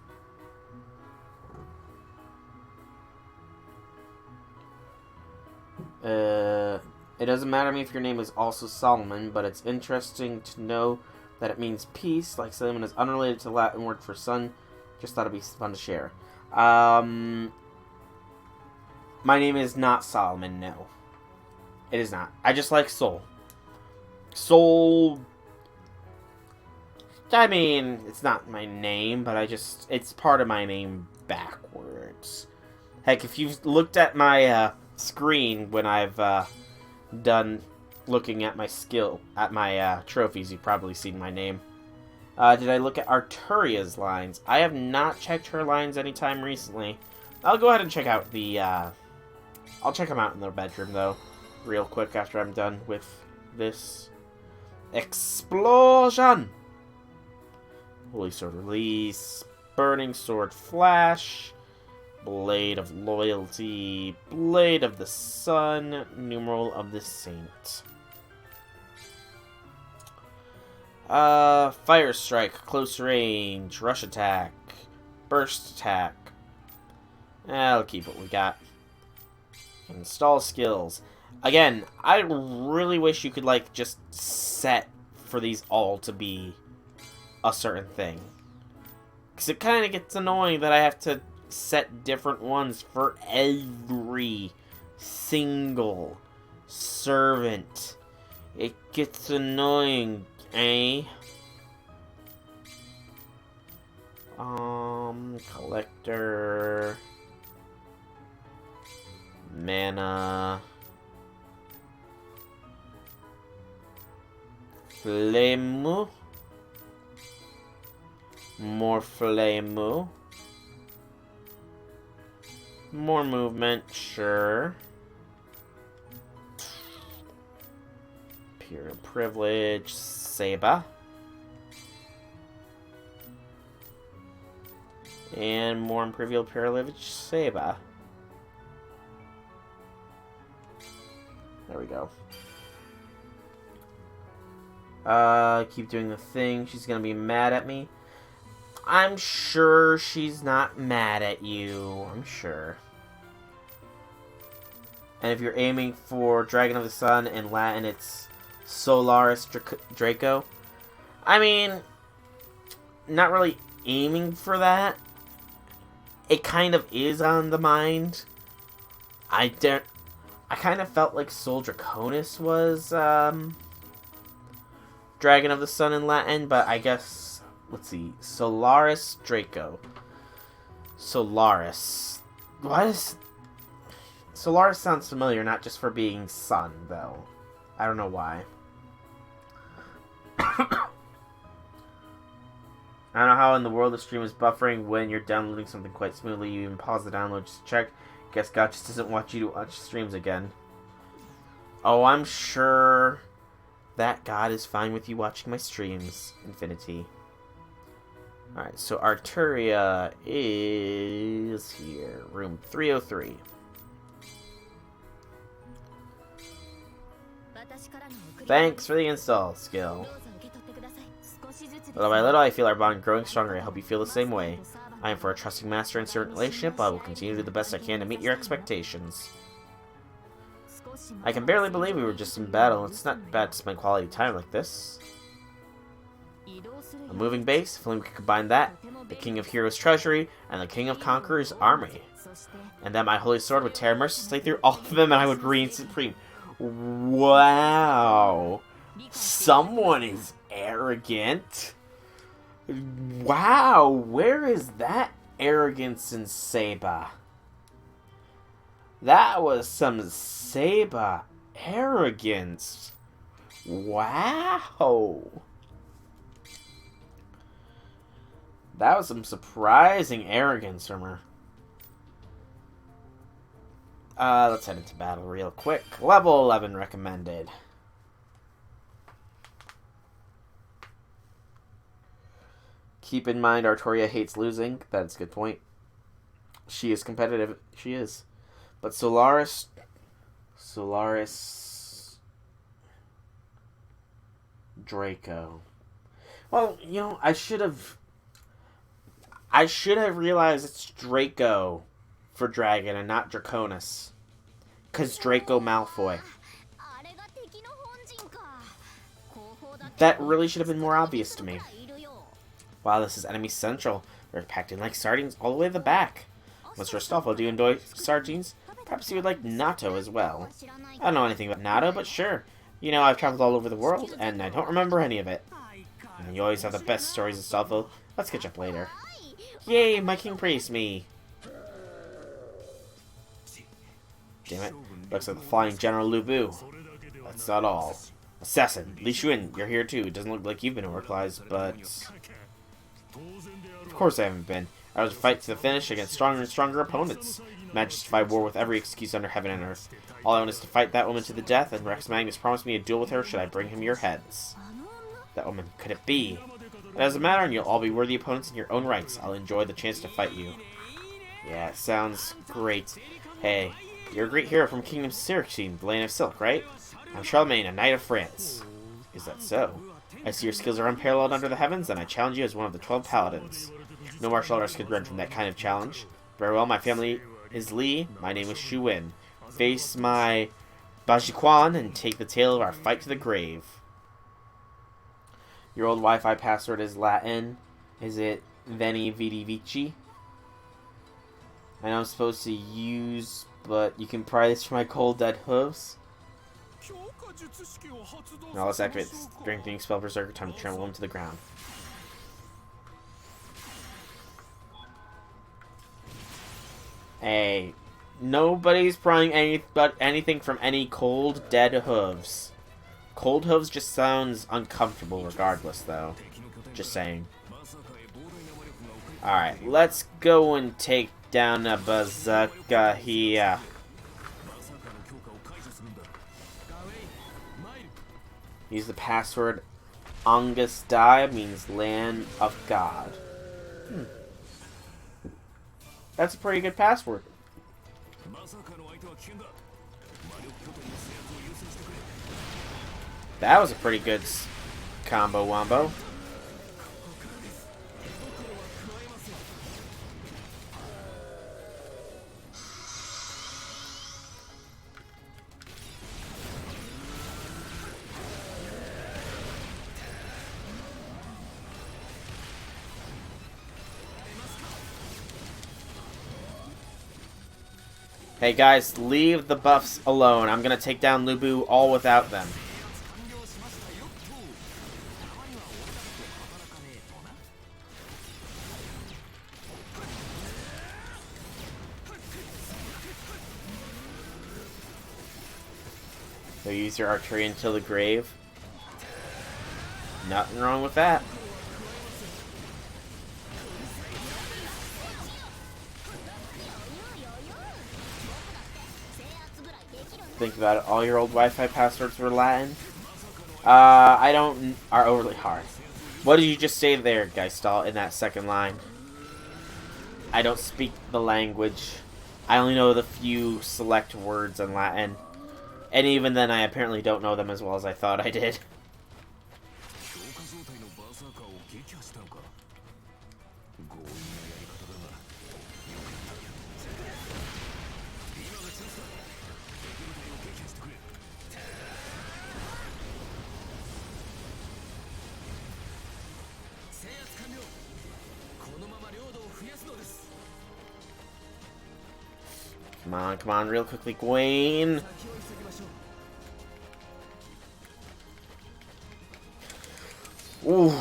It doesn't matter to me if your name is also Solomon, but it's interesting to know that it means peace, like Solomon is unrelated to the Latin word for sun. Just thought it'd be fun to share. My name is not Solomon, no. It is not. I just like Soul. Soul... I mean, it's not my name, but it's part of my name backwards. Heck, if you've looked at my screen when I've done looking at my trophies. You've probably seen my name. Did I look at Arturia's lines? I have not checked her lines anytime recently. I'll go ahead and check out the, I'll check them out in their bedroom, though, real quick after I'm done with this. Explosion! Holy Sword Release. Burning Sword Flash. Blade of Loyalty. Blade of the Sun. Numeral of the Saint. Fire Strike. Close Range. Rush Attack. Burst Attack. I'll keep what we got. Install Skills. Again, I really wish you could, like, just set for these all to be a certain thing. Because it kind of gets annoying that I have to set different ones for every single servant. It gets annoying, eh? Collector. Mana. Flame. More flame. More movement, sure. Imperial Privilege, Seba. And more Imperial Privilege, Seba. There we go. Keep doing the thing. She's gonna be mad at me. I'm sure she's not mad at you. I'm sure. And if you're aiming for Dragon of the Sun, in Latin it's Solaris Draco. I mean, not really aiming for that. It kind of is on the mind. I kind of felt like Sol Draconis was Dragon of the Sun in Latin, but I guess, let's see, Solaris Draco. Solaris. Why does Solaris sounds familiar, not just for being sun, though. I don't know why. I don't know how in the world the stream is buffering when you're downloading something quite smoothly. You even pause the download just to check. Guess God just doesn't want you to watch streams again. Oh, I'm sure that God is fine with you watching my streams, Infinity. Alright, so Arturia is here. Room 303. Thanks for the install skill. Little by little, I feel our bond growing stronger. I hope you feel the same way. I am for a trusting master and servant relationship, but I will continue to do the best I can to meet your expectations. I can barely believe we were just in battle. It's not bad to spend quality time like this. A moving base, if only we could combine that, the King of Heroes' treasury, and the King of Conqueror's army. And then my holy sword would tear mercilessly through all of them and I would reign supreme. Wow. Someone is arrogant. Wow, where is that arrogance in Seba? That was some Seba arrogance. Wow. That was some surprising arrogance from her. Let's head into battle real quick. Level 11 recommended. Keep in mind, Arturia hates losing. That's a good point. She is competitive. She is. But Solaris Draco. Well, you know, I should have realized it's Draco for Dragon and not Draconis. Because Draco Malfoy. That really should have been more obvious to me. Wow, this is enemy central. They're packed in like sardines all the way to the back. Mr. Astolfo, do you enjoy sardines? Perhaps you would like natto as well. I don't know anything about natto, but sure. You know, I've traveled all over the world, and I don't remember any of it. And you always have the best stories, Astolfo. Let's catch up later. Yay, my king praised me. Damn it. Looks like the flying General Lu Bu. That's not all. Assassin, Li Xuan, you're here too. It doesn't look like you've been immortalized, but... Of course I haven't been. I was to fight to the finish against stronger and stronger opponents. I justify war with every excuse under heaven and earth. All I want is to fight that woman to the death, and Rex Magnus promised me a duel with her should I bring him your heads. That woman, could it be? It doesn't matter, and you'll all be worthy opponents in your own rights. I'll enjoy the chance to fight you. Yeah, it sounds great. Hey, you're a great hero from Kingdom Syracuse, the land of silk, right? I'm Charlemagne, a knight of France. Is that so? I see your skills are unparalleled under the heavens, and I challenge you as one of the 12 paladins. No martial artist could run from that kind of challenge. Very well, my family is Li. My name is Shu Wen. Face my Bajiquan and take the tale of our fight to the grave. Your old Wi-Fi password is Latin. Is it Veni Vidi Vici? I know I'm supposed to use, but you can pry this for my cold dead hooves. Now let's activate the strengthening spell Berserker. Time to trample him to the ground. Hey, nobody's prying anything from any cold dead hooves. Cold hooves just sounds uncomfortable regardless, though. Just saying. Alright, let's go and take down a bazooka here. Use the password Angus Dai, means land of God. That's a pretty good password. That was a pretty good combo wombo. Hey guys, leave the buffs alone. I'm gonna take down Lu Bu all without them. So use your archery until the grave. Nothing wrong with that. Think about it, all your old Wi-Fi passwords were Latin? Are overly hard. What did you just say there, Geistal, in that second line? I don't speak the language. I only know the few select words in Latin. And even then, I apparently don't know them as well as I thought I did. Come on, real quickly, Gwen. Ooh,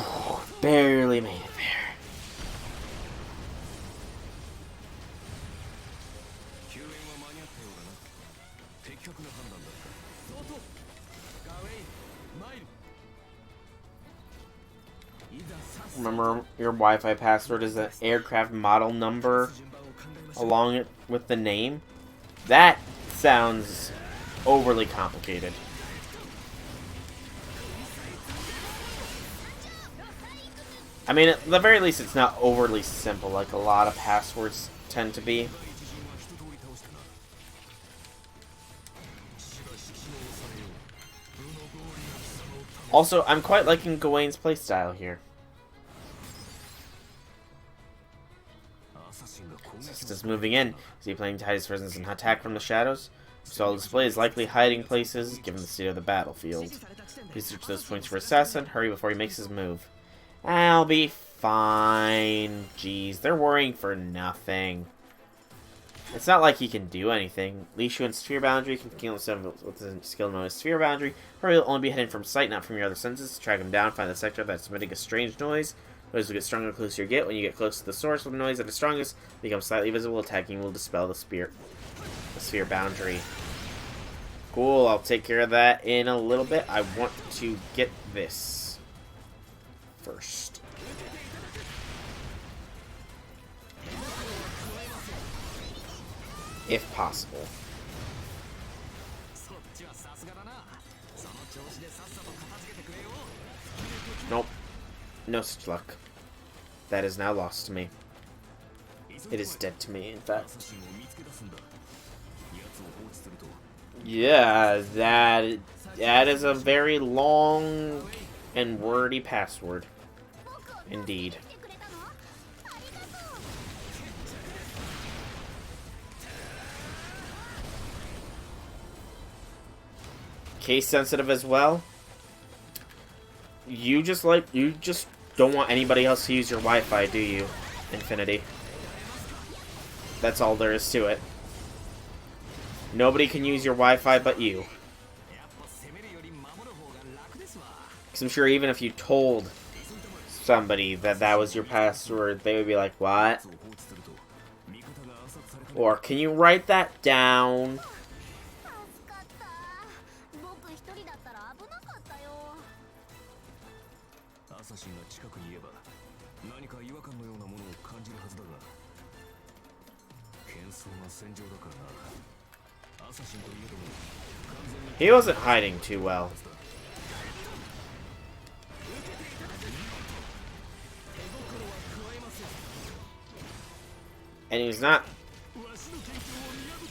barely made it there. Remember, your Wi-Fi password is an aircraft model number along it with the name. That sounds overly complicated. I mean, at the very least, it's not overly simple like a lot of passwords tend to be. Also, I'm quite liking Gawain's playstyle here. Just moving in. Is he planning to hide his presence and attack from the shadows? Solid display is likely hiding places, given the state of the battlefield. Please search those points for Assassin. Hurry before he makes his move. I'll be fine. Jeez, they're worrying for nothing. It's not like he can do anything. Li Xuan's Sphere Boundary can kill himself with the skill known as Sphere Boundary. Hurry will only be hidden from sight, not from your other senses. Track him down, find the sector that's emitting a strange noise. Noise will get stronger the closer you get. When you get close to the source of the noise at its strongest, become slightly visible. Attacking will dispel the spirit. Sphere boundary. Cool, I'll take care of that in a little bit. I want to get this first. If possible. Nope. No such luck. That is now lost to me. It is dead to me, in fact. Yeah, that is a very long and wordy password. Indeed. Case sensitive as well. You just don't want anybody else to use your Wi-Fi, do you, Infinity? That's all there is to it. Nobody can use your Wi-Fi but you. Because I'm sure even if you told somebody that that was your password, they would be like, what? Or, can you write that down? He wasn't hiding too well. And he's not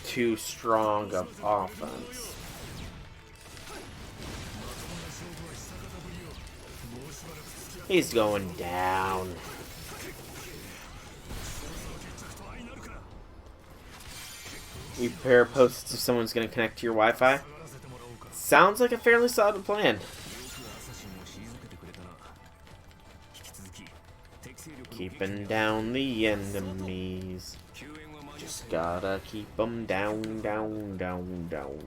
too strong of offense. He's going down. You prepare posts if someone's going to connect to your Wi-Fi. Sounds like a fairly solid plan. Keeping down the enemies. Just gotta keep them down, down, down, down.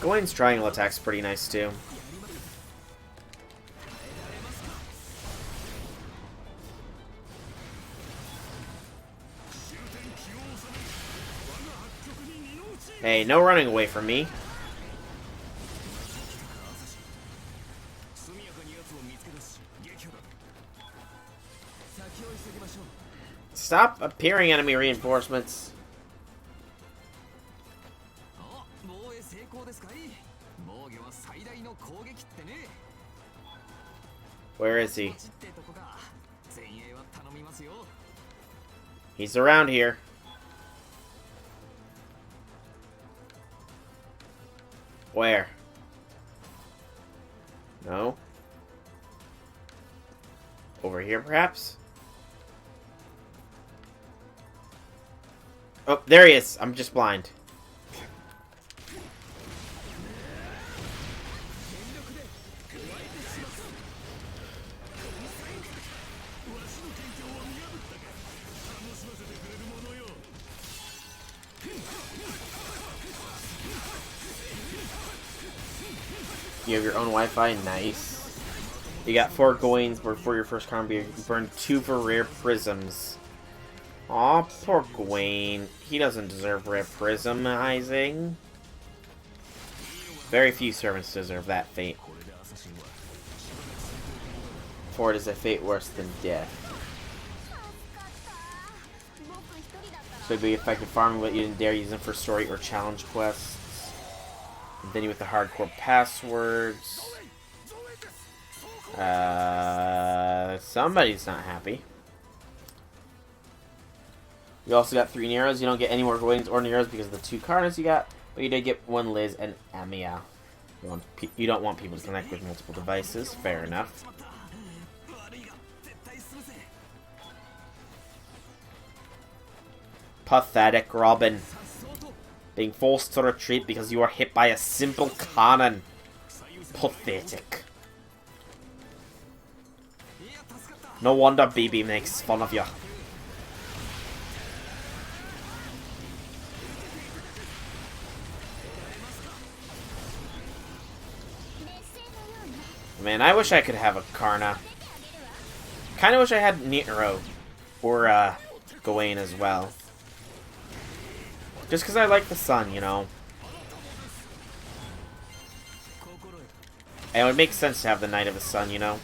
Gawain's triangle attack's pretty nice too. Hey, no running away from me. Stop appearing enemy reinforcements. Where is he? He's around here. Where? No? Over here, perhaps? Oh, there he is. I'm just blind. You have your own Wi-Fi? Nice. You got 4 Gawains before your first combo. You burned 2 for rare prisms. Aw, poor Gawain. He doesn't deserve rare prismizing. Very few servants deserve that fate. For it is a fate worse than death. So it'd be effective farming, but you didn't dare use them for story or challenge quests. Continue with the hardcore passwords. Somebody's not happy. You also got 3 Neros. You don't get any more Gawains or Neros because of the 2 Karnas you got, but you did get 1 Liz and Amiya. You don't want people to connect with multiple devices. Fair enough. Pathetic, Robin. Being forced to retreat because you are hit by a simple cannon. Pathetic. No wonder BB makes fun of you. Man, I wish I could have a Karna. Kinda wish I had Nero. Or, Gawain as well. Just because I like the sun, you know. And it would make sense to have the Knight of the Sun, you know.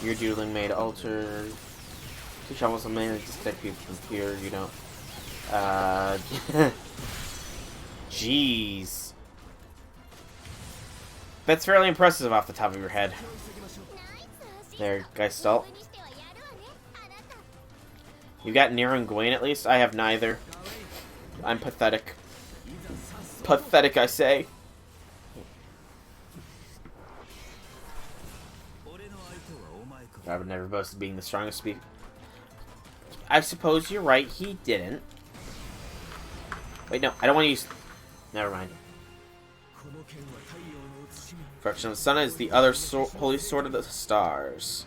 Your doodling made alter. Teach almost a minute to stick people from here, you know. Jeez. That's fairly impressive off the top of your head. There, Geistalt. You got Nero and Gawain at least? I have neither. I'm pathetic. Pathetic, I say. I would never boast of being the strongest speaker. I suppose you're right, he didn't. Wait, no, I don't want to use... Never mind. Correction of the Sun is the other holy sword of the stars.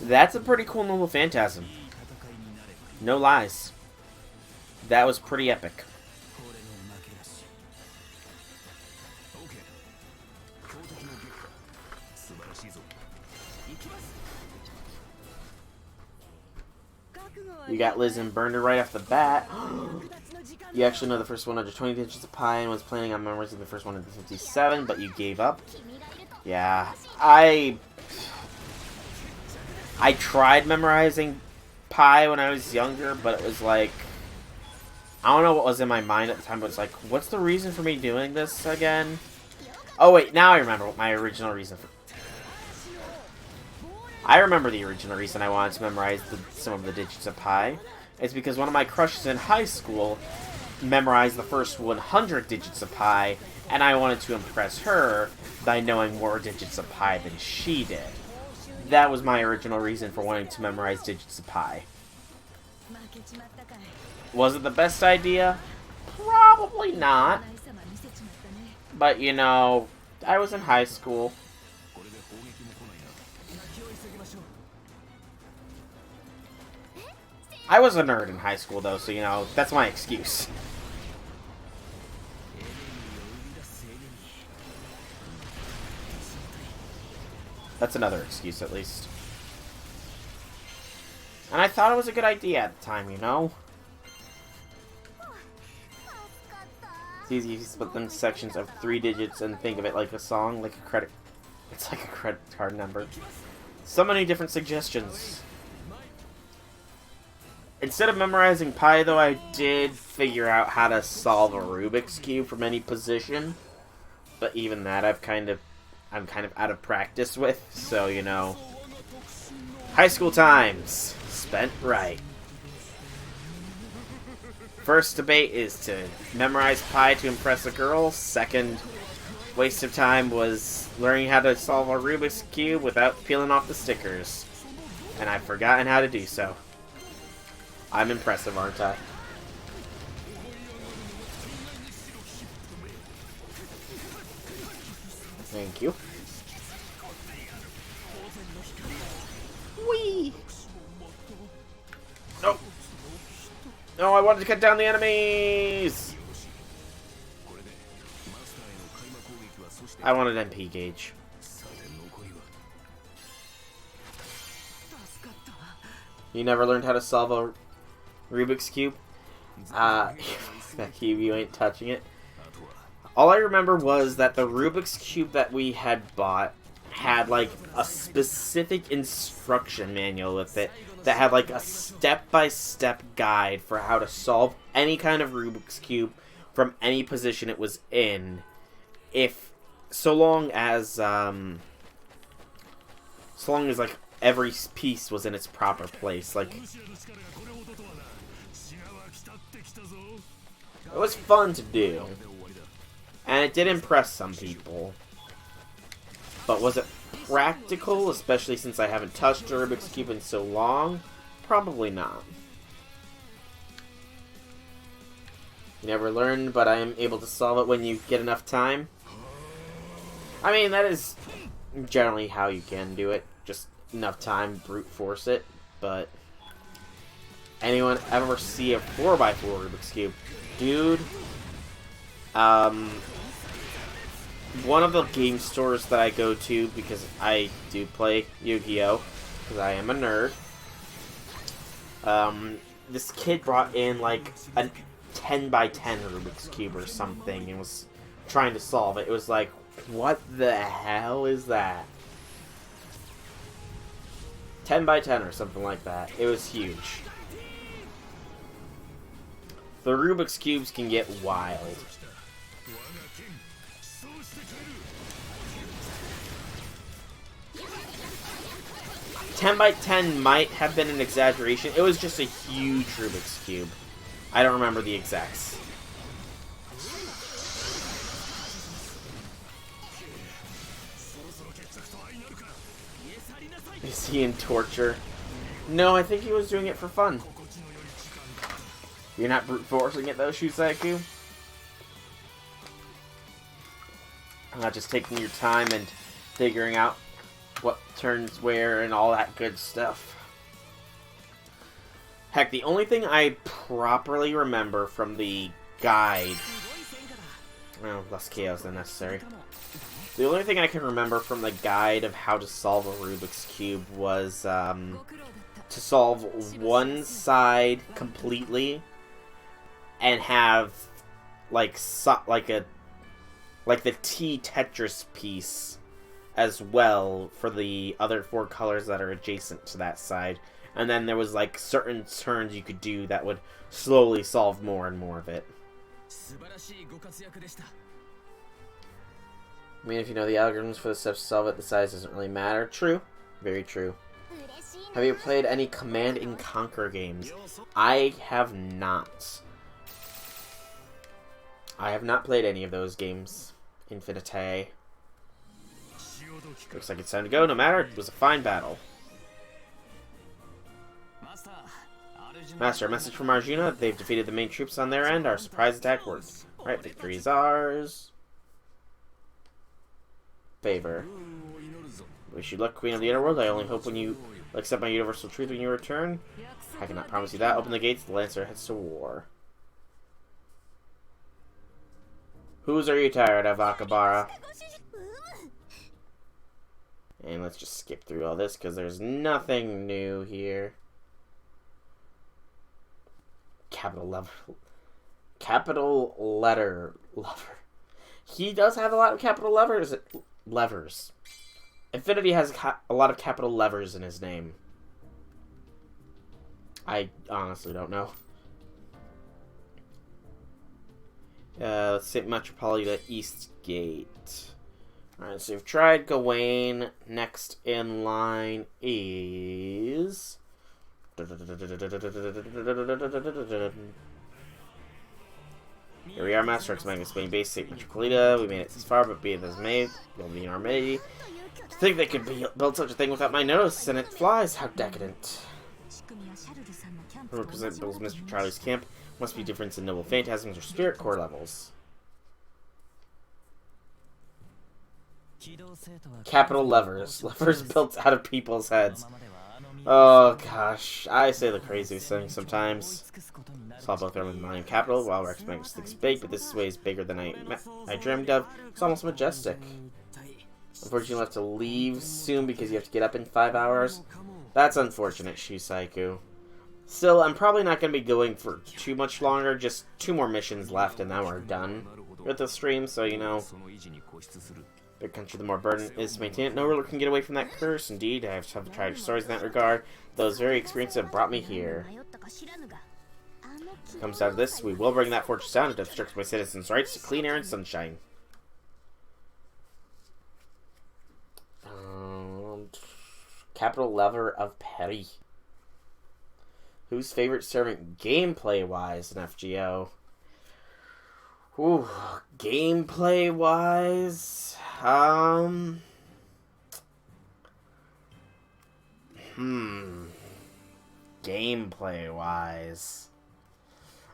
That's a pretty cool noble phantasm. No lies. That was pretty epic. You got Liz and Burner right off the bat. You actually know the first 120 digits of pi and was planning on memorizing the first 157, but you gave up. Yeah, I tried memorizing pi when I was younger, but it was like, I don't know what was in my mind at the time, but it's like, what's the reason for me doing this again? Oh wait, now I remember what my original reason for... I remember the original reason I wanted to memorize some of the digits of pi. It's because one of my crushes in high school memorized the first 100 digits of pi, and I wanted to impress her by knowing more digits of pi than she did. That was my original reason for wanting to memorize digits of pi. Was it the best idea? Probably not. But, you know, I was in high school. I was a nerd in high school, though, so, you know, that's my excuse. That's another excuse, at least. And I thought it was a good idea at the time, you know? It's easy to split them into sections of 3 digits and think of it like a song, like a credit... It's like a credit card number. So many different suggestions. Instead of memorizing pi, though, I did figure out how to solve a Rubik's Cube from any position. But even that, I'm kind of out of practice with, so, you know. High school times. Spent right. First debate is to memorize pi to impress a girl. Second waste of time was learning how to solve a Rubik's Cube without peeling off the stickers. And I've forgotten how to do so. I'm impressive, aren't I? Thank you. Whee! No! No, I wanted to cut down the enemies! I wanted MP gauge. You never learned how to solve a Rubik's Cube? That cube, you ain't touching it. All I remember was that the Rubik's Cube that we had bought had, like, a specific instruction manual with it that had, like, a step-by-step guide for how to solve any kind of Rubik's Cube from any position it was in, so long as, like, every piece was in its proper place. Like, it was fun to do. And it did impress some people. But was it practical, especially since I haven't touched a Rubik's Cube in so long? Probably not. You never learn, but I am able to solve it when you get enough time. I mean, that is generally how you can do it. Just enough time, brute force it. But anyone ever see a 4x4 Rubik's Cube? Dude, one of the game stores that I go to, because I do play Yu-Gi-Oh! Because I am a nerd, this kid brought in like a 10x10 Rubik's Cube or something and was trying to solve it. It was like, what the hell is that? 10x10 or something like that. It was huge. The Rubik's Cubes can get wild. 10x10 might have been an exaggeration. It was just a huge Rubik's Cube. I don't remember the exacts. Is he in torture? No, I think he was doing it for fun. You're not brute forcing it though, Shusaku? I'm not just taking your time and figuring out what turns where and all that good stuff. Heck, the only thing I properly remember from the guide... Well, less chaos than necessary. The only thing I can remember from the guide of how to solve a Rubik's Cube was to solve one side completely and have like the T Tetris piece as well for the other 4 colors that are adjacent to that side. And then there was like certain turns you could do that would slowly solve more and more of it. I mean, if you know the algorithms for the steps to solve it, the size doesn't really matter. True. Very true. Have you played any Command & Conquer games? I have not. I have not played any of those games. Infinite. Looks like it's time to go, no matter. It was a fine battle. Master, a message from Arjuna. They've defeated the main troops on their end. Our surprise attack worked. Right, victory is ours. Favor. Wish you luck, Queen of the Underworld. I only hope when you accept my universal truth when you return. I cannot promise you that. Open the gates. The Lancer heads to war. Whose are you tired of, Akabara? And let's just skip through all this because there's nothing new here. Capital letter lover. He does have a lot of capital levers. Infinity has a lot of capital levers in his name. I honestly don't know. Let's say Metropolitan Eastgate. Alright, so we've tried Gawain. Next in line is... Here we are, Master X Magnus Spain base, St. Metropolita. We made it this far, but be it as may, we'll be in our May. To think they could build such a thing without my notice, and it flies, how decadent. Represent Bill's Mr. Charlie's camp. Must be difference in noble phantasms or spirit core levels. Capital levers. Levers built out of people's heads. Oh gosh, I say the craziest things sometimes. Saw both Roman and Mine capital while Rex makes things big, but this way is bigger than I dreamed of. It's almost majestic. Unfortunately, you'll have to leave soon because you have to get up in 5 hours. That's unfortunate, Shisaiku. Still, I'm probably not going to be going for too much longer. Just 2 more missions left and then we're done with the stream, so you know. Big country, the more burden is to maintain it. No ruler can get away from that curse. Indeed, I have tried stories in that regard. Those very experiences have brought me here. Comes down to this, we will bring that fortress down and obstruct my citizens' rights to clean air and sunshine. Capital lever of Perry. Whose favorite servant gameplay-wise in FGO? Ooh, gameplay-wise... Gameplay-wise...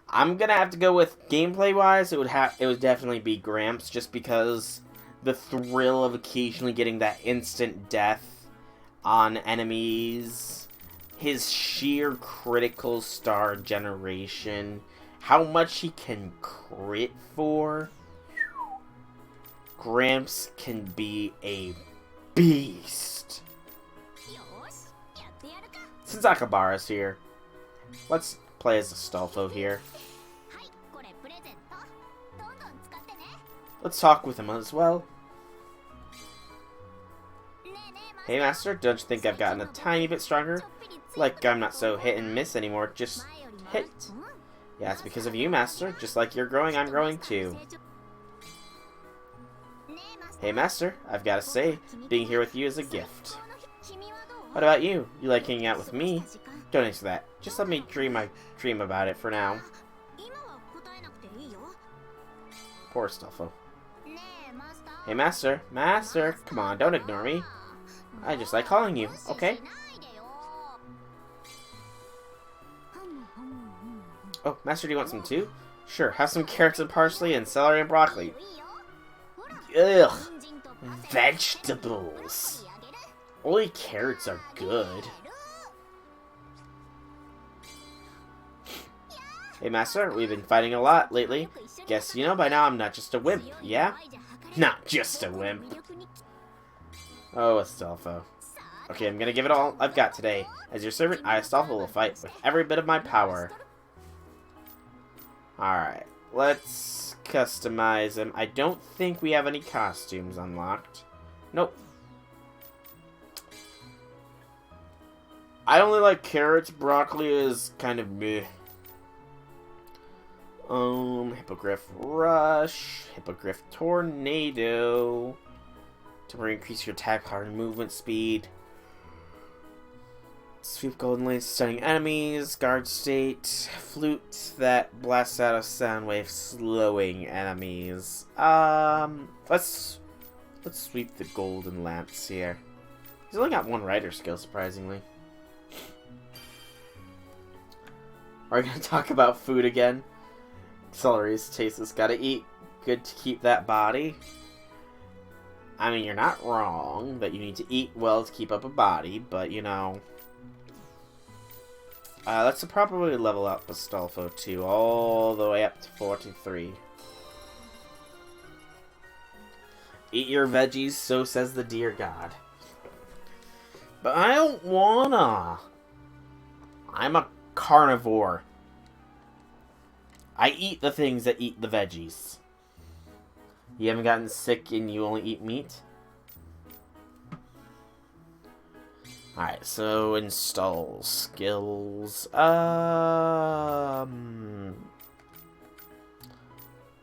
I'm gonna have to go with gameplay-wise. It would definitely be Gramps, just because the thrill of occasionally getting that instant death on enemies, his sheer critical star generation, how much he can crit for. Gramps can be a beast. Since Akabara's here, let's play as Astolfo here. Let's talk with him as well. Hey Master, don't you think I've gotten a tiny bit stronger? Like I'm not so hit and miss anymore, just hit. Yeah, it's because of you, Master. Just like you're growing, I'm growing too. Hey Master, I've gotta say, being here with you is a gift. What about you? You like hanging out with me? Don't answer that. Just let me dream my dream about it for now. Poor Astolfo. Hey Master, Master, come on, don't ignore me. I just like calling you, okay? Oh, Master, do you want some too? Sure, have some carrots and parsley and celery and broccoli. Ugh, vegetables. Only carrots are good. Hey Master, we've been fighting a lot lately. Guess you know by now I'm not just a wimp, yeah? Not just a wimp. Oh, Astolfo. Okay, I'm gonna give it all I've got today. As your servant, I, Astolfo, will fight with every bit of my power. Alright, let's customize him. I don't think we have any costumes unlocked. Nope. I only like carrots. Broccoli is kind of meh. Hippogriff Rush, Hippogriff Tornado, to increase your attack power and movement speed. Sweep Golden Lane, stunning enemies. Guard State, Flute that blasts out a sound wave, slowing enemies. Let's sweep the Golden Lance here. He's only got one rider skill, surprisingly. Are we gonna talk about food again? Celery's tasteless. Gotta eat good to keep that body. I mean, you're not wrong that you need to eat well to keep up a body, but you know. Let's probably level up Astolfo 2 all the way up to 43. Eat your veggies, so says the dear God. But I don't wanna. I'm a carnivore. I eat the things that eat the veggies. You haven't gotten sick and you only eat meat? Alright, so install skills.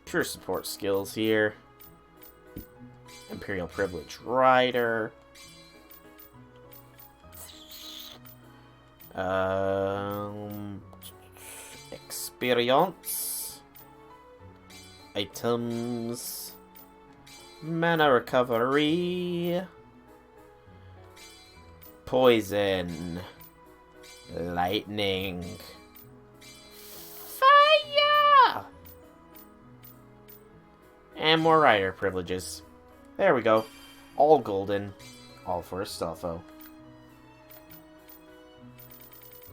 Pure support skills here. Imperial Privilege Rider. Experience. Items. Mana recovery. Poison. Lightning. Fire! And more rider privileges. There we go. All golden. All for Astolfo.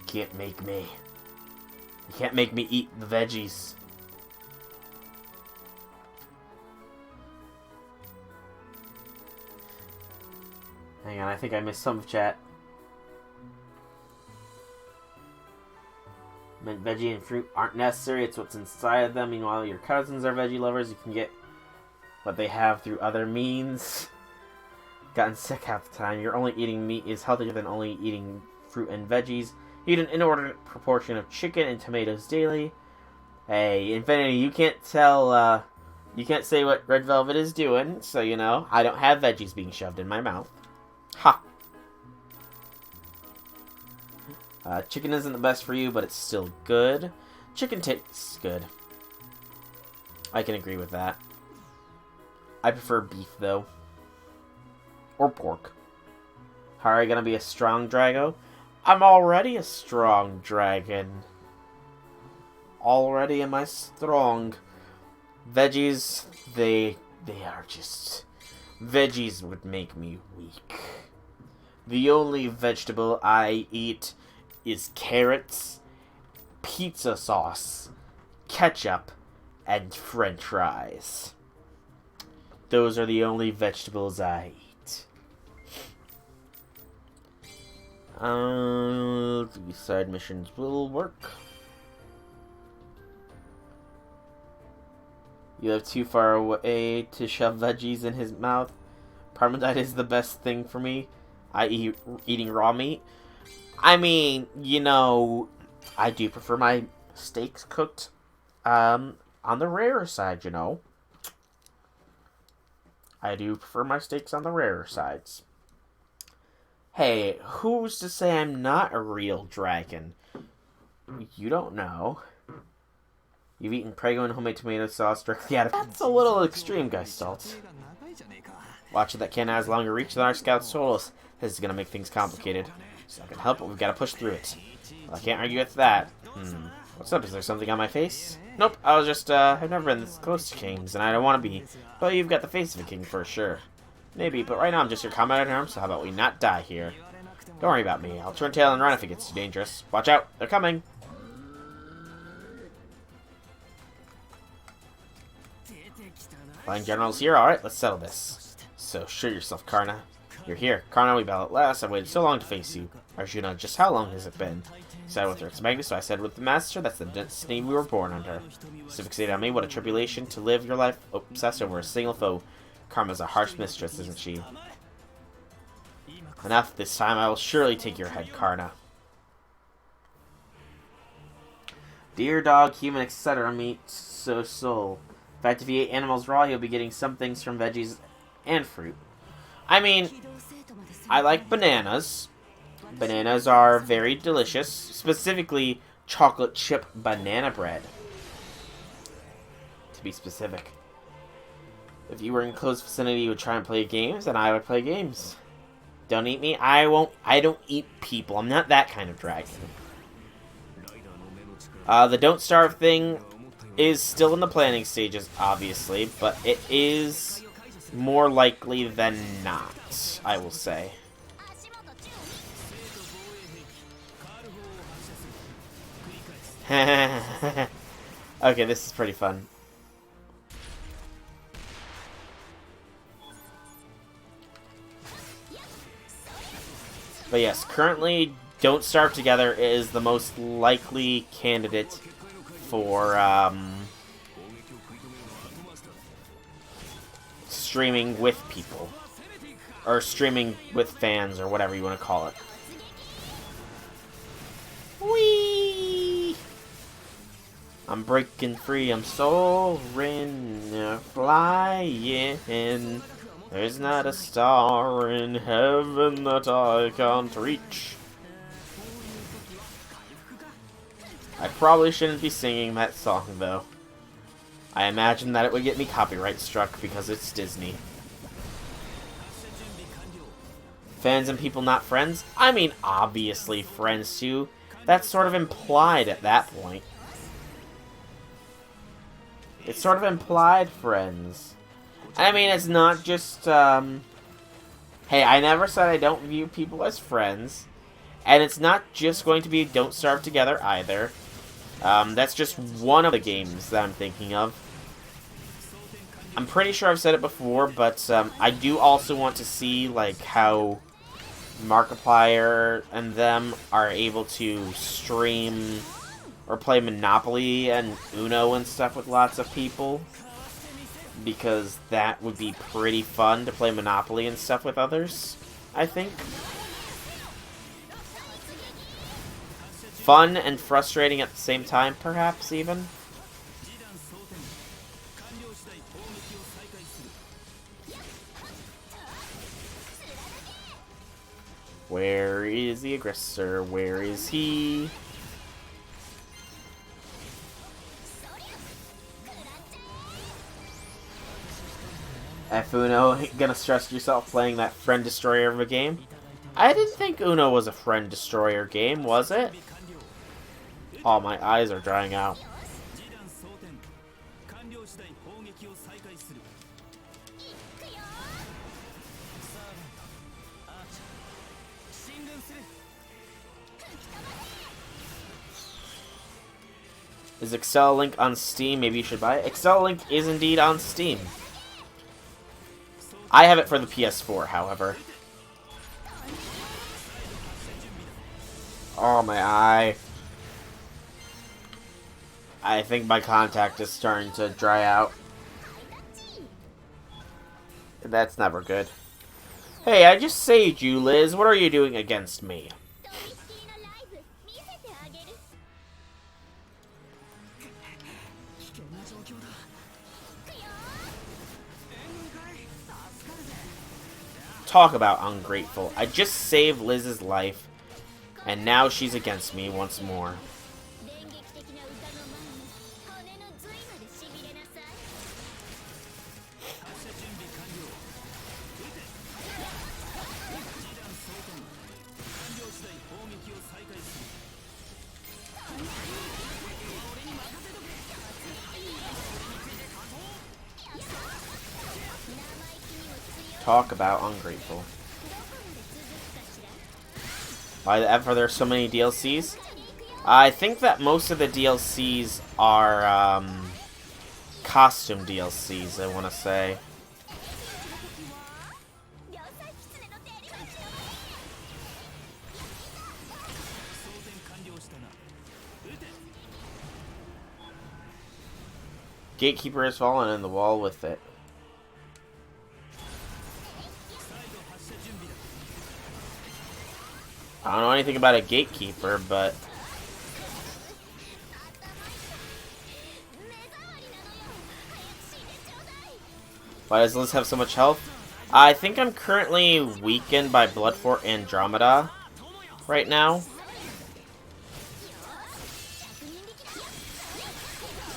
Can't make me. You can't make me eat the veggies. Hang on, I think I missed some of chat. Mint veggie and fruit aren't necessary, it's what's inside of them. Meanwhile, your cousins are veggie lovers. You can get what they have through other means. Gotten sick half the time. You're only eating meat is healthier than only eating fruit and veggies. Eat an inordinate proportion of chicken and tomatoes daily. Hey, Infinity, you can't tell, you can't say what Red Velvet is doing, so you know, I don't have veggies being shoved in my mouth. Ha! Chicken isn't the best for you, but it's still good. Chicken tastes good. I can agree with that. I prefer beef, though. Or pork. How are you gonna be a strong Drago? I'm already a strong dragon. already am I strong. Veggies, they are just... Veggies would make me weak. The only vegetable I eat is carrots, pizza sauce, ketchup, and french fries. Those are the only vegetables I eat. These side missions will work. You live too far away to shove veggies in his mouth. Parmesan is the best thing for me. Eating raw meat. I mean, you know, I do prefer my steaks cooked on the rarer side, you know. I do prefer my steaks on the rarer sides. Hey, who's to say I'm not a real dragon? You don't know. You've eaten Prego and homemade tomato sauce directly out of... That's a little extreme, guys, Salt. Watch it, that cannon has longer reach than our scouts told us. This is gonna make things complicated. So I can help, but we've gotta push through it. Well, I can't argue with that. What's up? Is there something on my face? Nope, I was just, I've never been this close to kings, and I don't want to be. But you've got the face of a king for sure. Maybe, but right now I'm just your comrade in arms, so how about we not die here? Don't worry about me. I'll turn tail and run if it gets too dangerous. Watch out, they're coming! Flying generals here? Alright, let's settle this. So, show yourself, Karna. You're here. Karna, we battle at last. I've waited so long to face you. Arjuna, just how long has it been? You said with Earth's Magnus, so I said with the Master. That's the destiny we were born under. So fixated on me, what a tribulation to live your life obsessed over a single foe. Karma's a harsh mistress, isn't she? Enough. This time I will surely take your head, Karna. Deer, dog, human, etc. meat, so soul. In fact, if you eat animals raw, you'll be getting some things from veggies and fruit. I mean, I like bananas. Bananas are very delicious. Specifically, chocolate chip banana bread. To be specific. If you were in close vicinity, you would try and play games, and I would play games. Don't eat me. I don't eat people. I'm not that kind of dragon. The don't starve thing is still in the planning stages, obviously, but it is more likely than not, I will say. Okay, this is pretty fun. But yes, currently, Don't Starve Together is the most likely candidate for streaming with people. Or streaming with fans, or whatever you want to call it. Whee! I'm breaking free, I'm soaring, flying. There's not a star in heaven that I can't reach. I probably shouldn't be singing that song, though. I imagine that it would get me copyright struck because it's Disney. Fans and people not friends? I mean, obviously friends too. That's sort of implied at that point. It's sort of implied friends. I mean, it's not just, hey, I never said I don't view people as friends. And it's not just going to be Don't Starve Together either. That's just one of the games that I'm thinking of. I'm pretty sure I've said it before, but I do also want to see, like, how Markiplier and them are able to stream or play Monopoly and Uno and stuff with lots of people. Because that would be pretty fun to play Monopoly and stuff with others, I think. Fun and frustrating at the same time, perhaps, even. Where is the aggressor? Where is he? F Uno, gonna stress yourself playing that friend destroyer of a game? I didn't think Uno was a friend destroyer game, was it? Oh, my eyes are drying out. Is Extella Link on Steam? Maybe you should buy it. Extella Link is indeed on Steam. I have it for the PS4, however. Oh, my eye. I think my contact is starting to dry out. That's never good. Hey, I just saved you, Liz. What are you doing against me? Talk about ungrateful. I just saved Liz's life, and now she's against me once more. Talk about ungrateful. Why the F are there so many DLCs? I think that most of the DLCs are costume DLCs, I want to say. Gatekeeper has fallen and the wall with it. I don't know anything about a gatekeeper, but why does Liz have so much health? I think I'm currently weakened by Blood Fort Andromeda right now.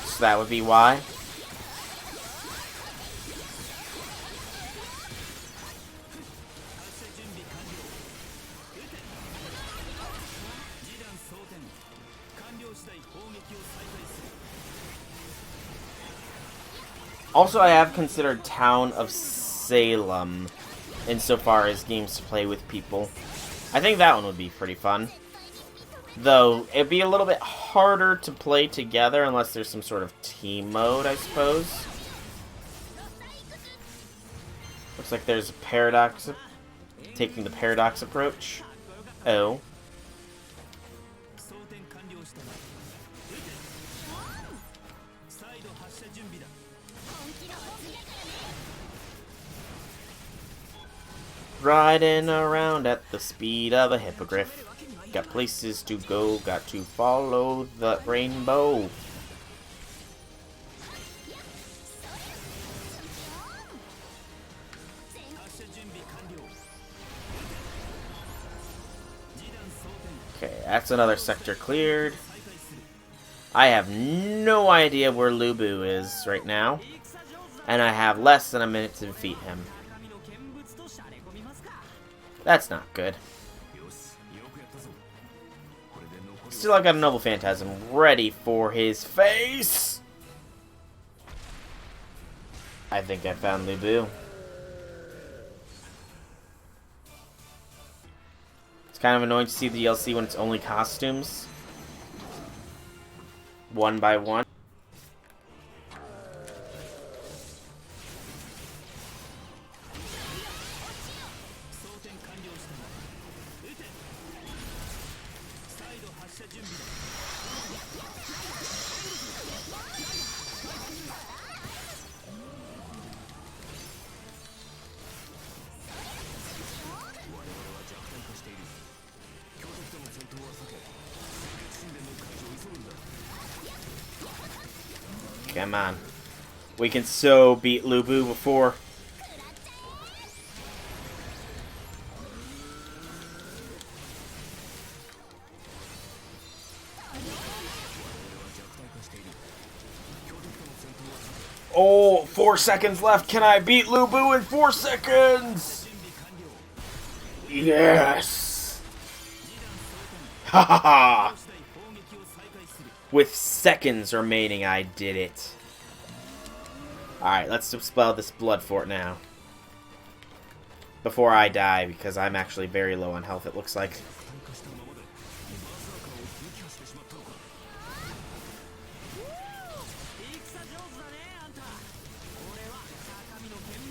So that would be why. Also, I have considered Town of Salem insofar as games to play with people. I think that one would be pretty fun. Though, it'd be a little bit harder to play together unless there's some sort of team mode, I suppose. Looks like there's a paradox. Taking the paradox approach. Oh. Riding around at the speed of a hippogriff. Got places to go, got to follow the rainbow. Okay, that's another sector cleared. I have no idea where Lubu is right now. And I have less than a minute to defeat him. That's not good. Still, I got a Noble Phantasm ready for his face. I think I found Lubu. It's kind of annoying to see the DLC when it's only costumes. One by one. Come on. We can so beat Lubu before. Oh, 4 seconds left. Can I beat Lubu in 4 seconds? Yes. Ha ha ha. With seconds remaining, I did it. Alright, let's dispel this blood fort now. Before I die, because I'm actually very low on health, it looks like.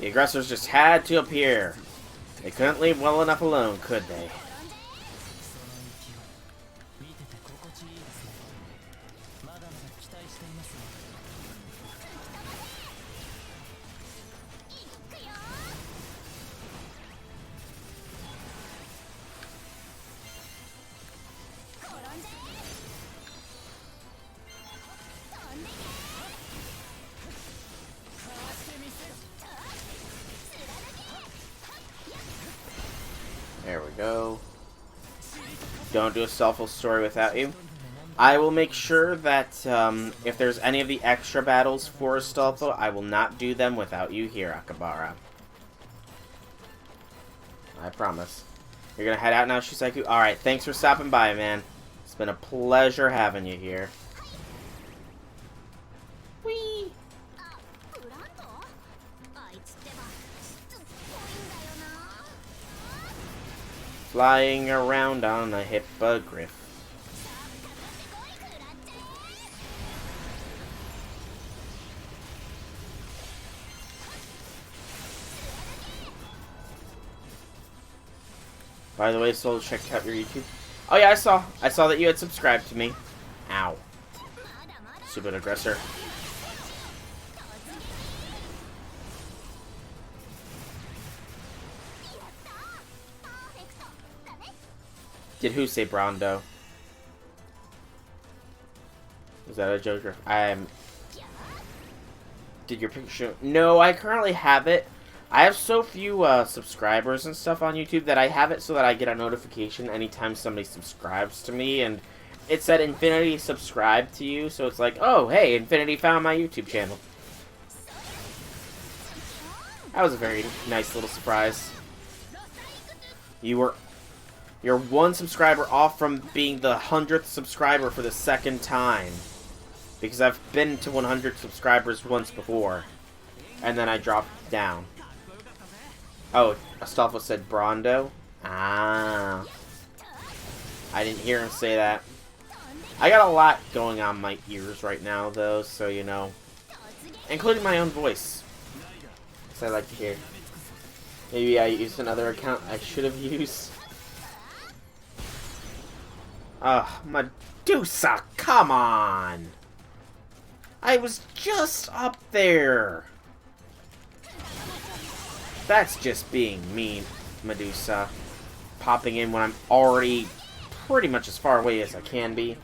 The aggressors just had to appear. They couldn't leave well enough alone, could they? There we go. Don't do a self-full story without you. I will make sure that if there's any of the extra battles for Astolfo, I will not do them without you here, Akabara. I promise. You're gonna head out now, Shiseiku? Alright, thanks for stopping by, man. It's been a pleasure having you here. Whee! Flying around on a hippogriff. By the way, Soul, checked out your YouTube. Oh yeah, I saw that you had subscribed to me. Ow. Stupid aggressor. Did who say Brondo? Was that a joke? Did your picture? No, I currently have it. I have so few subscribers and stuff on YouTube that I have it so that I get a notification anytime somebody subscribes to me, and it said Infinity subscribed to you, so it's like, oh, hey, Infinity found my YouTube channel. That was a very nice little surprise. You're one subscriber off from being the 100th subscriber for the second time. Because I've been to 100 subscribers once before. And then I dropped down. Oh, Astolfo said Brondo? Ah. I didn't hear him say that. I got a lot going on my ears right now, though, so you know. Including my own voice. So I like to hear. Maybe I used another account I should have used. Medusa, come on! I was just up there! That's just being mean, Medusa. Popping in when I'm already pretty much as far away as I can be.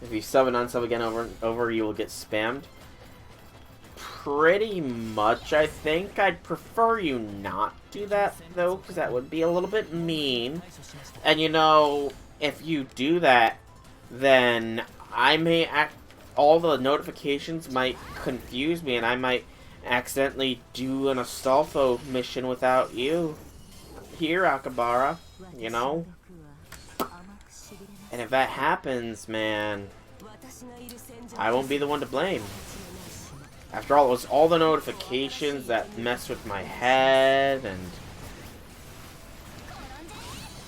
If you sub and unsub again over and over, you will get spammed. Pretty much, I think. I'd prefer you not do that, though, because that would be a little bit mean. And, you know, if you do that, then I may all the notifications might confuse me, and I might accidentally do an Astolfo mission without you. Here, Akabara, you know? And if that happens, man, I won't be the one to blame. After all, it was all the notifications that messed with my head, and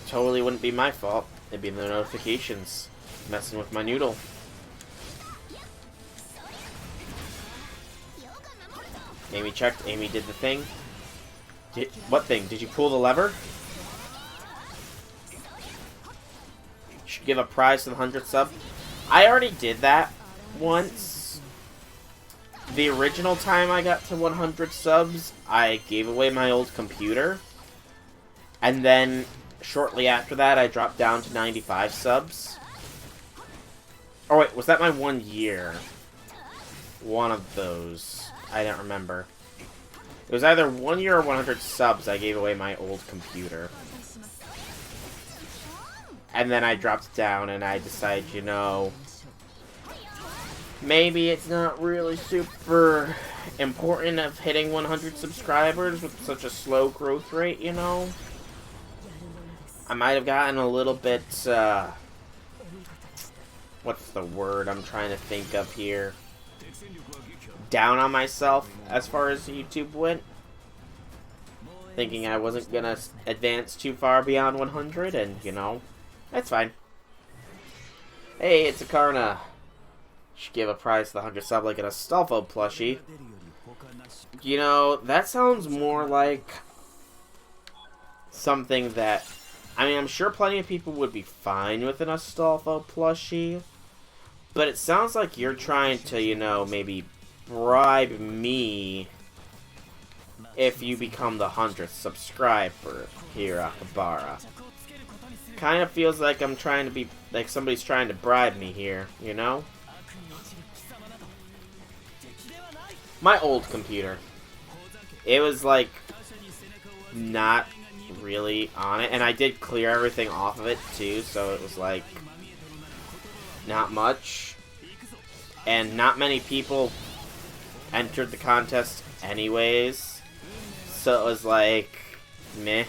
totally wouldn't be my fault. It'd be the notifications messing with my noodle. Amy checked. Amy did the thing. What thing? Did you pull the lever? Should give a prize to the 100th sub. I already did that once. The original time I got to 100 subs, I gave away my old computer. And then, shortly after that, I dropped down to 95 subs. Oh wait, was that my 1 year? One of those. I don't remember. It was either 1 year or 100 subs I gave away my old computer. And then I dropped down and I decided, you know, maybe it's not really super important of hitting 100 subscribers with such a slow growth rate, you know? I might have gotten a little bit, what's the word I'm trying to think of here? Down on myself as far as YouTube went. Thinking I wasn't gonna advance too far beyond 100, and, you know, that's fine. Hey, it's Akarna. Should give a prize to the 100 sub like an Astolfo plushie. You know, that sounds more like something that... I mean, I'm sure plenty of people would be fine with an Astolfo plushie. But it sounds like you're trying to, you know, maybe bribe me if you become the 100th subscriber here, Akabara. Kind of feels like I'm trying to be... like somebody's trying to bribe me here, you know? My old computer. It was, like, not really on it. And I did clear everything off of it, too. So it was, like, not much. And not many people entered the contest anyways. So it was, like, meh.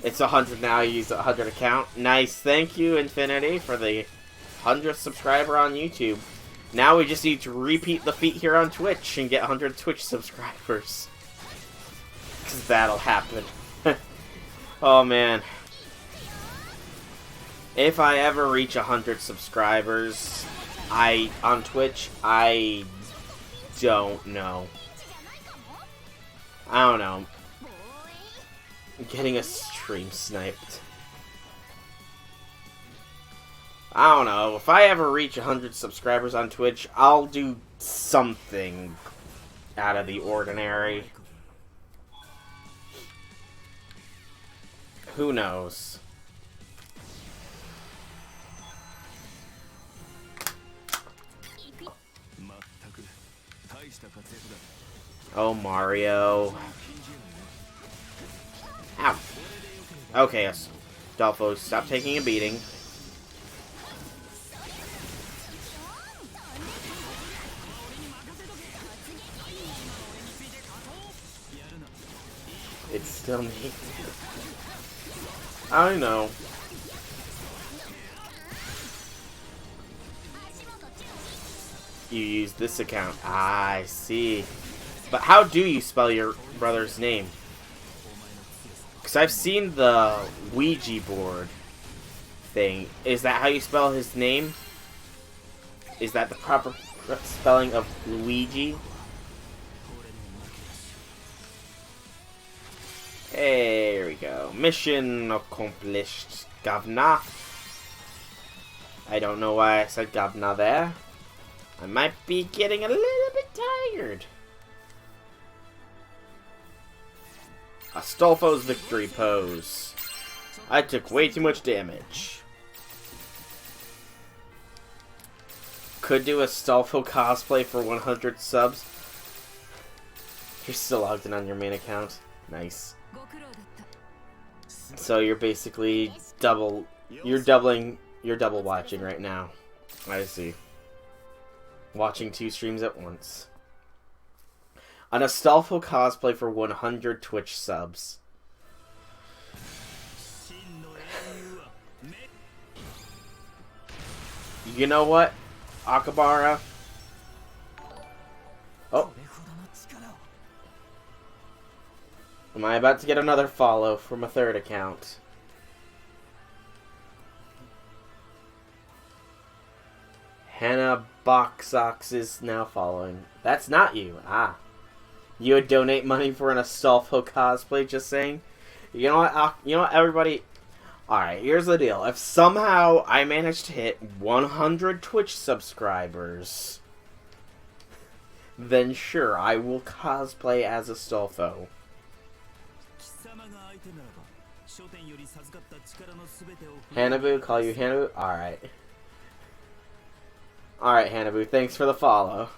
It's 100 now. You use a 100 account. Nice. Thank you, Infinity, for the 100th subscriber on YouTube. Now we just need to repeat the feat here on Twitch and get 100 Twitch subscribers. Because that'll happen. Oh, man. If I ever reach 100 subscribers on Twitch, I don't know. I don't know. I'm getting a stream sniped. I don't know. If I ever reach 100 subscribers on Twitch, I'll do something out of the ordinary. Who knows? Oh, Mario. Ow. Okay, yes. Dolpho, stop taking a beating. It's still me. I know. You use this account. I see. But how do you spell your brother's name? Because I've seen the Ouija board thing. Is that how you spell his name? Is that the proper spelling of Luigi? There we go. Mission accomplished, Governor. I don't know why I said Governor there. I might be getting a little bit tired. Astolfo's victory pose. I took way too much damage. Could do Astolfo cosplay for 100 subs. You're still logged in on your main account. Nice. So you're basically double watching right now. I see. Watching 2 streams at once. An Astolfo cosplay for 100 Twitch subs. You know what, Akabara? Oh. Am I about to get another follow from a 3rd account? Hannah Boxox is now following. That's not you. Ah. You would donate money for an Astolfo cosplay, just saying? You know what, everybody? Alright, here's the deal. If somehow I manage to hit 100 Twitch subscribers, then sure, I will cosplay as Astolfo. Hanabu, call you Hanabu? Alright. Alright, Hanabu, thanks for the follow.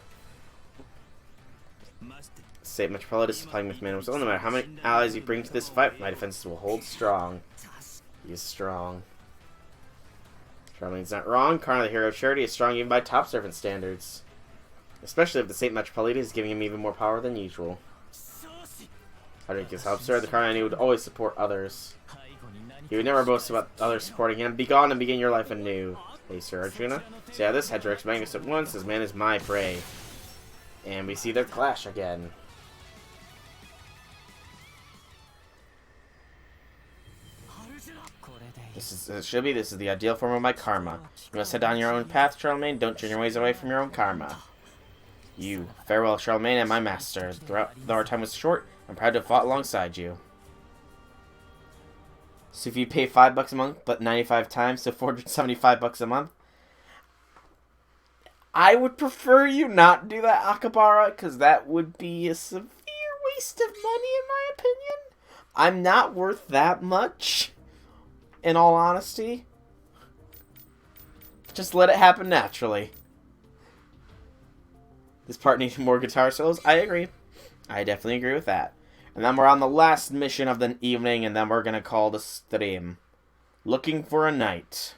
State Metropolitan is supplying with minerals. No matter how many allies you bring to this fight, my defenses will hold strong. He is strong. Charlene's not wrong. Karna, the hero of charity, is strong even by top servant standards. Especially if the Saint Metropolitan is giving him even more power than usual. Hardrick helps her. The Karna would always support others. He would never boast about others supporting him. Be gone and begin your life anew. Hey, Sir Arjuna. So yeah, this Hedrick's Magnus at once. This man is my prey. And we see their clash again. This is the ideal form of my karma. You must head down your own path, Charlemagne. Don't turn your ways away from your own karma. You. Farewell, Charlemagne and my master. Though our time was short, I'm proud to have fought alongside you. So if you pay $5 a month, but 95 times, so $475 a month. I would prefer you not do that, Akabara, because that would be a severe waste of money, in my opinion. I'm not worth that much, in all honesty. Just let it happen naturally. This part needs more guitar solos. I agree. I definitely agree with that. And then we're on the last mission of the evening, and then we're going to call the stream. Looking for a knight.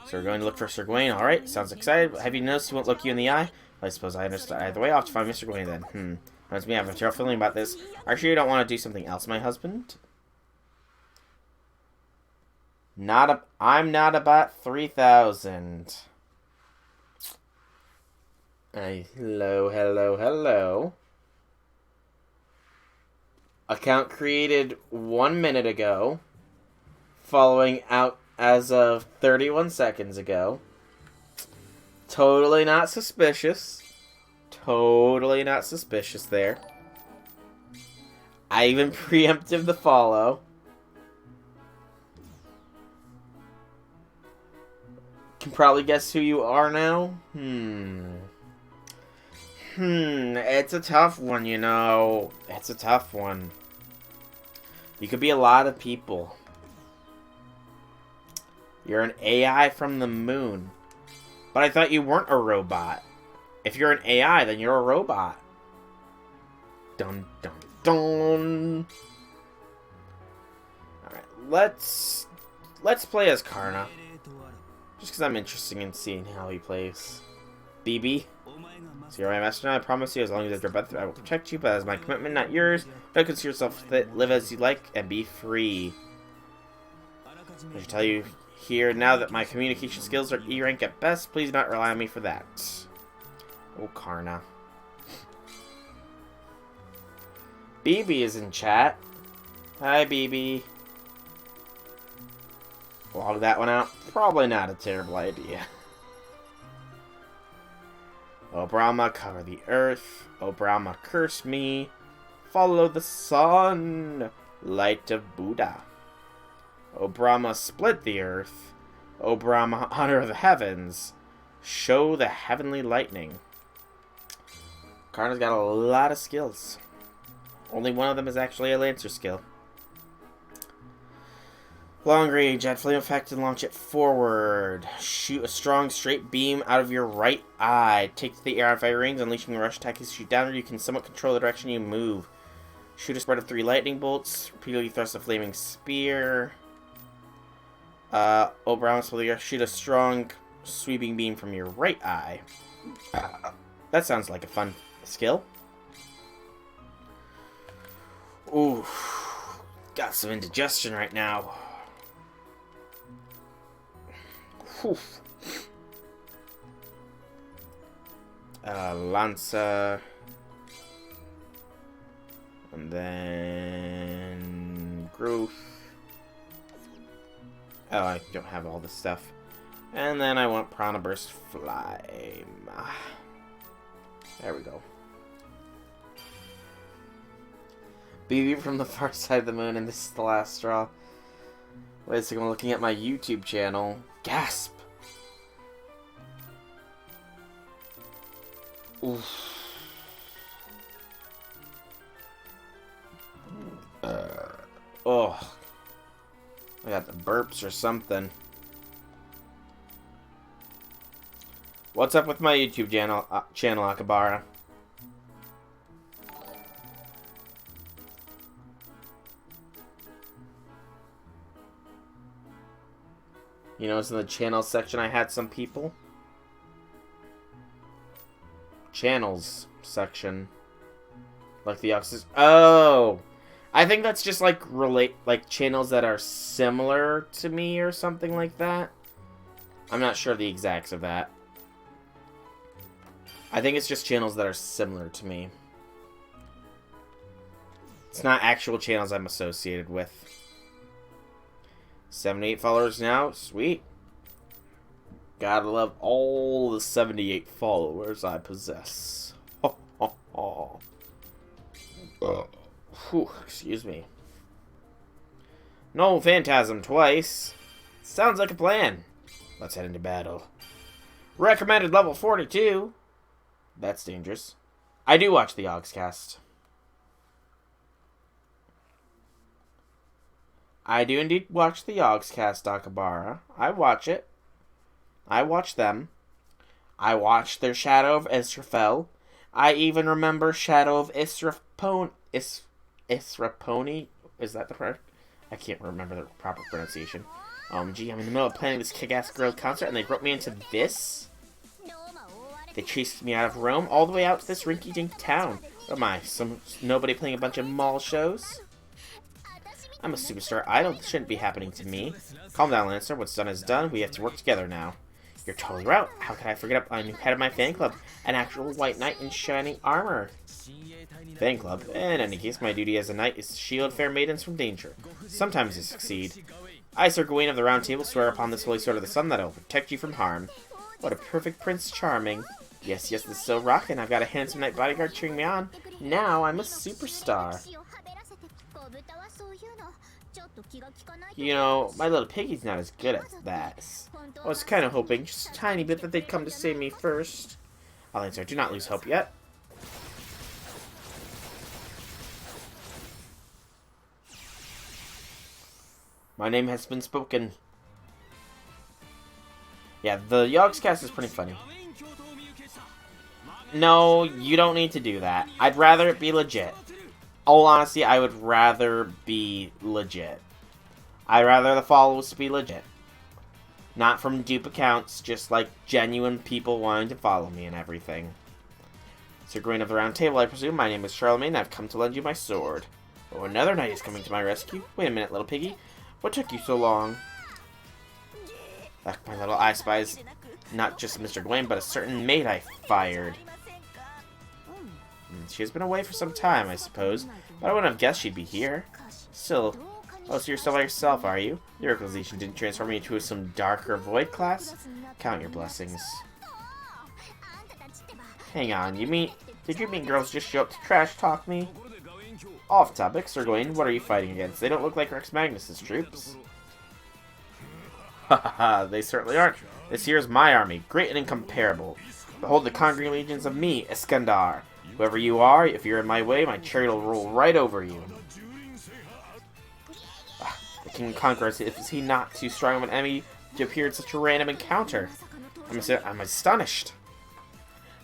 So we're going to look for Sir Gawain. Alright, sounds excited. Have you noticed he won't look you in the eye? Well, I suppose I understand. Either way, I'll have to find Mr. Gawain then. Reminds me, I have a terrible feeling about this. Are you sure you don't want to do something else, my husband? I'm not about 3,000. Hello. Account created 1 minute ago. Following out as of 31 seconds ago. Totally not suspicious. Totally not suspicious there. I even preempted the follow. Can probably guess who you are now. It's a tough one, you know. It's a tough one. You could be a lot of people. You're an AI from the moon. But I thought you weren't a robot. If you're an AI, then you're a robot. Dun dun dun. Alright, let's play as Karna. Just because I'm interested in seeing how he plays. BB. So you're my master now. I promise you, as long as I have your breath, I will protect you, but as my commitment, not yours. Don't consider yourself fit. Live as you like and be free. I should tell you here now that my communication skills are E rank at best. Please do not rely on me for that. Oh, Karna. BB is in chat. Hi, BB. Log that one out. Probably not a terrible idea. O Brahma, cover the earth. O Brahma, curse me. Follow the sun. Light of Buddha. O Brahma, split the earth. O Brahma, honor the heavens. Show the heavenly lightning. Karna's got a lot of skills. Only one of them is actually a Lancer skill. Long range, add flame effect and launch it forward. Shoot a strong straight beam out of your right eye. Take to the air on fire rings, unleashing a rush attack as you shoot downward. You can somewhat control the direction you move. Shoot a spread of 3 lightning bolts. Repeatedly thrust a flaming spear. Oberon, shoot a strong sweeping beam from your right eye. That sounds like a fun skill. Ooh, got some indigestion right now. Whew. Lanza. And then growth. Oh, I don't have all this stuff. And then I want Prana Burst Flame. There we go. BB from the far side of the moon, and this is the last straw. Wait a second, I'm looking at my YouTube channel. Gasp! Oof. Oh. I got the burps or something. What's up with my YouTube channel, Akabara? You notice in the channel section I had some people? Channels section. Like the Oxys. Oh! I think that's just like channels that are similar to me or something like that. I'm not sure the exacts of that. I think it's just channels that are similar to me. It's not actual channels I'm associated with. 78 followers now. Sweet. Gotta love all the 78 followers I possess. Ho, ho, ho. Whew, excuse me. No phantasm twice. Sounds like a plan. Let's head into battle. Recommended level 42. That's dangerous. I do watch the Yogscast. I do indeed watch the Yogscast, Akabara. I watch it. I watch them. I watched their Shadow of Israfel. I even remember Shadow of Israpone. Israpone? Is that the correct? I can't remember the proper pronunciation. Gee, I'm in the middle of planning this kick-ass girl concert and they wrote me into this? They chased me out of Rome all the way out to this rinky-dink town. What am I, some nobody playing a bunch of mall shows? I'm a superstar idol. This shouldn't be happening to me. Calm down, Lancer. What's done is done. We have to work together now. You're totally right. How could I forget I'm head of my fan club? An actual white knight in shining armor. Fan club? In any case, my duty as a knight is to shield fair maidens from danger. Sometimes you succeed. I, Sir Gawain of the Round Table, swear upon this holy sword of the sun that I will protect you from harm. What a perfect Prince Charming. Yes, this is so rockin'. I've got a handsome knight bodyguard cheering me on. Now I'm a superstar. You know, my little piggy's not as good at that. I was kind of hoping, just a tiny bit, that they'd come to save me first. I'll answer, do not lose hope yet. My name has been spoken. Yeah, the Yogscast is pretty funny. No, you don't need to do that. I'd rather it be legit. All honesty, I would rather be legit. I'd rather the followers be legit. Not from dupe accounts, just like genuine people wanting to follow me and everything. Sir Gawain of the Round Table, I presume. My name is Charlemagne, and I've come to lend you my sword. Oh, another knight is coming to my rescue. Wait a minute, little piggy. What took you so long? Like my little eye spies, not just Mr. Gawain, but a certain maid I fired. She has been away for some time, I suppose, but I wouldn't have guessed she'd be here. Still, oh, so you're still by yourself, are you? Your organization didn't transform me into some darker void class? Count your blessings. Hang on, did you mean girls just show up to trash talk me? Off topic, Sir Gawain, what are you fighting against? They don't look like Rex Magnus's troops. Haha, they certainly aren't. This here is my army, great and incomparable. Behold the conquering legions of me, Iskandar. Whoever you are, if you're in my way, my chariot will roll right over you. The King of Conquerors, is he not too strong of an enemy to appear in such a random encounter? I'm astonished.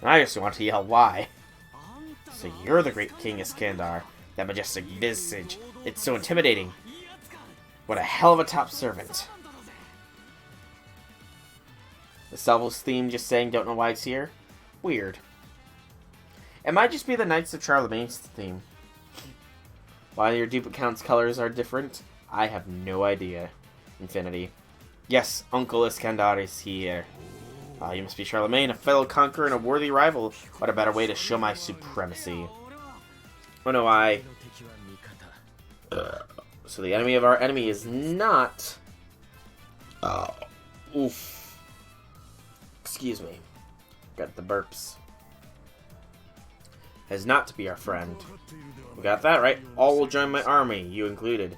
And I just want to yell why. So you're the great King Iskandar. That majestic visage. It's so intimidating. What a hell of a top servant. The Salvo's theme just saying don't know why it's here? Weird. It might just be the Knights of Charlemagne's theme. Why your dupe account's colors are different? I have no idea. Infinity. Yes, Uncle Iskandar is here. You must be Charlemagne, a fellow conqueror and a worthy rival. What a better way to show my supremacy. Oh no, so the enemy of our enemy is not... Oof. Excuse me. Got the burps. Has not to be our friend. We got that right. All will join my army, you included.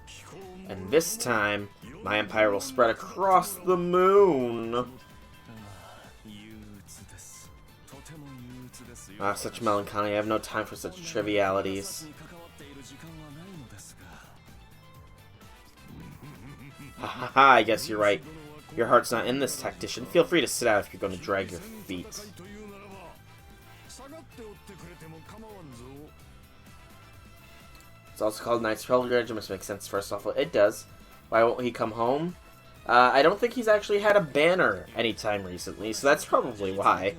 And this time, my empire will spread across the moon. Such melancholy. I have no time for such trivialities. Ha ha ha, I guess you're right. Your heart's not in this, tactician. Feel free to sit out if you're going to drag your feet. It's also called Knight's Pilgrimage. It must make sense first off. It does. Why won't he come home? I don't think he's actually had a banner anytime recently, so that's probably why.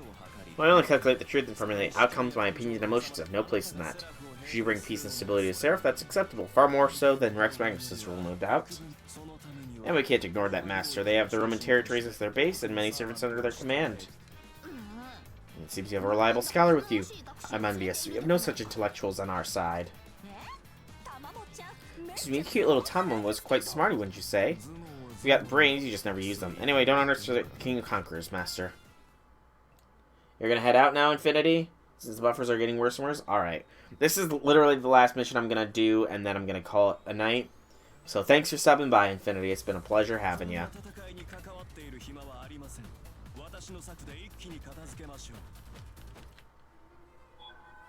When I only calculate the truth and formulate outcomes, my opinions and emotions have no place in that. Should you bring peace and stability to Seraph, that's acceptable. Far more so than Rex Magnus's rule, no doubt. And we can't ignore that, Master. They have the Roman territories as their base, and many servants under their command. It seems you have a reliable scholar with you. I'm envious. We have no such intellectuals on our side. Excuse me, cute little Tamon was quite smarty, wouldn't you say? You got brains, you just never use them. Anyway, don't understand the King of Conquerors, Master. You're gonna head out now, Infinity? Since the buffers are getting worse and worse? Alright. This is literally the last mission I'm gonna do, and then I'm gonna call it a night. So thanks for stopping by, Infinity. It's been a pleasure having you.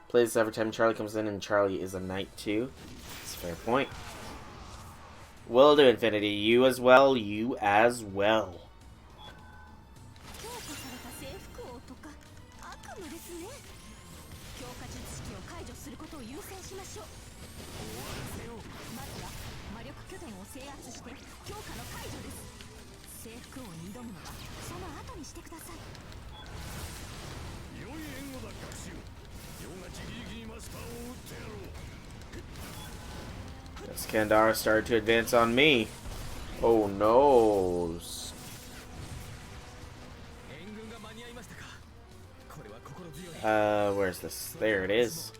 Plays every time Charlie comes in, and Charlie is a knight too. That's a fair point. Will do, Infinity. You as well. You as well. Iskandar started to advance on me. Oh no. Where's this? There it is.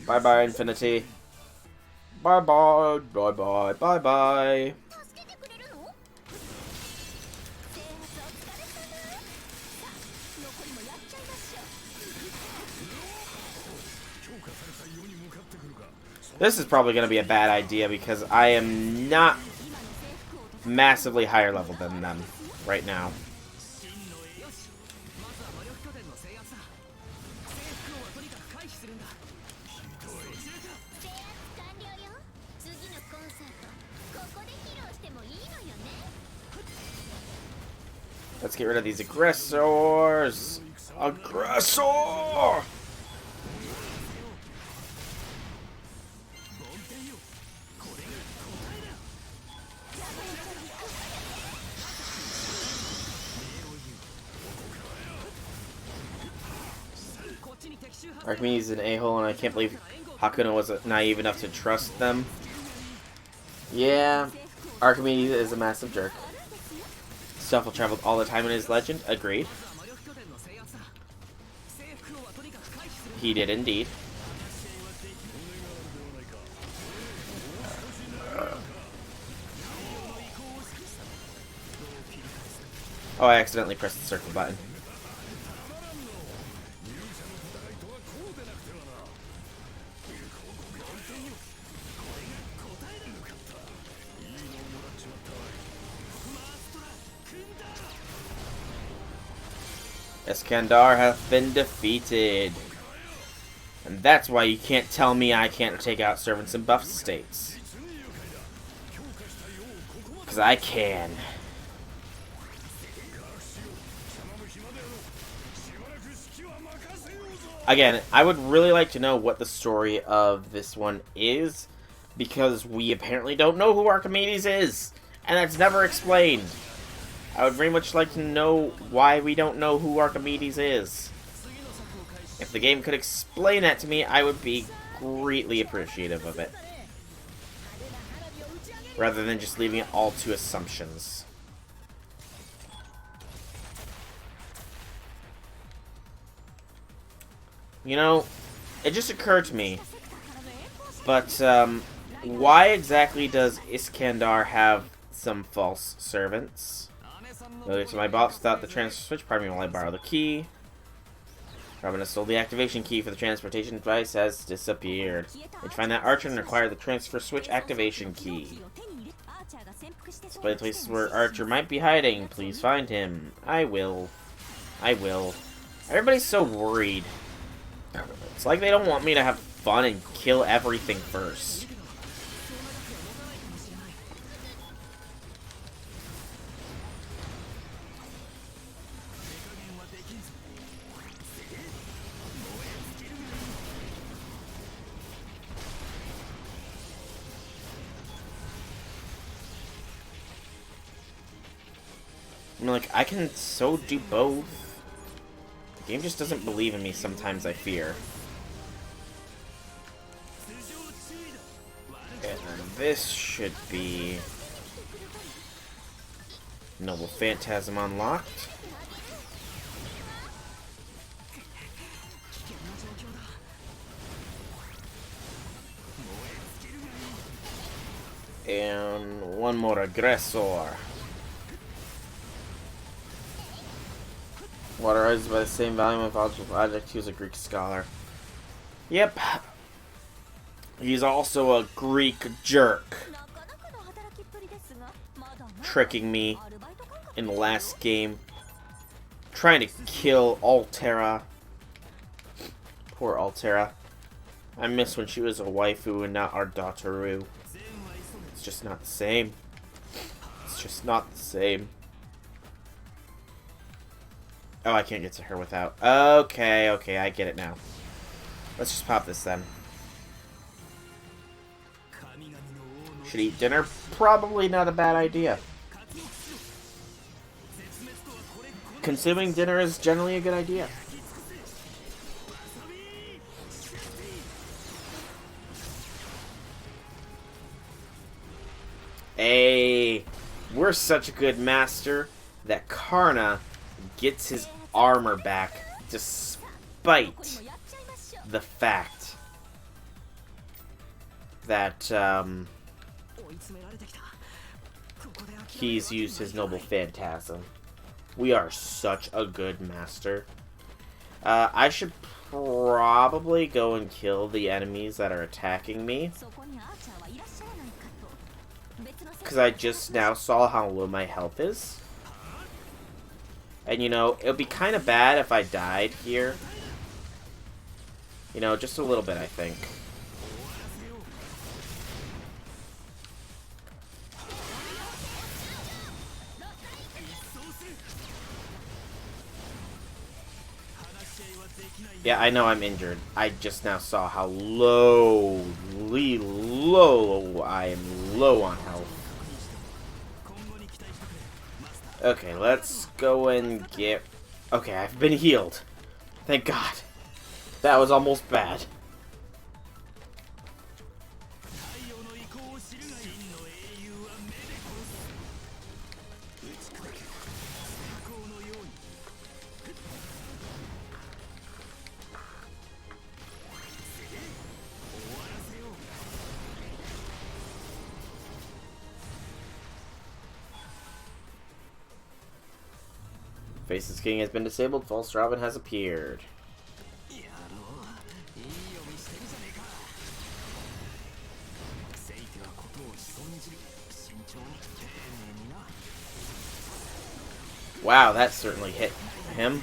Bye-bye, Infinity. Bye-bye, bye-bye, bye-bye. This is probably going to be a bad idea because I am not massively higher level than them right now. Let's get rid of these aggressors. Aggressor! Archimedes is an a-hole, and I can't believe Hakuno was naive enough to trust them. Yeah, Archimedes is a massive jerk. Stuffle traveled all the time in his legend. Agreed. He did indeed. Oh, I accidentally pressed the circle button. Iskandar hath been defeated. And that's why you can't tell me I can't take out servants in buff states. Because I can. Again, I would really like to know what the story of this one is, because we apparently don't know who Archimedes is, and that's never explained. I would very much like to know why we don't know who Archimedes is. If the game could explain that to me, I would be greatly appreciative of it. Rather than just leaving it all to assumptions. You know, it just occurred to me, but why exactly does Iskandar have some false servants? Go to my box without the transfer switch. Pardon me while I borrow the key. Robin has stole the activation key for the transportation device has disappeared. Did you find that Archer and require the transfer switch activation key? Display the places where Archer might be hiding. Please find him. I will. I will. Everybody's so worried. It's like they don't want me to have fun and kill everything first. I mean, like, I can so do both. The game just doesn't believe in me sometimes, I fear. And then this should be Noble Phantasm unlocked. And one more aggressor. Water rises by the same volume of object. He was a Greek scholar. Yep. He's also a Greek jerk. Tricking me in the last game. Trying to kill Altera. Poor Altera. I miss when she was a waifu and not our daughteru. It's just not the same. It's just not the same. Oh, I can't get to her without... Okay, I get it now. Let's just pop this then. Should eat dinner? Probably not a bad idea. Consuming dinner is generally a good idea. Hey, we're such a good master that Karna gets his armor back despite the fact that he's used his noble phantasm. We are such a good master. I should probably go and kill the enemies that are attacking me, because I just now saw how low my health is. And, you know, it would be kind of bad if I died here. You know, just a little bit, I think. Yeah, I know I'm injured. I just now saw how low I am low on health. Okay, let's go and get... Okay, I've been healed. Thank God. That was almost bad. Faceless King has been disabled. False Robin has appeared. Wow, that certainly hit him.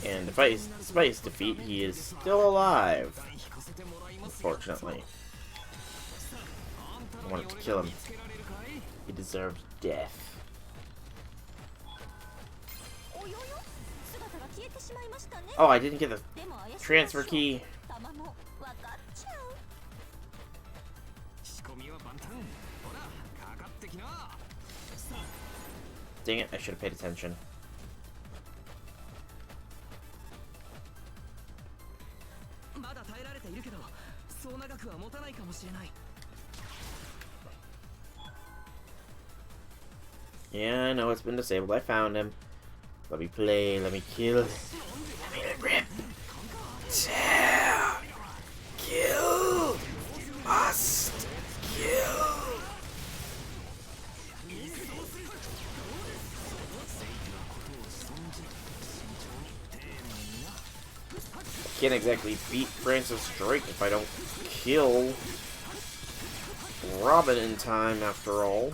And despite his defeat, he is still alive. Unfortunately. I wanted to kill him. He deserves death. Oh, I didn't get the transfer key. Dang it, I should have paid attention. Yeah, I know it's been disabled. I found him. Let me play, let me kill, let me rip, tear, kill, must kill. I can't exactly beat Francis Drake if I don't kill Robin in time, after all.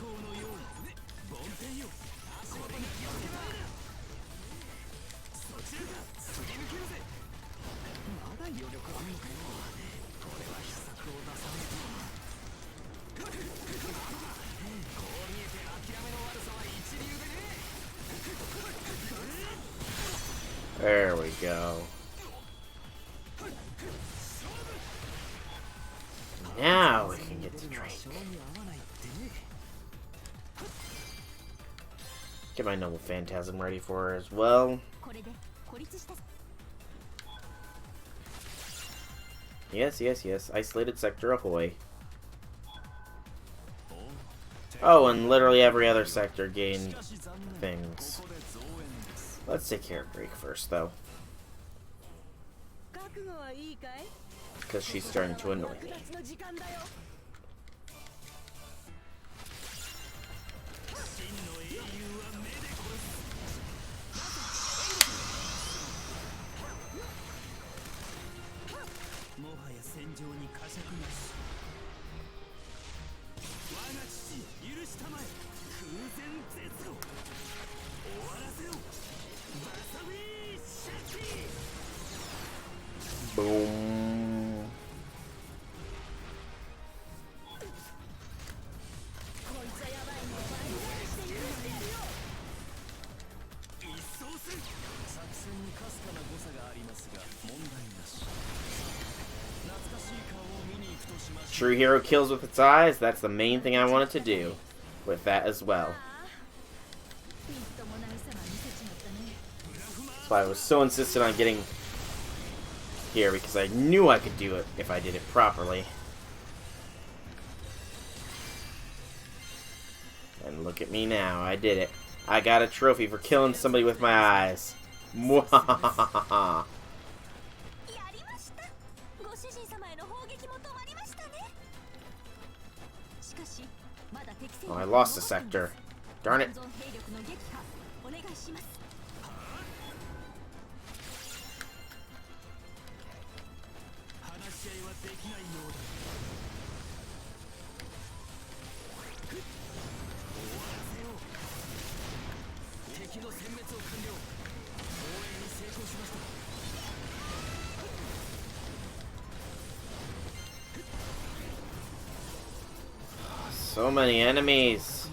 There we go. Now we can get to Drake. Get my noble phantasm ready for her as well. Yes, yes, yes. Isolated sector ahoy. Oh, and literally every other sector gained things. Let's take care of Greek first, though. Because she's starting to annoy me. Boom. True hero kills with its eyes. That's the main thing I wanted to do with that as well. That's why I was so insistent on getting here, because I knew I could do it if I did it properly. And look at me now, I did it. I got a trophy for killing somebody with my eyes. Mwahahaha. Oh, I lost a sector. Darn it. So many enemies.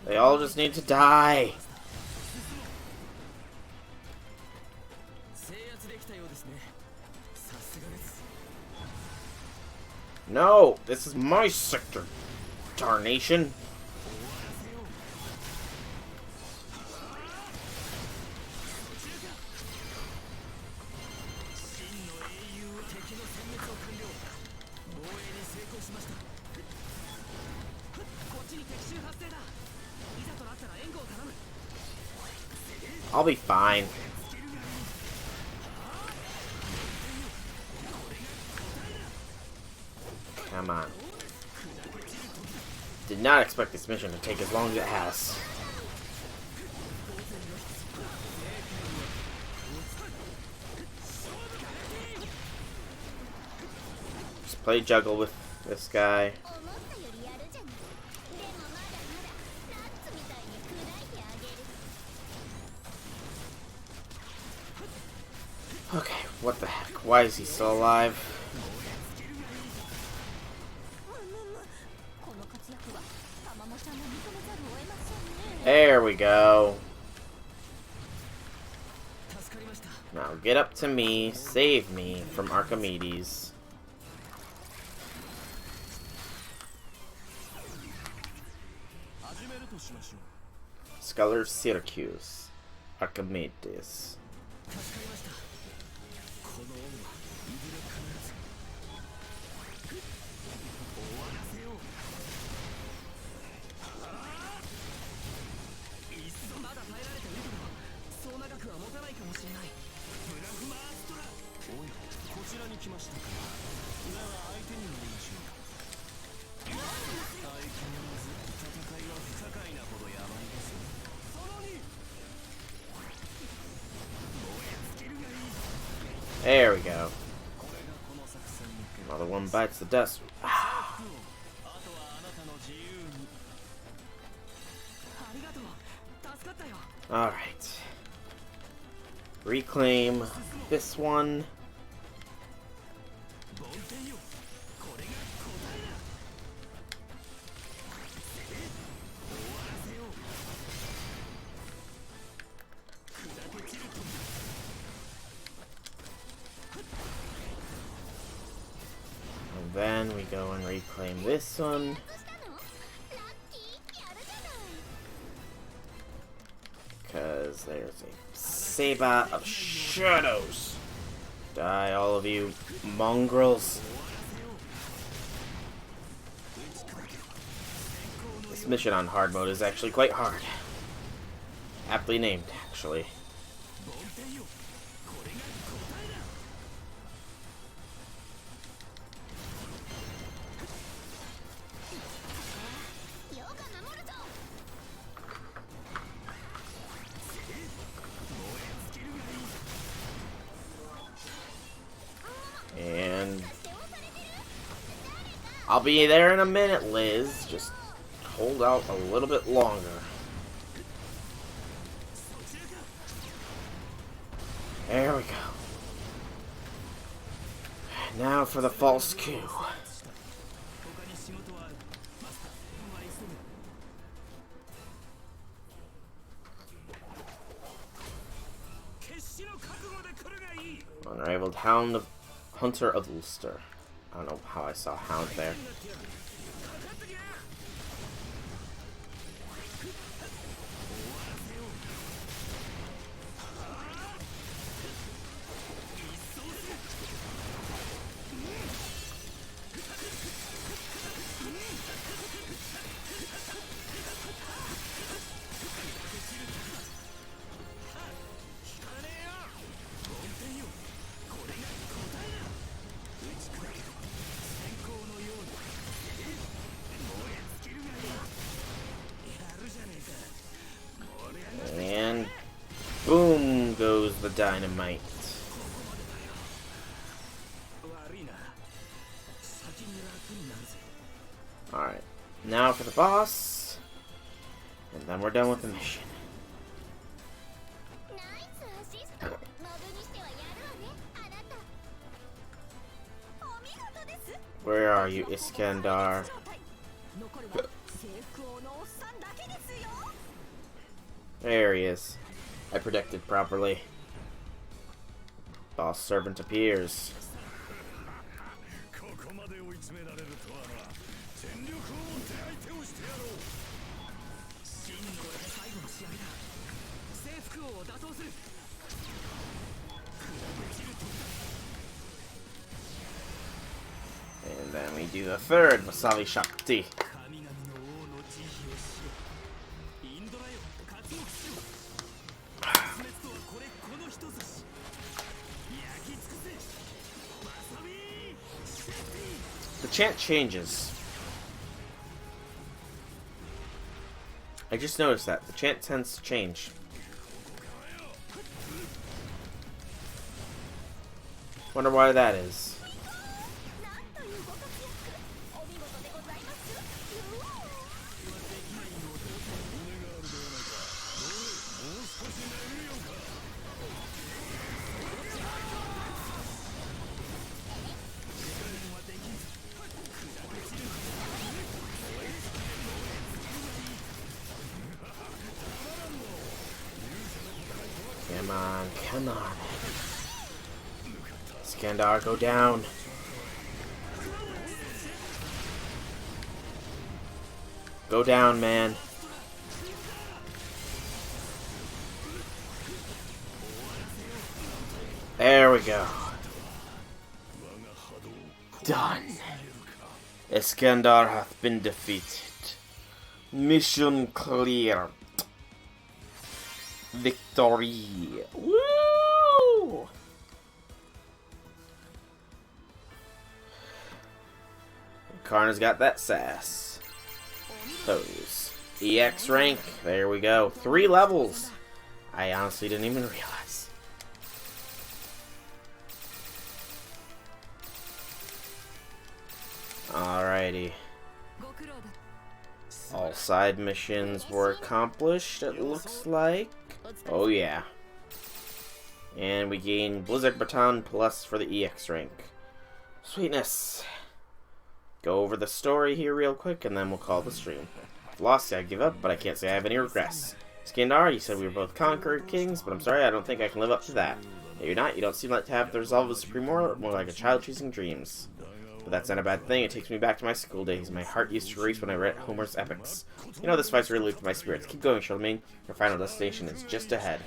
They all just need to die. No, this is my sector. Darnation. I'll be fine. Come on. Did not expect this mission to take as long as it has. Just play juggle with this guy. Okay, what the heck? Why is he still alive? There we go. Now get up to me, save me from Archimedes. Scholar of Syracuse, Archimedes. There we go. Another one bites the dust. Alright. Reclaim this one. And then we go and reclaim this one. Because there's a Saber of Shadows Die, all of you mongrels. This mission on hard mode is actually quite hard. Aptly named, actually. And I'll be there in a minute, Liz. Just hold out a little bit longer. There we go. Now for the false coup. Unrivaled Hunter of Ulster. I don't know how I saw Hound there. And boom goes the dynamite. Alright, now for the boss, and then we're done with the mission. Where are you, Iskandar? There he is. I predicted properly. Boss servant appears. And then we do the third Masavi Shakti. The chant changes. I just noticed that. The chant tends to change. Wonder why that is. Come on, come on. Iskandar, go down. Go down, man. There we go. Done. Iskandar hath been defeated. Mission cleared. Victory! Woo! Karna's got that sass. Those. EX rank. There we go. 3 levels. I honestly didn't even realize. Alrighty. All side missions were accomplished, it looks like. Oh yeah. And we gain Blizzard Baton Plus for the EX rank. Sweetness. Go over the story here real quick and then we'll call the stream. Lost, I give up, but I can't say I have any regrets. Iskandar, you said we were both conqueror kings, but I'm sorry, I don't think I can live up to that. No, you're not. You don't seem like to have the resolve of a supreme warrior, more like a child chasing dreams. But that's not a bad thing. It takes me back to my school days. My heart used to race when I read Homer's epics. You know, this fight's really lifted my spirits. Keep going, Charlemagne. Your final destination is just ahead.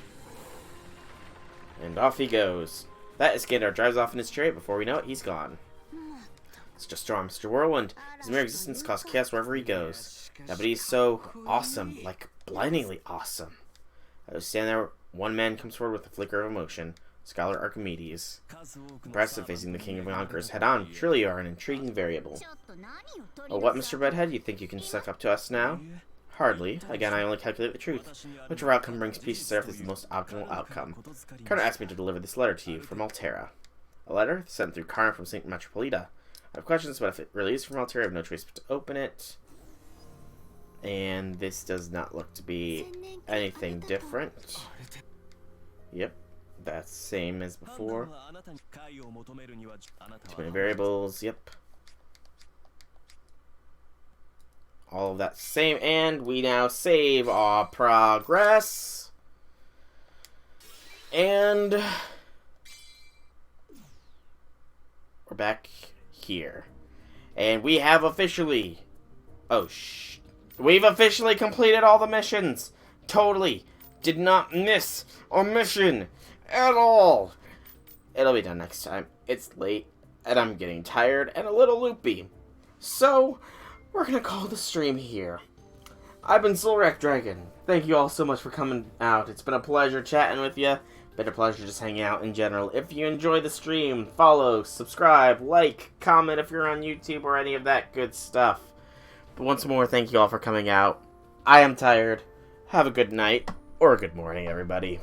And off he goes. That Iskander drives off in his chariot. Before we know it, he's gone. It's just strong, Mr. Whirlwind. His mere existence causes chaos wherever he goes. Yeah, but he's so awesome, like blindingly awesome. I was standing there. One man comes forward with a flicker of emotion. Scholar Archimedes. Impressive, facing the King of Conquerors head on. Truly you are an intriguing variable. Oh, what, Mr. Bedhead? You think you can suck up to us now? Hardly. Again, I only calculate the truth. Whichever outcome brings peace to Earth is the most optimal outcome. Karna asked me to deliver this letter to you from Altera. A letter? Sent through Karna from St. Metropolita. I have questions, but if it really is from Altera, I have no choice but to open it. And this does not look to be anything different. Yep, that's same as before. Too many variables, yep. All of that same, and we now save our progress. And we're back here. And we have officially... Oh, we've officially completed all the missions. Totally. Did not miss a mission at all. It'll be done next time. It's late, and I'm getting tired and a little loopy. So, we're gonna call the stream here. I've been Soolrack Dragon. Thank you all so much for coming out. It's been a pleasure chatting with you. Been a pleasure just hanging out in general. If you enjoy the stream, follow, subscribe, like, comment if you're on YouTube or any of that good stuff. But once more, thank you all for coming out. I am tired. Have a good night, or a good morning, everybody.